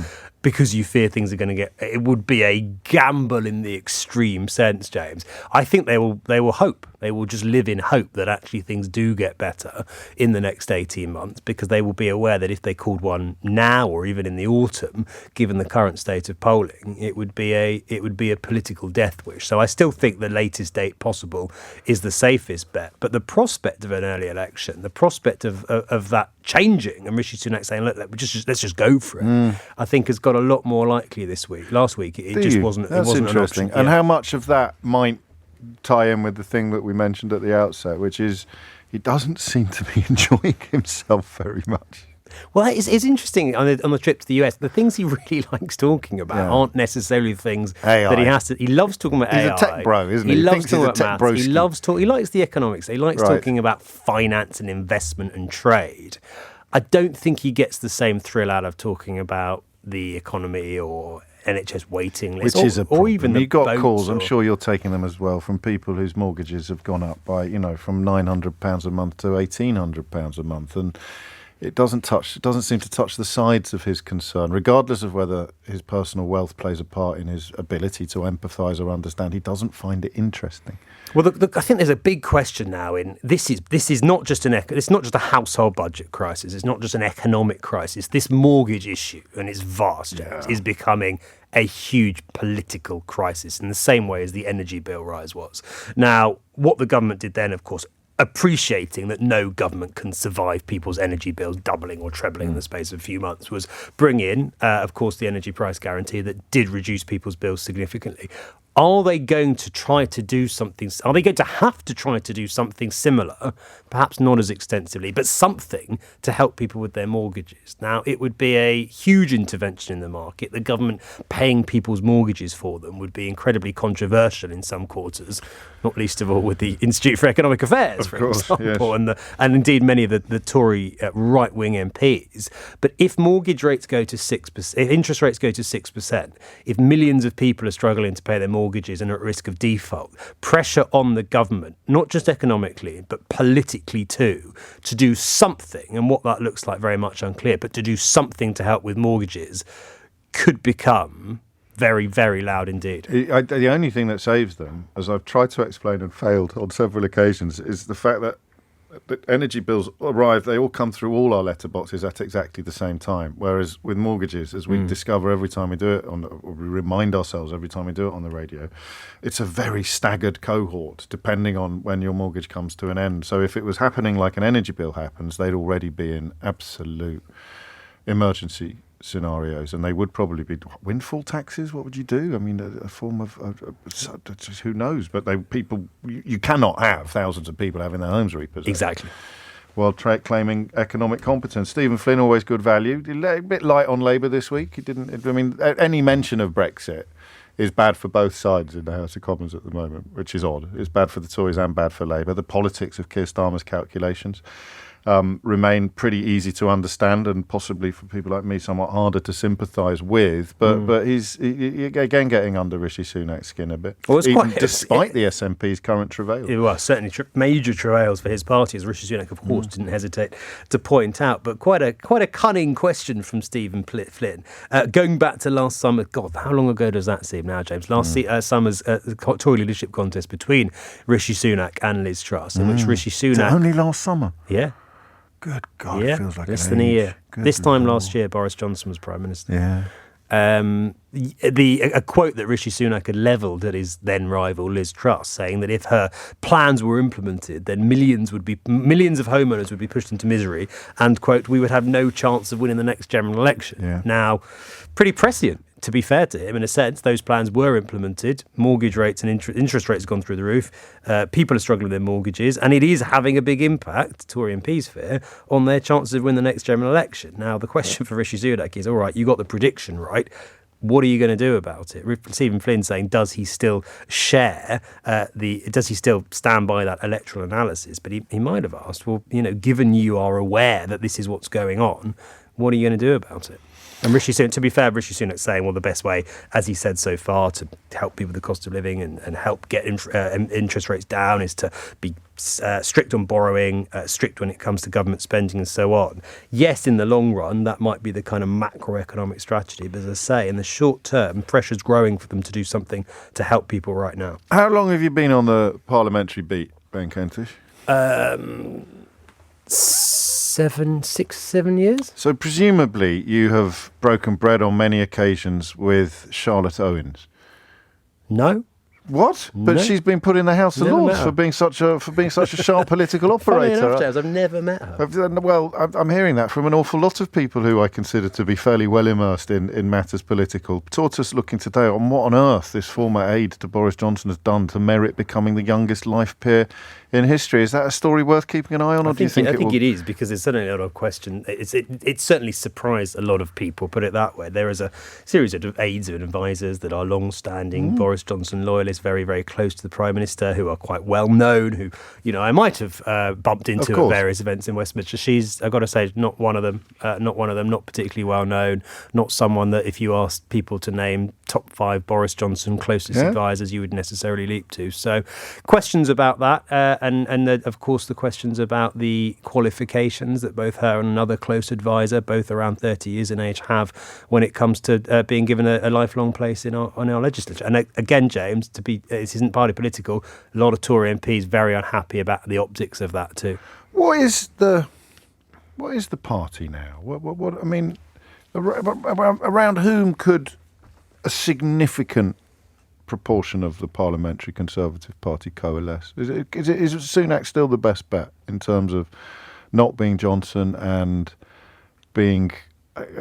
because you fear things are going to get. It would be a gamble in the extreme sense, James. I think they will hope. They will just live in hope that actually things do get better in the next 18 months, because they will be aware that if they called one now or even in the autumn, given the current state of polling, it would be a political death wish. So I still think the latest date possible is the safest bet. But the prospect of an early election, the prospect of that changing, and Rishi Sunak saying, "Look, let's just go for it," I think has got a lot more likely this week. Last week, it just wasn't. That's it wasn't interesting. An option. And how much of that might tie in with the thing that we mentioned at the outset, which is he doesn't seem to be enjoying himself very much. Well, it's interesting on the trip to the US. The things he really likes talking about aren't necessarily things AI. that he has to. He loves talking about AI. He's a tech bro, isn't he? He loves thinks talking he's a about tech maths. He likes the economics. He likes talking about finance and investment and trade. I don't think he gets the same thrill out of talking about the economy or NHS waiting lists, which is a problem. Or even you got boats calls. I'm sure you're taking them as well from people whose mortgages have gone up by from £900 a month to £1,800 a month, and it doesn't seem to touch the sides of his concern, regardless of whether his personal wealth plays a part in his ability to empathise or understand. He doesn't find it interesting. Well, I think there's a big question now. This is not just it's not just a household budget crisis. It's not just an economic crisis. This mortgage issue, and it's vast, James, is becoming a huge political crisis in the same way as the energy bill rise was. Now, what the government did then, of course, appreciating that no government can survive people's energy bills doubling or trebling in the space of a few months, was bring in, of course, the energy price guarantee that did reduce people's bills significantly. Are they going to try to do something? Are they going to have to try to do something similar, perhaps not as extensively, but something to help people with their mortgages? Now, it would be a huge intervention in the market. The government paying people's mortgages for them would be incredibly controversial in some quarters, not least of all with the Institute for Economic Affairs, for example, and indeed many of the Tory right-wing MPs. But if mortgage rates go to 6%, if interest rates go to 6%, if millions of people are struggling to pay their mortgages and are at risk of default, pressure on the government, not just economically, but politically too, to do something, and what that looks like very much unclear, but to do something to help with mortgages could become very, very loud indeed. The only thing that saves them, as I've tried to explain and failed on several occasions, is the fact that energy bills arrive, they all come through all our letterboxes at exactly the same time. Whereas with mortgages, as we discover every time we do it, or we remind ourselves every time we do it on the radio, it's a very staggered cohort depending on when your mortgage comes to an end. So if it was happening like an energy bill happens, they'd already be in absolute emergency scenarios, and they would probably be windfall taxes. What would you do? I mean, a form of who knows? But you cannot have thousands of people having their homes repossessed. Exactly. While claiming economic competence. Stephen Flynn, always good value. A bit light on Labour this week. He didn't. I mean, any mention of Brexit is bad for both sides in the House of Commons at the moment, which is odd. It's bad for the Tories and bad for Labour. The politics of Keir Starmer's calculations remain pretty easy to understand, and possibly for people like me somewhat harder to sympathise with, but he's again getting under Rishi Sunak's skin a bit, despite the SNP's current travails. Well, certainly major travails for his party, as Rishi Sunak of course didn't hesitate to point out, but quite a cunning question from Stephen Flynn. Going back to last summer, God, how long ago does that seem now, James? Last summer's Tory leadership contest between Rishi Sunak and Liz Truss, in which Rishi Sunak... Only last summer? Yeah. Good God, yeah, it feels like less an than a age. year. Good this time Lord. last year, Boris Johnson was Prime Minister. Yeah. A quote that Rishi Sunak had levelled at his then rival Liz Truss, saying that if her plans were implemented, then millions of homeowners would be pushed into misery, and quote, we would have no chance of winning the next general election. Yeah. Now, pretty prescient. To be fair to him, in a sense, those plans were implemented. Mortgage rates and interest rates have gone through the roof. People are struggling with their mortgages, and it is having a big impact, Tory MPs fear, on their chances of winning the next general election. Now, the question for Rishi Sunak is, all right, you got the prediction right. What are you going to do about it? Stephen Flynn saying, does he still share does he still stand by that electoral analysis? But he might have asked, well, given you are aware that this is what's going on, what are you going to do about it? And Rishi Sunak, to be fair, Rishi Sunak's saying, well, the best way, as he said so far, to help people with the cost of living and help get interest rates down is to be strict on borrowing, strict when it comes to government spending and so on. Yes, in the long run, that might be the kind of macroeconomic strategy. But as I say, in the short term, pressure's growing for them to do something to help people right now. How long have you been on the parliamentary beat, Ben Kentish? 6, 7 years. So presumably you have broken bread on many occasions with Charlotte Owens. No. What? But No. she's been put in the House of Never Lords met her. for being such a sharp political operator. Funny enough, James, I've never met her. Well, I'm hearing that from an awful lot of people who I consider to be fairly well immersed in matters political. Tortoise looking today on what on earth this former aide to Boris Johnson has done to merit becoming the youngest life peer in history. Is that a story worth keeping an eye on, or do you think I think will... it is, because there's certainly a lot of question. It certainly surprised a lot of people, put it that way. There is a series of aides and advisors that are long-standing Boris Johnson loyalists, very, very close to the Prime Minister, who are quite well known, who, I might have bumped into at various events in Westminster. She's, I've got to say, not one of them, not particularly well known, not someone that if you asked people to name top 5 Boris Johnson closest advisors, you would necessarily leap to. So questions about that, and of course the questions about the qualifications that both her and another close advisor, both around 30 years in age, have when it comes to being given a lifelong place in our legislature. And again, James, this isn't partly political, a lot of Tory MPs very unhappy about the optics of that too. What is the party now? What I mean, around whom could a significant proportion of the Parliamentary Conservative Party coalesce? Is Sunak still the best bet in terms of not being Johnson and being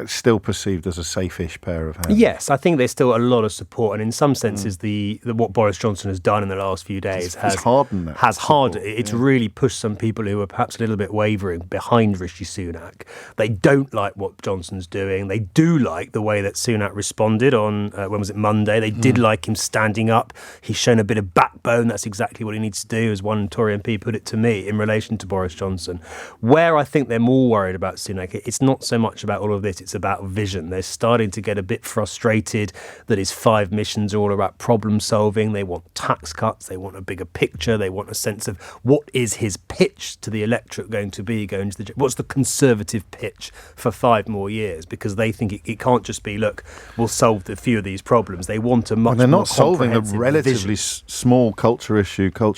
still perceived as a safe-ish pair of hands? Yes, I think there's still a lot of support, and in some senses, the what Boris Johnson has done in the last few days has hardened that. It's really pushed some people who are perhaps a little bit wavering behind Rishi Sunak. They don't like what Johnson's doing. They do like the way that Sunak responded on when was it, Monday. They did like him standing up. He's shown a bit of backbone. That's exactly what he needs to do, as one Tory MP put it to me in relation to Boris Johnson. Where I think they're more worried about Sunak, it's not so much about all of this. It's about vision. They're starting to get a bit frustrated that his 5 missions are all about problem solving. They want tax cuts. They want a bigger picture. They want a sense of what is his pitch to the electorate going to be going to what's the Conservative pitch for 5 more years? Because they think it can't just be, look, we'll solve a few of these problems. They want a much more they're not solving the comprehensive relatively vision. small culture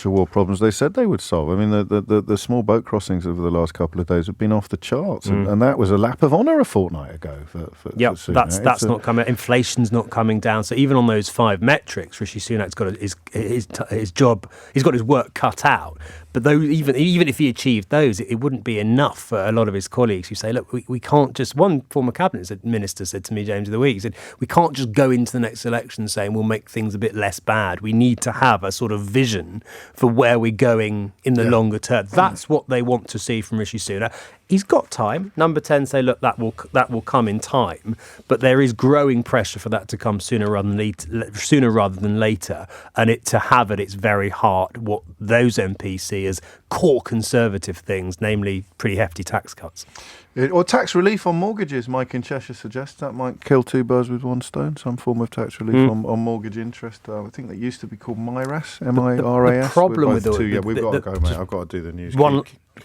war problems they said they would solve. I mean, the small boat crossings over the last couple of days have been off the charts, and that was a lap of honour a fortnight ago. For that's not coming. Inflation's not coming down. So even on those 5 metrics, Rishi Sunak's got his job. He's got his work cut out. But those, even if he achieved those, it wouldn't be enough for a lot of his colleagues who say, look, we can't just... One former cabinet minister said to me, James, of the week, he said, we can't just go into the next election saying we'll make things a bit less bad. We need to have a sort of vision for where we're going in the longer term. That's what they want to see from Rishi Sunak. He's got time. Number 10 say, look, that will come in time, but there is growing pressure for that to come sooner rather than later, and to have at its very heart what those MPs see as core Conservative things, namely pretty hefty tax cuts. Or tax relief on mortgages, Mike in Cheshire suggests. That might kill 2 birds with one stone, some form of tax relief on mortgage interest. I think that used to be called MIRAS, M-I-R-A-S. The problem with we've got to go, mate. I've got to do the news.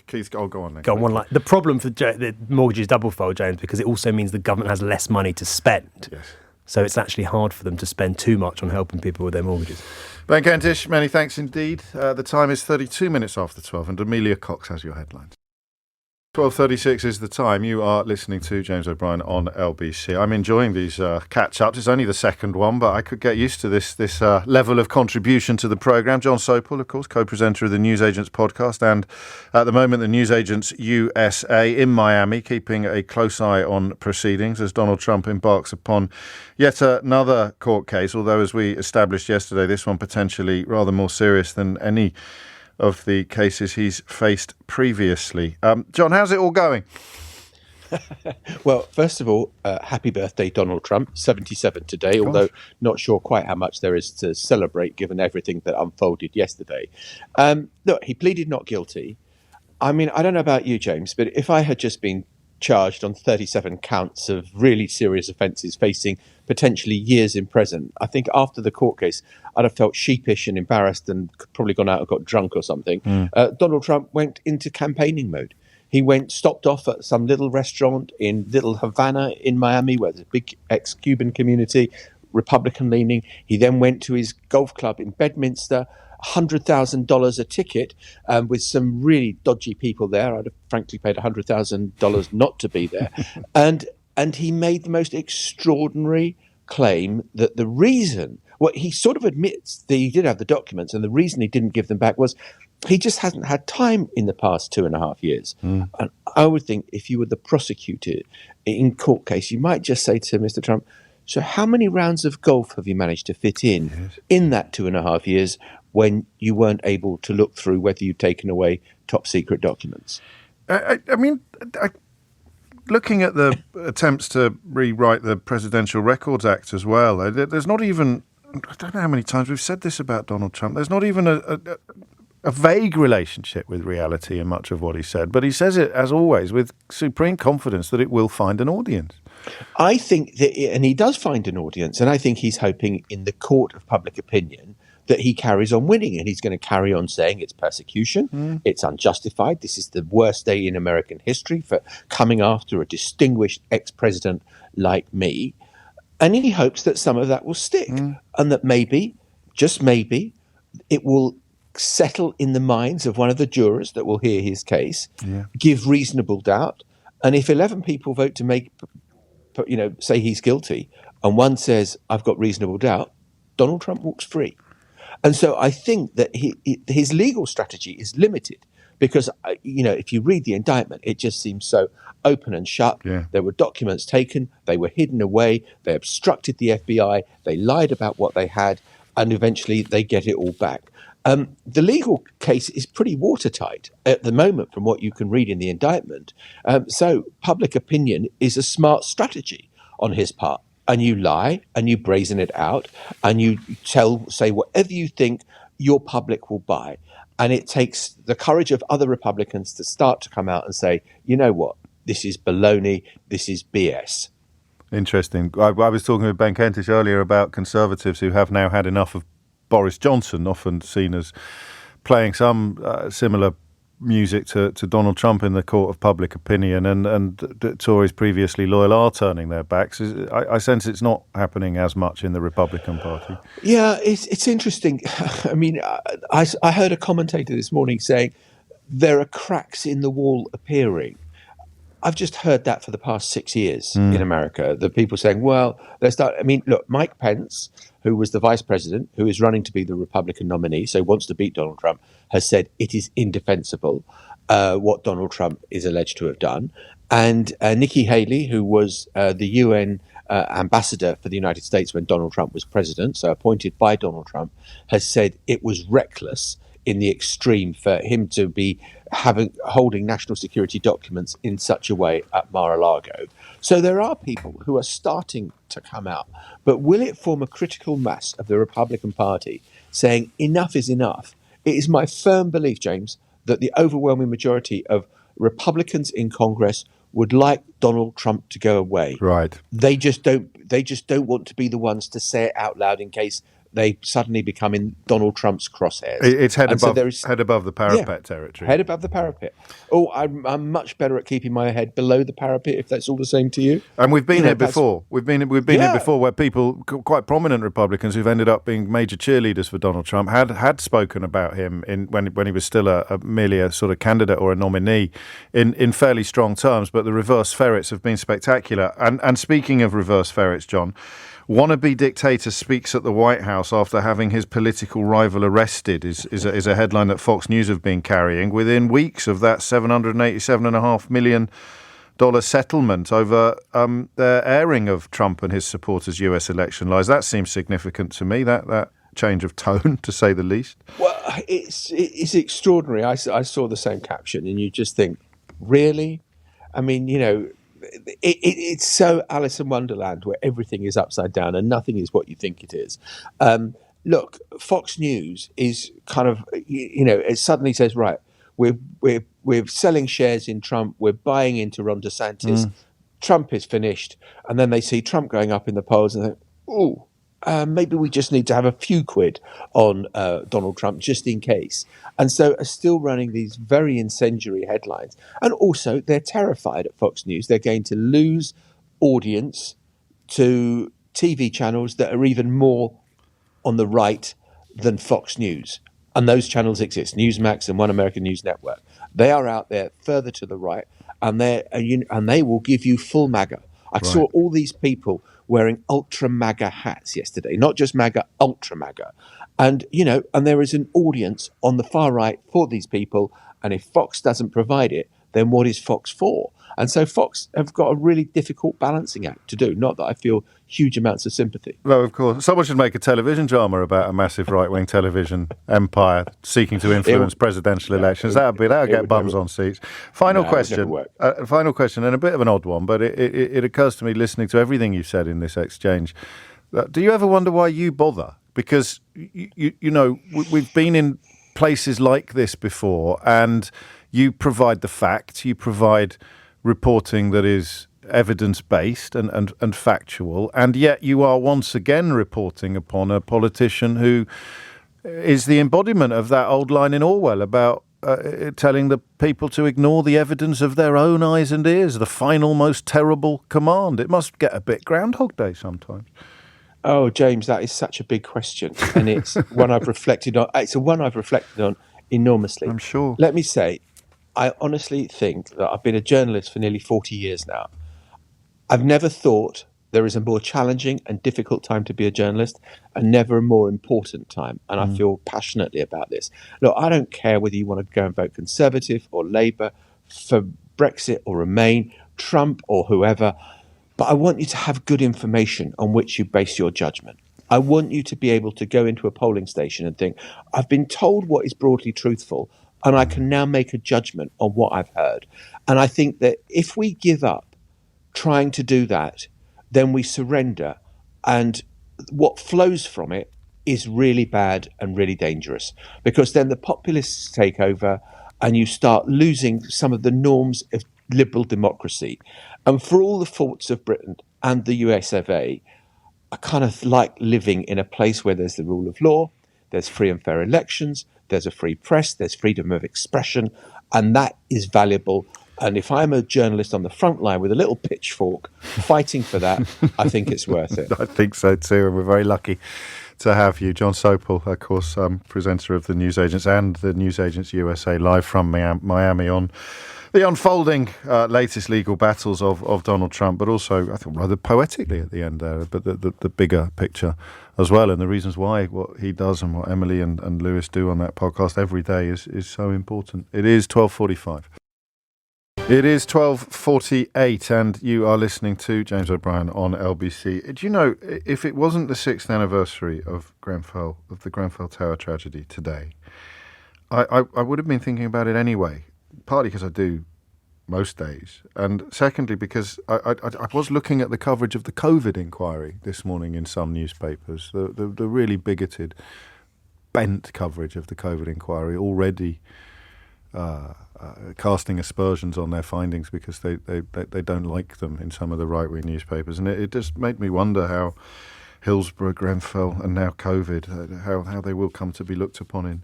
Keith, go on then. Go on, one line. The problem for the mortgage is double-fold, James, because it also means the government has less money to spend. Yes. So it's actually hard for them to spend too much on helping people with their mortgages. Ben Kentish, many thanks indeed. The time is 32 minutes after 12, and Amelia Cox has your headlines. 12:36 is the time. You are listening to James O'Brien on LBC. I'm enjoying these catch-ups. It's only the second one, but I could get used to this level of contribution to the programme. John Sopel, of course, co-presenter of the Newsagents podcast, and at the moment the Newsagents USA in Miami, keeping a close eye on proceedings as Donald Trump embarks upon yet another court case, although, as we established yesterday, this one potentially rather more serious than any of the cases he's faced previously. John, how's it all going? Well, first of all, happy birthday, Donald Trump, 77 today, although not sure quite how much there is to celebrate given everything that unfolded yesterday. Look, he pleaded not guilty. I mean, I don't know about you, James, but if I had just been charged on 37 counts of really serious offences facing potentially years in prison, I think after the court case I'd have felt sheepish and embarrassed and probably gone out and got drunk or something. Donald Trump went into campaigning mode. He stopped off at some little restaurant in Little Havana in Miami where there's a big ex-Cuban community, Republican leaning. He then went to his golf club in Bedminster, $100,000 a ticket with some really dodgy people there. I'd have frankly paid $100,000 not to be there. And he made the most extraordinary claim that the reason, well, he sort of admits that he did have the documents, and the reason he didn't give them back was he just hasn't had time in the past 2.5 years. And I would think if you were the prosecutor in court case, you might just say to Mr. Trump, so how many rounds of golf have you managed to fit in that 2.5 years when you weren't able to look through whether you'd taken away top secret documents. Looking at the attempts to rewrite the Presidential Records Act as well, there's not even, I don't know how many times we've said this about Donald Trump, there's not even a vague relationship with reality in much of what he said, but he says it, as always, with supreme confidence that it will find an audience. I think that, and he does find an audience, and I think he's hoping in the court of public opinion that he carries on winning, and he's going to carry on saying it's persecution, it's unjustified, this is the worst day in American history for coming after a distinguished ex-president like me. And he hopes that some of that will stick, and that maybe, just maybe, it will settle in the minds of one of the jurors that will hear his case, give reasonable doubt, and if 11 people vote to say he's guilty, and one says, I've got reasonable doubt, Donald Trump walks free. And so I think that his legal strategy is limited because, if you read the indictment, it just seems so open and shut. Yeah. There were documents taken, they were hidden away, they obstructed the FBI, they lied about what they had, and eventually they get it all back. The legal case is pretty watertight at the moment from what you can read in the indictment. So public opinion is a smart strategy on his part. And you lie and you brazen it out and you say whatever you think your public will buy. And it takes the courage of other Republicans to start to come out and say, you know what, this is baloney, this is BS. Interesting. I was talking with Ben Kentish earlier about Conservatives who have now had enough of Boris Johnson, often seen as playing some similar music to Donald Trump in the court of public opinion, and Tories previously loyal are turning their backs. I sense it's not happening as much in the Republican Party. Yeah, it's interesting. I mean, I heard a commentator this morning saying there are cracks in the wall appearing. I've just heard that for the past 6 years in America. The people saying, well, look, Mike Pence, who was the vice president, who is running to be the Republican nominee, so wants to beat Donald Trump, has said it is indefensible what Donald Trump is alleged to have done. And Nikki Haley, who was the UN ambassador for the United States when Donald Trump was president, so appointed by Donald Trump, has said it was reckless in the extreme for him to be holding national security documents in such a way at Mar-a-Lago. So there are people who are starting to come out, but will it form a critical mass of the Republican Party saying enough is enough? It is my firm belief, James, that the overwhelming majority of Republicans in Congress would like Donald Trump to go away. Right. They just don't want to be the ones to say it out loud in case they suddenly become in Donald Trump's crosshairs. It's head above the parapet territory. Head above the parapet. Oh, I'm much better at keeping my head below the parapet, if that's all the same to you. And we've been here before. We've been here before where people, quite prominent Republicans who've ended up being major cheerleaders for Donald Trump, had spoken about him when he was still merely a sort of candidate or a nominee in fairly strong terms. But the reverse ferrets have been spectacular. And speaking of reverse ferrets, John, wannabe dictator speaks at the White House after having his political rival arrested is a headline that Fox News have been carrying within weeks of that $787.5 million settlement over their airing of Trump and his supporters' US election lies. That seems significant to me, that change of tone, to say the least. Well, it's extraordinary. I saw the same caption and you just think, really? I mean, it's so Alice in Wonderland where everything is upside down and nothing is what you think it is. Look, Fox News is kind of, it suddenly says, right, we're selling shares in Trump, we're buying into Ron DeSantis, Trump is finished, and then they see Trump going up in the polls and think, ooh, maybe we just need to have a few quid on Donald Trump just in case. And so are still running these very incendiary headlines. And also they're terrified at Fox News. They're going to lose audience to TV channels that are even more on the right than Fox News. And those channels exist, Newsmax and One American News Network. They are out there further to the right, and they will give you full MAGA. I saw all these people wearing ultra MAGA hats yesterday, not just MAGA, ultra MAGA. And, and there is an audience on the far right for these people. And if Fox doesn't provide it, then what is Fox for? And so Fox have got a really difficult balancing act to do. Not that I feel huge amounts of sympathy. No, of course. Someone should make a television drama about a massive right-wing television empire seeking to influence presidential elections. That'll get bums on seats. Final question, and a bit of an odd one, but it occurs to me listening to everything you've said in this exchange. Do you ever wonder why you bother? Because, you know, we've been in places like this before, and you provide the facts, you provide reporting that is evidence-based and factual, and yet you are once again reporting upon a politician who is the embodiment of that old line in Orwell about telling the people to ignore the evidence of their own eyes and ears, the final, most terrible command. It must get a bit Groundhog Day sometimes. Oh, James, that is such a big question, and it's one I've reflected on. It's one I've reflected on enormously. I'm sure. Let me say, I honestly think that I've been a journalist for nearly 40 years now. I've never thought there is a more challenging and difficult time to be a journalist, and never a more important time. And I feel passionately about this. Look, I don't care whether you want to go and vote Conservative or Labour, for Brexit or Remain, Trump or whoever. But I want you to have good information on which you base your judgment. I want you to be able to go into a polling station and think, I've been told what is broadly truthful, and I can now make a judgment on what I've heard. And I think that if we give up trying to do that, then we surrender. And what flows from it is really bad and really dangerous, because then the populists take over and you start losing some of the norms of liberal democracy. And for all the faults of Britain and the US of A, I kind of like living in a place where there's the rule of law, there's free and fair elections, there's a free press, there's freedom of expression, and that is valuable. And if I'm a journalist on the front line with a little pitchfork fighting for that, I think it's worth it. I think so too, and we're very lucky to have you. John Sopel, of course, presenter of the Newsagents and the Newsagents USA, live from Miami on the unfolding latest legal battles of Donald Trump, but also, I think, rather poetically at the end there, but the bigger picture as well, and the reasons why what he does and what Emily and Lewis do on that podcast every day is so important. It is 12:45. It is 12:48, and you are listening to James O'Brien on LBC. Do you know, if it wasn't the 6th anniversary of the Grenfell Tower tragedy today, I would have been thinking about it anyway. Partly because I do most days, and secondly because I was looking at the coverage of the COVID inquiry this morning in some newspapers, the really bigoted, bent coverage of the COVID inquiry, already casting aspersions on their findings because they don't like them in some of the right-wing newspapers, and it just made me wonder how Hillsborough, Grenfell, and now COVID, how they will come to be looked upon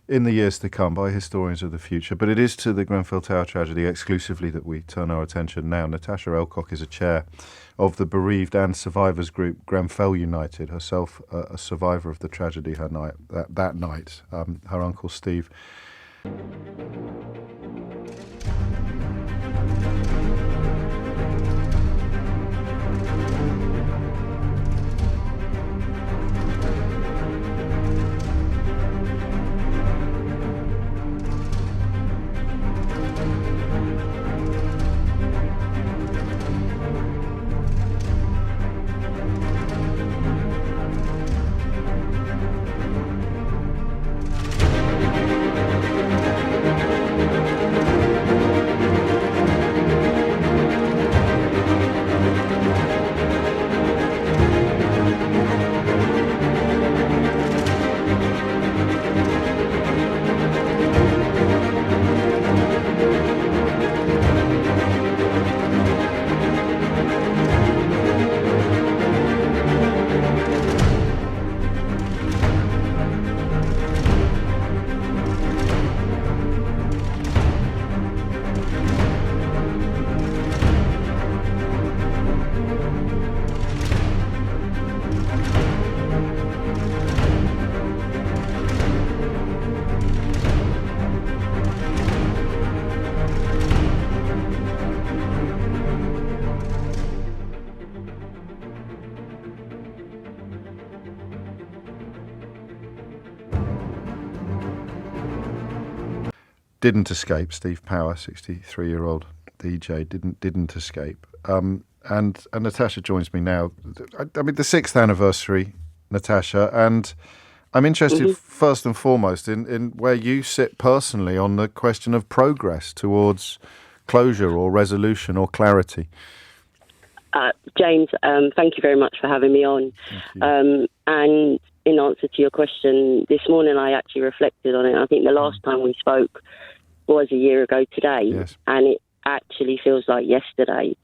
in the years to come by historians of the future. But it is to the Grenfell Tower tragedy exclusively that we turn our attention now. Natasha Elcock is a chair of the bereaved and survivors group Grenfell United, herself a survivor of the tragedy that night. Her uncle Steve. Didn't escape Steve Power, 63-year-old DJ didn't escape. And Natasha joins me now. I mean, the 6th anniversary, Natasha, and I'm interested first and foremost in where you sit personally on the question of progress towards closure or resolution or clarity. James, thank you very much for having me on. And in answer to your question, this morning I actually reflected on it. I think the last time we spoke was a year ago today, and it actually feels like yesterday.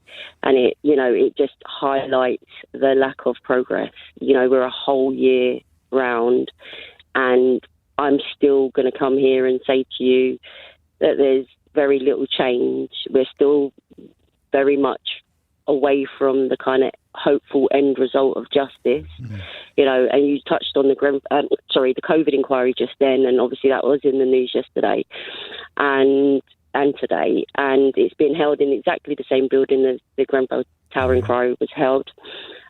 And it just highlights the lack of progress. We're a whole year round, and I'm still going to come here and say to you that there's very little change. We're still very much away from the kind of hopeful end result of justice, and you touched on the COVID inquiry just then, and obviously that was in the news yesterday and today, and it's been held in exactly the same building as the Grenfell Tower inquiry was held.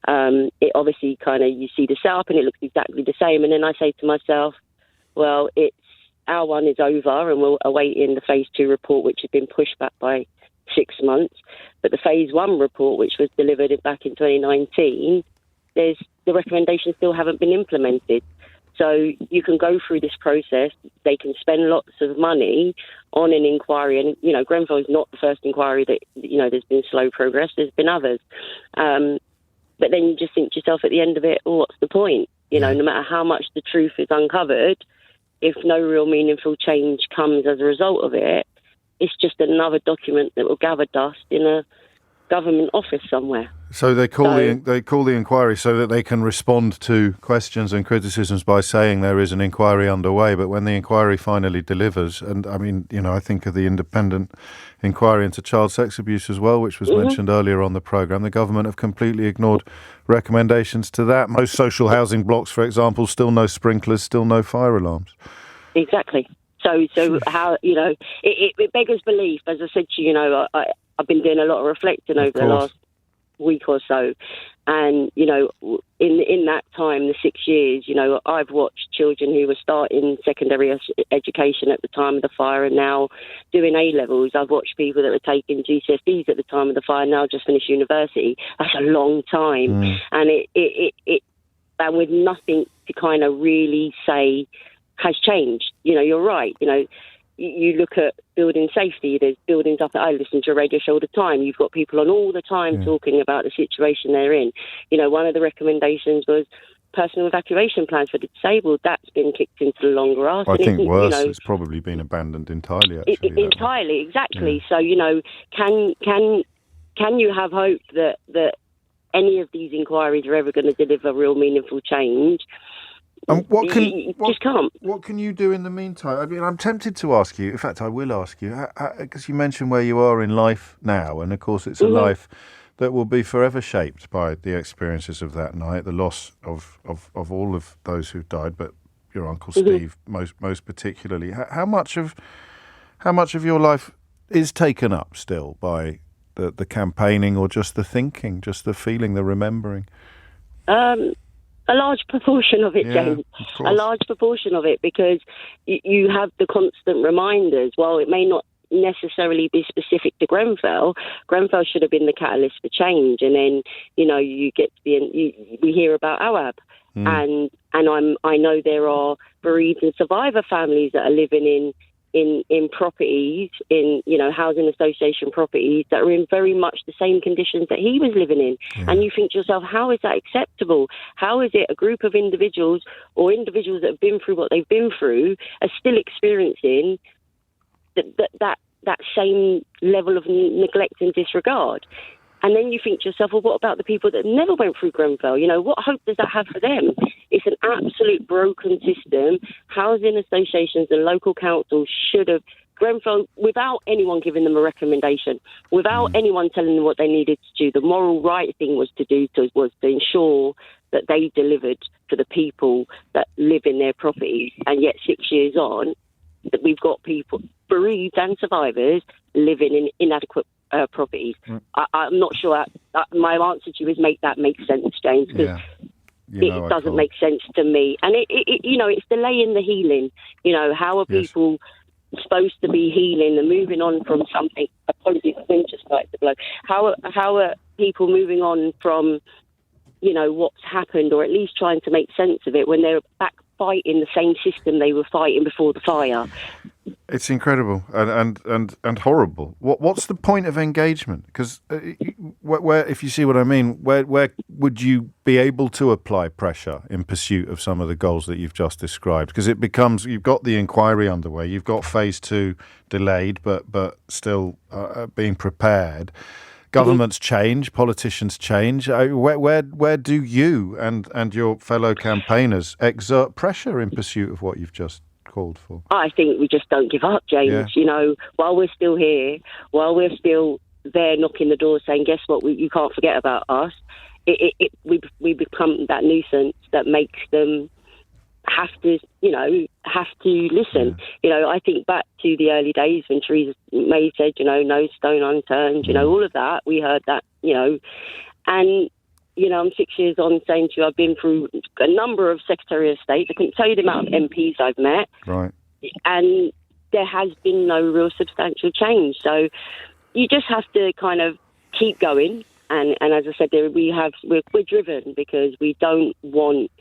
It obviously you see the setup and it looks exactly the same, and then I say to myself, well, our one is over and we're awaiting the phase 2 report, which has been pushed back by 6 months. But the phase 1 report, which was delivered back in 2019, the recommendations still haven't been implemented. So you can go through this process. They can spend lots of money on an inquiry. And, Grenfell is not the first inquiry that, there's been slow progress. There's been others. But then you just think to yourself at the end of it, well, what's the point? No matter how much the truth is uncovered, if no real meaningful change comes as a result of it, it's just another document that will gather dust in a government office somewhere. So they call the inquiry so that they can respond to questions and criticisms by saying there is an inquiry underway. But when the inquiry finally delivers, and I mean, I think of the independent inquiry into child sex abuse as well, which was mentioned earlier on the programme, the government have completely ignored recommendations to that. Most social housing blocks, for example, still no sprinklers, still no fire alarms. Exactly. So how, it beggars belief. As I said to you, I've been doing a lot of reflecting over the last week or so. And, in that time, the 6 years, I've watched children who were starting secondary education at the time of the fire and now doing A-levels. I've watched people that were taking GCSEs at the time of the fire, now just finished university. That's a long time. And and with nothing to kind of really say has changed. You're right. You look at building safety, there's buildings up. I listen to a radio show all the time. You've got people on all the time talking about the situation they're in. One of the recommendations was personal evacuation plans for the disabled. That's been kicked into the long grass. I think worse, it's probably been abandoned entirely, actually. Entirely, exactly. Yeah. So, can you have hope that any of these inquiries are ever going to deliver real meaningful change? And what can you do in the meantime? I mean, I'm tempted to ask you, in fact, I will ask you, because you mentioned where you are in life now, and of course it's a life that will be forever shaped by the experiences of that night, the loss of all of those who've died, but your Uncle Steve most particularly. How much of your life is taken up still by the campaigning, or just the thinking, just the feeling, the remembering? A large proportion of it, James. A large proportion of it, because you have the constant reminders. While it may not necessarily be specific to Grenfell, Grenfell should have been the catalyst for change. And then, you get to be we hear about Abbot. And I know there are bereaved and survivor families that are living in properties, in housing association properties that are in very much the same conditions that he was living in. And you think to yourself, how is that acceptable? How is it a group of individuals or individuals that have been through what they've been through are still experiencing that same level of neglect and disregard? And then you think to yourself, well, what about the people that never went through Grenfell? What hope does that have for them? It's an absolute broken system. Housing associations and local councils should have, Grenfell, without anyone giving them a recommendation, without anyone telling them what they needed to do, the moral right thing was to ensure that they delivered for the people that live in their properties. And yet 6 years on, that we've got people, bereaved and survivors, living in inadequate properties. I'm not sure my answer to you is make sense, James, because it doesn't make sense to me. And it's delaying the healing. How are people supposed to be healing and moving on from something. Apologies, the wind just started to blow. How are people moving on from, what's happened, or at least trying to make sense of it when they're back fighting the same system they were fighting before the fire? It's incredible and horrible. What's the point of engagement? Because where, if you see what I mean, where would you be able to apply pressure in pursuit of some of the goals that you've just described? Because it becomes, you've got the inquiry underway, you've got phase 2 delayed, but still being prepared. Governments change, politicians change. Where do you and your fellow campaigners exert pressure in pursuit of what you've just called for? I think we just don't give up, James. Yeah. While we're still here, while we're still there knocking the door saying, guess what, you can't forget about us, we become that nuisance that makes them have to listen. I think back to the early days when Theresa May said, no stone unturned, all of that. We heard that, and I'm 6 years on saying to you, I've been through a number of Secretary of State. I couldn't tell you the amount of MPs I've met. Right. And there has been no real substantial change. So you just have to kind of keep going. And as I said, we're driven because we don't want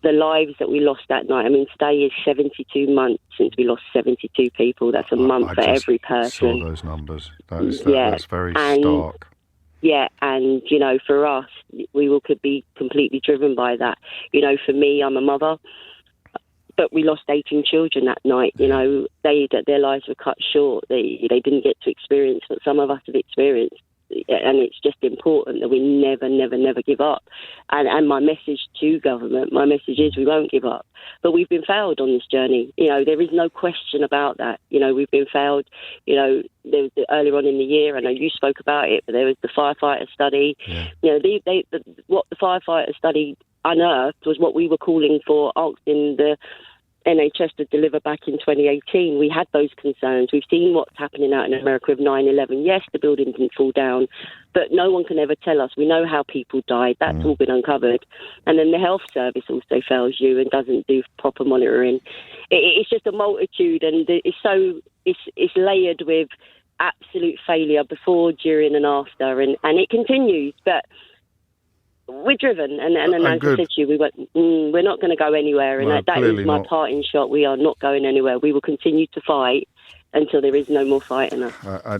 the lives that we lost that night. I mean, today is 72 months since we lost 72 people. That's a month for every person. I saw those numbers. That's very stark. Yeah, and, for us, could be completely driven by that. For me, I'm a mother, but we lost 18 children that night. Their lives were cut short. They didn't get to experience what some of us have experienced. And it's just important that we never give up. And my message to government, my message is we won't give up. But we've been failed on this journey. There is no question about that. We've been failed. There was earlier on in the year, I know you spoke about it, but there was the firefighter study. Yeah. What the firefighter study unearthed was what we were calling for, asking the NHS to deliver back in 2018. We had those concerns. We've seen what's happening out in America with 9/11. Yes, the building didn't fall down, but no one can ever tell us. We know how people died. That's all been uncovered. And then the health service also fails you and doesn't do proper monitoring. It's just a multitude, and it's layered with absolute failure before, during, and after, and it continues. But we're driven, and as I said to you, we're not going to go anywhere, and that is my parting shot. We are not going anywhere. We will continue to fight until there is no more fighting us. I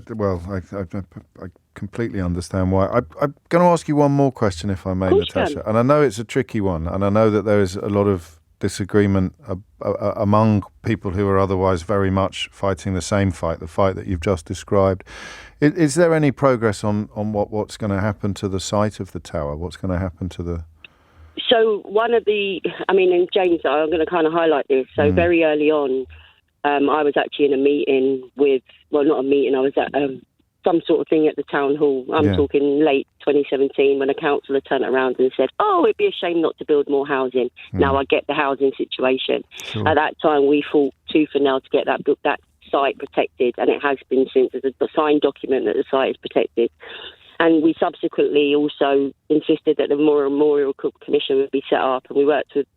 completely understand why. I'm going to ask you one more question, if I may, Natasha. And I know it's a tricky one, and I know that there is a lot of disagreement among people who are otherwise very much fighting the same fight, the fight that you've just described. Is there any progress on what's going to happen to the site of the tower? What's going to happen to the... So and James, I'm going to kind of highlight this. So very early on, I was actually in a meeting not a meeting, I was at some sort of thing at the town hall. I'm talking late 2017, when a councillor turned around and said, it'd be a shame not to build more housing. Now I get the housing situation. Sure. At that time, we fought tooth and nail to get that site protected, and it has been since. There's a signed document that the site is protected. And we subsequently also insisted that the Memorial Commission would be set up, and we worked with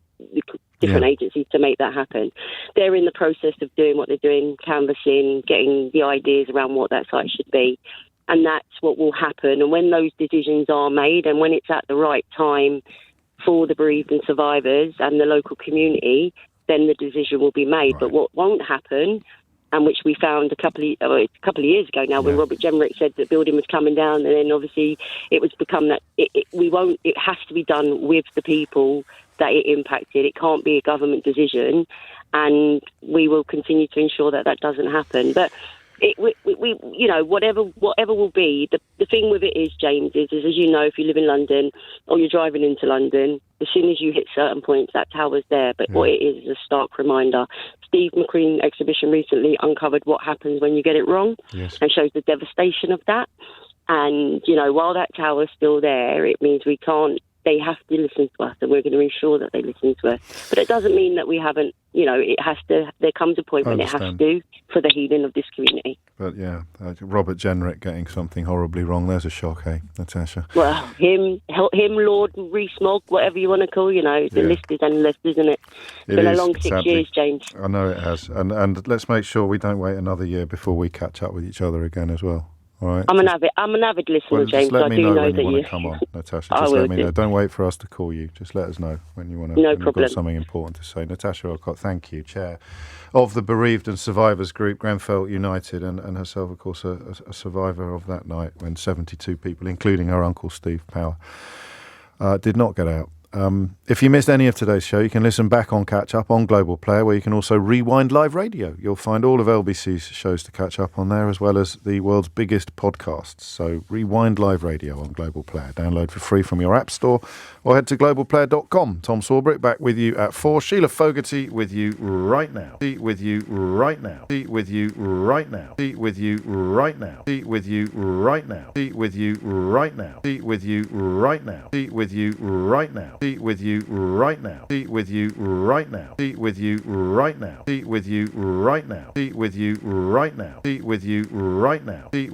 different agencies to make that happen. They're in the process of doing what they're doing, canvassing, getting the ideas around what that site should be. And that's what will happen. And when those decisions are made, and when it's at the right time for the bereaved and survivors and the local community, then the decision will be made. Right. But what won't happen, and which we found a couple of years ago now, when Robert Jenrick said that building was coming down, and then obviously it was become that it has to be done with the people that it impacted. It can't be a government decision, and we will continue to ensure that doesn't happen. But whatever will be, the thing with it is, James, is as you know, if you live in London or you're driving into London, as soon as you hit certain points, that tower's there. But what it is a stark reminder. Steve McQueen exhibition recently uncovered what happens when you get it wrong, and shows the devastation of that. And, while that tower's still there, it means they have to listen to us, and we're going to ensure that they listen to us. But it doesn't mean that we haven't, there comes a point when it has to, for the healing of this community. But yeah, Robert Jenrick getting something horribly wrong. There's a shock, eh, Natasha? Well, him, Lord Rees-Mogg, whatever you want to call, the list is endless, isn't it? It's been a long 6 years, James. I know it has. And let's make sure we don't wait another year before we catch up with each other again as well. All right. I'm an avid listener, James. Just let me know when that you want to come on, Natasha. Just I will let me do. know. Don't wait for us to call you. Just let us know when you want to. No when problem. You've got something important to say. Natasha Alcott, thank you, Chair of the Bereaved and Survivors Group, Grenfell United, and herself, of course, a survivor of that night when 72 people, including her uncle Steve Power, did not get out. If you missed any of today's show, you can listen back on Catch Up on Global Player, where you can also rewind live radio. You'll find all of LBC's shows to catch up on there, as well as the world's biggest podcasts. So rewind live radio on Global Player. Download for free from your app store or head to globalplayer.com. Tom Sawbrick back with you at 4. Sheila Fogarty with you right now. With you right now. With you right now. With you right now. With you right now. With you right now. With you right now. With you right now. With you right now. With you right now. With you right now. With you right now. With you right now. With you right now. With